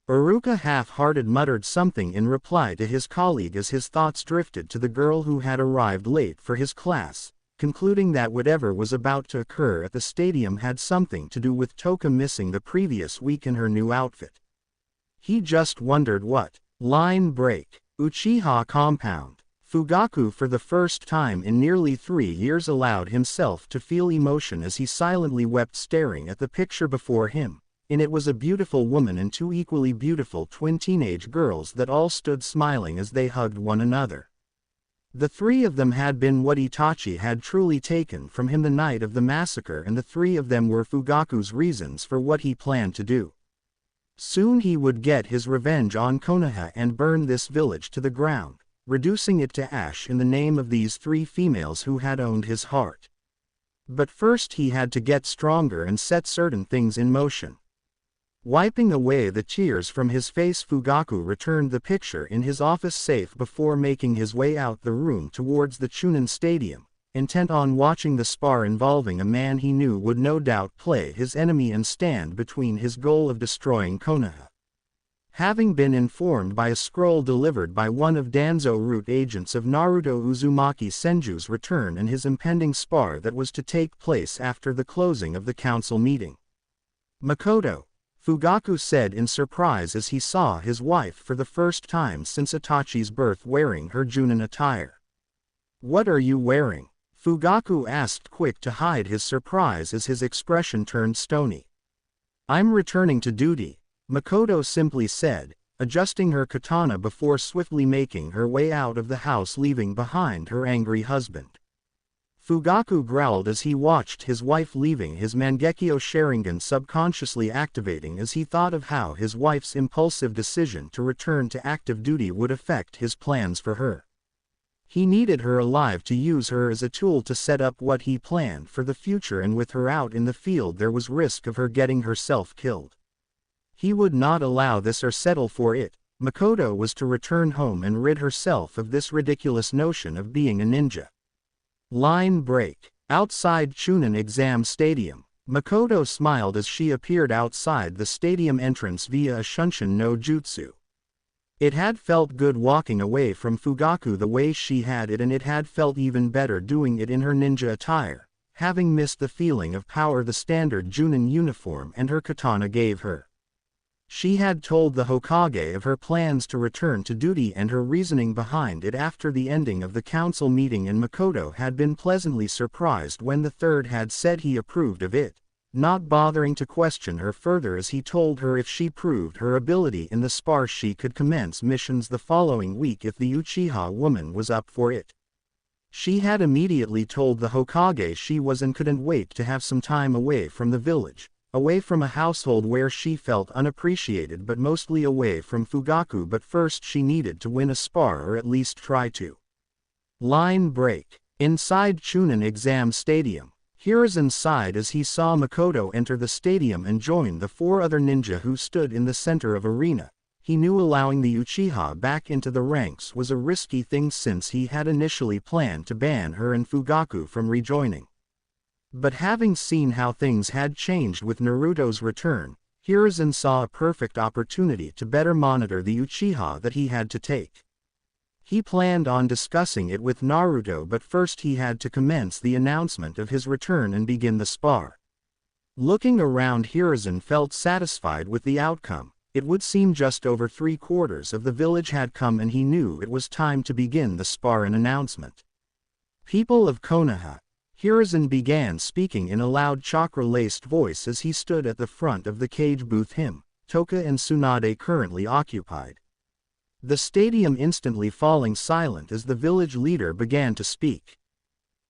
Iruka half-hearted muttered something in reply to his colleague as his thoughts drifted to the girl who had arrived late for his class, concluding that whatever was about to occur at the stadium had something to do with Toka missing the previous week in her new outfit. He just wondered what. Line break. Uchiha compound. Fugaku for the first time in nearly 3 years allowed himself to feel emotion as he silently wept staring at the picture before him. In it was a beautiful woman and 2 equally beautiful twin teenage girls that all stood smiling as they hugged one another. The 3 of them had been what Itachi had truly taken from him the night of the massacre, and the 3 of them were Fugaku's reasons for what he planned to do. Soon he would get his revenge on Konoha and burn this village to the ground, reducing it to ash in the name of these 3 females who had owned his heart. But first he had to get stronger and set certain things in motion. Wiping away the tears from his face, Fugaku returned the picture in his office safe before making his way out the room towards the Chunin Stadium, intent on watching the spar involving a man he knew would no doubt play his enemy and stand between his goal of destroying Konoha. Having been informed by a scroll delivered by one of Danzo root agents of Naruto Uzumaki Senju's return and his impending spar that was to take place after the closing of the council meeting. "Mikoto," Fugaku said in surprise as he saw his wife for the first time since Itachi's birth wearing her Junin attire. "What are you wearing?" Fugaku asked, quick to hide his surprise as his expression turned stony. "I'm returning to duty," Mikoto simply said, adjusting her katana before swiftly making her way out of the house, leaving behind her angry husband. Fugaku growled as he watched his wife leaving, his Mangekyo Sharingan subconsciously activating as he thought of how his wife's impulsive decision to return to active duty would affect his plans for her. He needed her alive to use her as a tool to set up what he planned for the future, and with her out in the field there was risk of her getting herself killed. He would not allow this or settle for it. Mikoto was to return home and rid herself of this ridiculous notion of being a ninja. Line break. Outside Chunin Exam Stadium, Mikoto smiled as she appeared outside the stadium entrance via a Shunshin no Jutsu. It had felt good walking away from Fugaku the way she had it, and it had felt even better doing it in her ninja attire, having missed the feeling of power the standard Junin uniform and her katana gave her. She had told the Hokage of her plans to return to duty and her reasoning behind it after the ending of the council meeting, and Mikoto had been pleasantly surprised when the third had said he approved of it, not bothering to question her further as he told her if she proved her ability in the spar she could commence missions the following week if the Uchiha woman was up for it. She had immediately told the Hokage she was and couldn't wait to have some time away from the village, away from a household where she felt unappreciated, but mostly away from Fugaku. But first she needed to win a spar, or at least try to. Line break. Inside Chunin Exam Stadium, Hiruzen sighed as he saw Mikoto enter the stadium and join the 4 other ninja who stood in the center of arena. He knew allowing the Uchiha back into the ranks was a risky thing since he had initially planned to ban her and Fugaku from rejoining. But having seen how things had changed with Naruto's return, Hiruzen saw a perfect opportunity to better monitor the Uchiha that he had to take. He planned on discussing it with Naruto, but first he had to commence the announcement of his return and begin the spar. Looking around, Hiruzen felt satisfied with the outcome. It would seem just over 3/4 of the village had come, and he knew it was time to begin the spar and announcement. "People of Konoha," Hiruzen began speaking in a loud chakra-laced voice as he stood at the front of the cage booth him, Toka and Tsunade currently occupied. The stadium instantly falling silent as the village leader began to speak.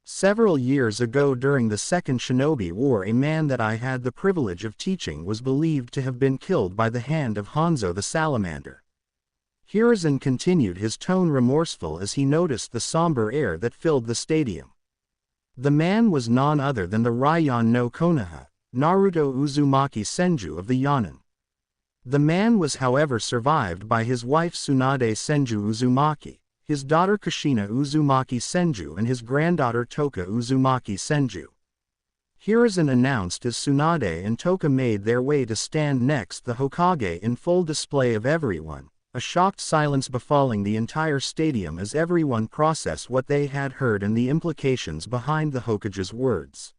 "Several years ago during the Second Shinobi War, a man that I had the privilege of teaching was believed to have been killed by the hand of Hanzo the Salamander." Hiruzen continued, his tone remorseful as he noticed the somber air that filled the stadium. The man was none other than the Raion no Konoha, Naruto Uzumaki Senju of the Yonin. The man was however survived by his wife Tsunade Senju Uzumaki, his daughter Kushina Uzumaki Senju, and his granddaughter Toka Uzumaki Senju. Hiruzen announced as Tsunade and Toka made their way to stand next the Hokage in full display of everyone, a shocked silence befalling the entire stadium as everyone processed what they had heard and the implications behind the Hokage's words.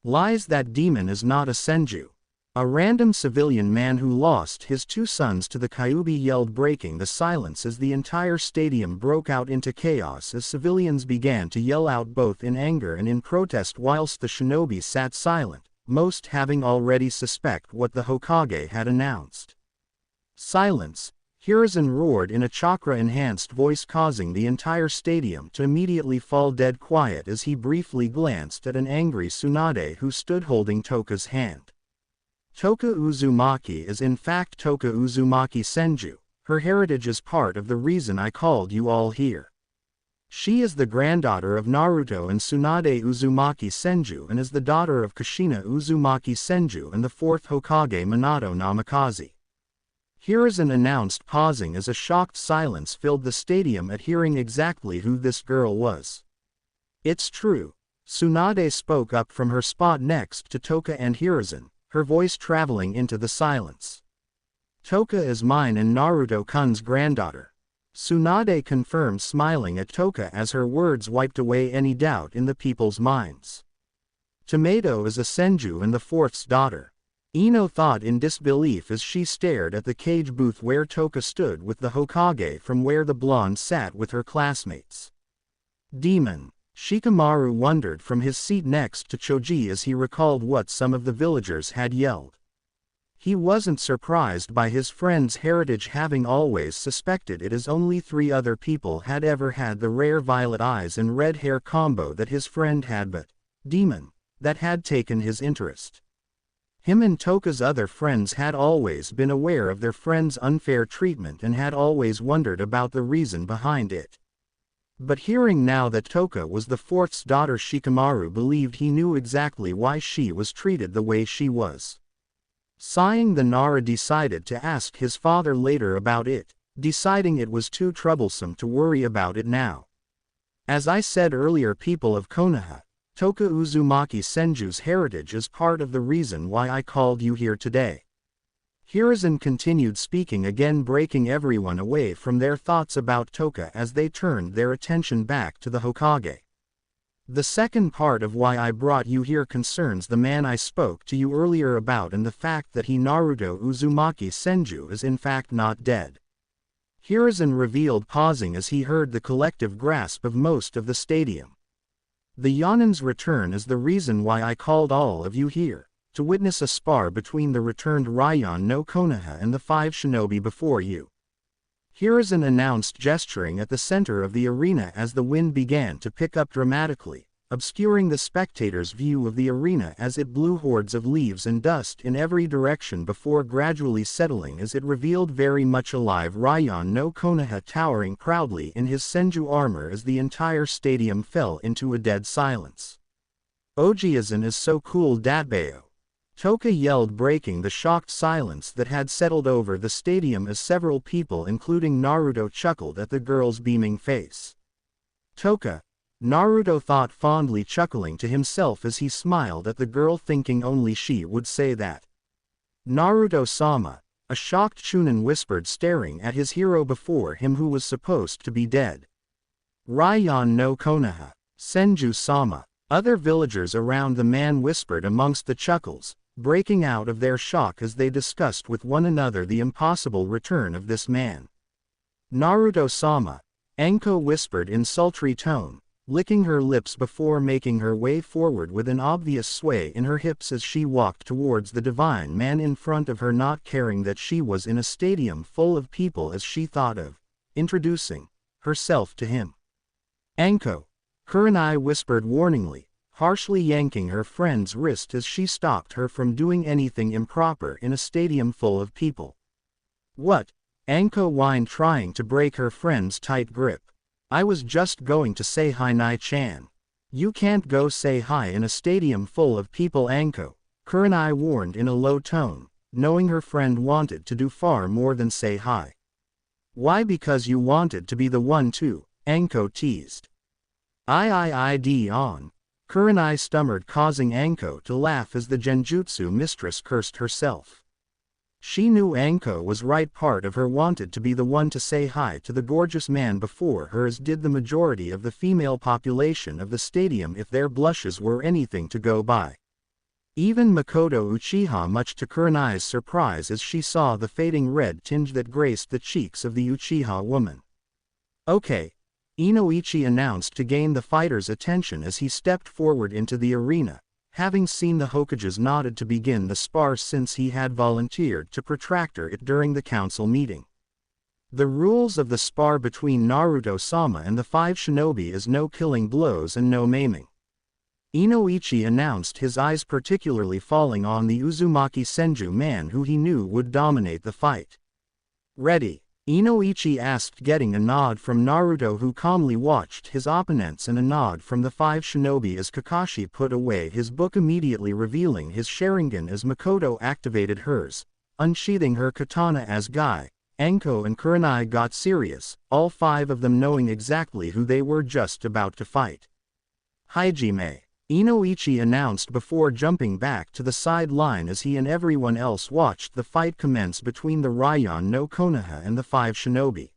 "Lies, that demon is not a Senju." A random civilian man who lost his 2 sons to the Kyuubi yelled, breaking the silence as the entire stadium broke out into chaos as civilians began to yell out both in anger and in protest whilst the shinobi sat silent, most having already suspect what the Hokage had announced. Silence, Hiruzen roared in a chakra-enhanced voice, causing the entire stadium to immediately fall dead quiet as he briefly glanced at an angry Tsunade who stood holding Toka's hand. Toka Uzumaki is in fact Toka Uzumaki Senju. Her heritage is part of the reason I called you all here. She is the granddaughter of Naruto and Tsunade Uzumaki Senju and is the daughter of Kushina Uzumaki Senju and the 4th Hokage Minato Namikaze. Hiruzen announced, pausing as a shocked silence filled the stadium at hearing exactly who this girl was. It's true. Tsunade spoke up from her spot next to Toka and Hiruzen, her voice traveling into the silence. Toka is mine and Naruto-kun's granddaughter. Tsunade confirmed, smiling at Toka as her words wiped away any doubt in the people's minds. Tomato is a Senju and the 4th's daughter. Ino thought in disbelief as she stared at the cage booth where Toka stood with the Hokage from where the blonde sat with her classmates. Demon. Shikamaru wondered from his seat next to Choji as he recalled what some of the villagers had yelled. He wasn't surprised by his friend's heritage, having always suspected it, as only 3 other people had ever had the rare violet eyes and red hair combo that his friend had, but demon, that had taken his interest. Him and Toka's other friends had always been aware of their friend's unfair treatment and had always wondered about the reason behind it. But hearing now that Toka was the 4th's daughter, Shikamaru believed he knew exactly why she was treated the way she was. Sighing, the Nara decided to ask his father later about it, deciding it was too troublesome to worry about it now. As I said earlier, people of Konoha, Toka Uzumaki Senju's heritage is part of the reason why I called you here today. Hiruzen continued speaking, again breaking everyone away from their thoughts about Toka as they turned their attention back to the Hokage. The second part of why I brought you here concerns the man I spoke to you earlier about and the fact that he, Naruto Uzumaki Senju, is in fact not dead. Hiruzen revealed, pausing as he heard the collective grasp of most of the stadium. The Yonin's return is the reason why I called all of you here, to witness a spar between the returned Raion no Konoha and the 5 shinobi before you. Hiruzen announced, gesturing at the center of the arena as the wind began to pick up dramatically, obscuring the spectators' view of the arena as it blew hordes of leaves and dust in every direction before gradually settling as it revealed very much alive Raion no Konoha towering proudly in his Senju armor as the entire stadium fell into a dead silence. Ojiazan is so cool, Datbeo. Toka yelled, breaking the shocked silence that had settled over the stadium as several people including Naruto chuckled at the girl's beaming face. Toka, Naruto thought fondly, chuckling to himself as he smiled at the girl, thinking only she would say that. Naruto-sama, a shocked Chunin whispered, staring at his hero before him who was supposed to be dead. Raion no Konoha, Senju-sama. Other villagers around the man whispered amongst the chuckles, breaking out of their shock as they discussed with one another the impossible return of this man. Naruto-sama, Anko whispered in sultry tone, licking her lips before making her way forward with an obvious sway in her hips as she walked towards the divine man in front of her, not caring that she was in a stadium full of people as she thought of introducing herself to him. Anko, Kurenai whispered warningly, harshly yanking her friend's wrist as she stopped her from doing anything improper in a stadium full of people. What? Anko whined, trying to break her friend's tight grip. I was just going to say hi, Nai-chan. You can't go say hi in a stadium full of people, Anko, Kurenai warned in a low tone, knowing her friend wanted to do far more than say hi. Why? Because you wanted to be the one to, Anko teased. I on. Kurenai stammered, causing Anko to laugh as the Genjutsu mistress cursed herself. She knew Anko was right, part of her wanted to be the one to say hi to the gorgeous man before her, as did the majority of the female population of the stadium if their blushes were anything to go by. Even Mikoto Uchiha, much to Kurana's surprise as she saw the fading red tinge that graced the cheeks of the Uchiha woman. "Okay," Inoichi announced to gain the fighter's attention as he stepped forward into the arena, having seen the Hokages nodded to begin the spar since he had volunteered to protractor it during the council meeting. The rules of the spar between Naruto-sama and the 5 shinobi is no killing blows and no maiming. Inoichi announced, his eyes particularly falling on the Uzumaki Senju man who he knew would dominate the fight. "Ready?" Inoichi asked, getting a nod from Naruto, who calmly watched his opponents, and a nod from the 5 shinobi as Kakashi put away his book, immediately revealing his Sharingan as Mikoto activated hers, unsheathing her katana as Guy, Enko and Kurenai got serious, all 5 of them knowing exactly who they were just about to fight. "Hajime," Inoichi announced before jumping back to the sideline as he and everyone else watched the fight commence between the Raion no Konoha and the 5 shinobi.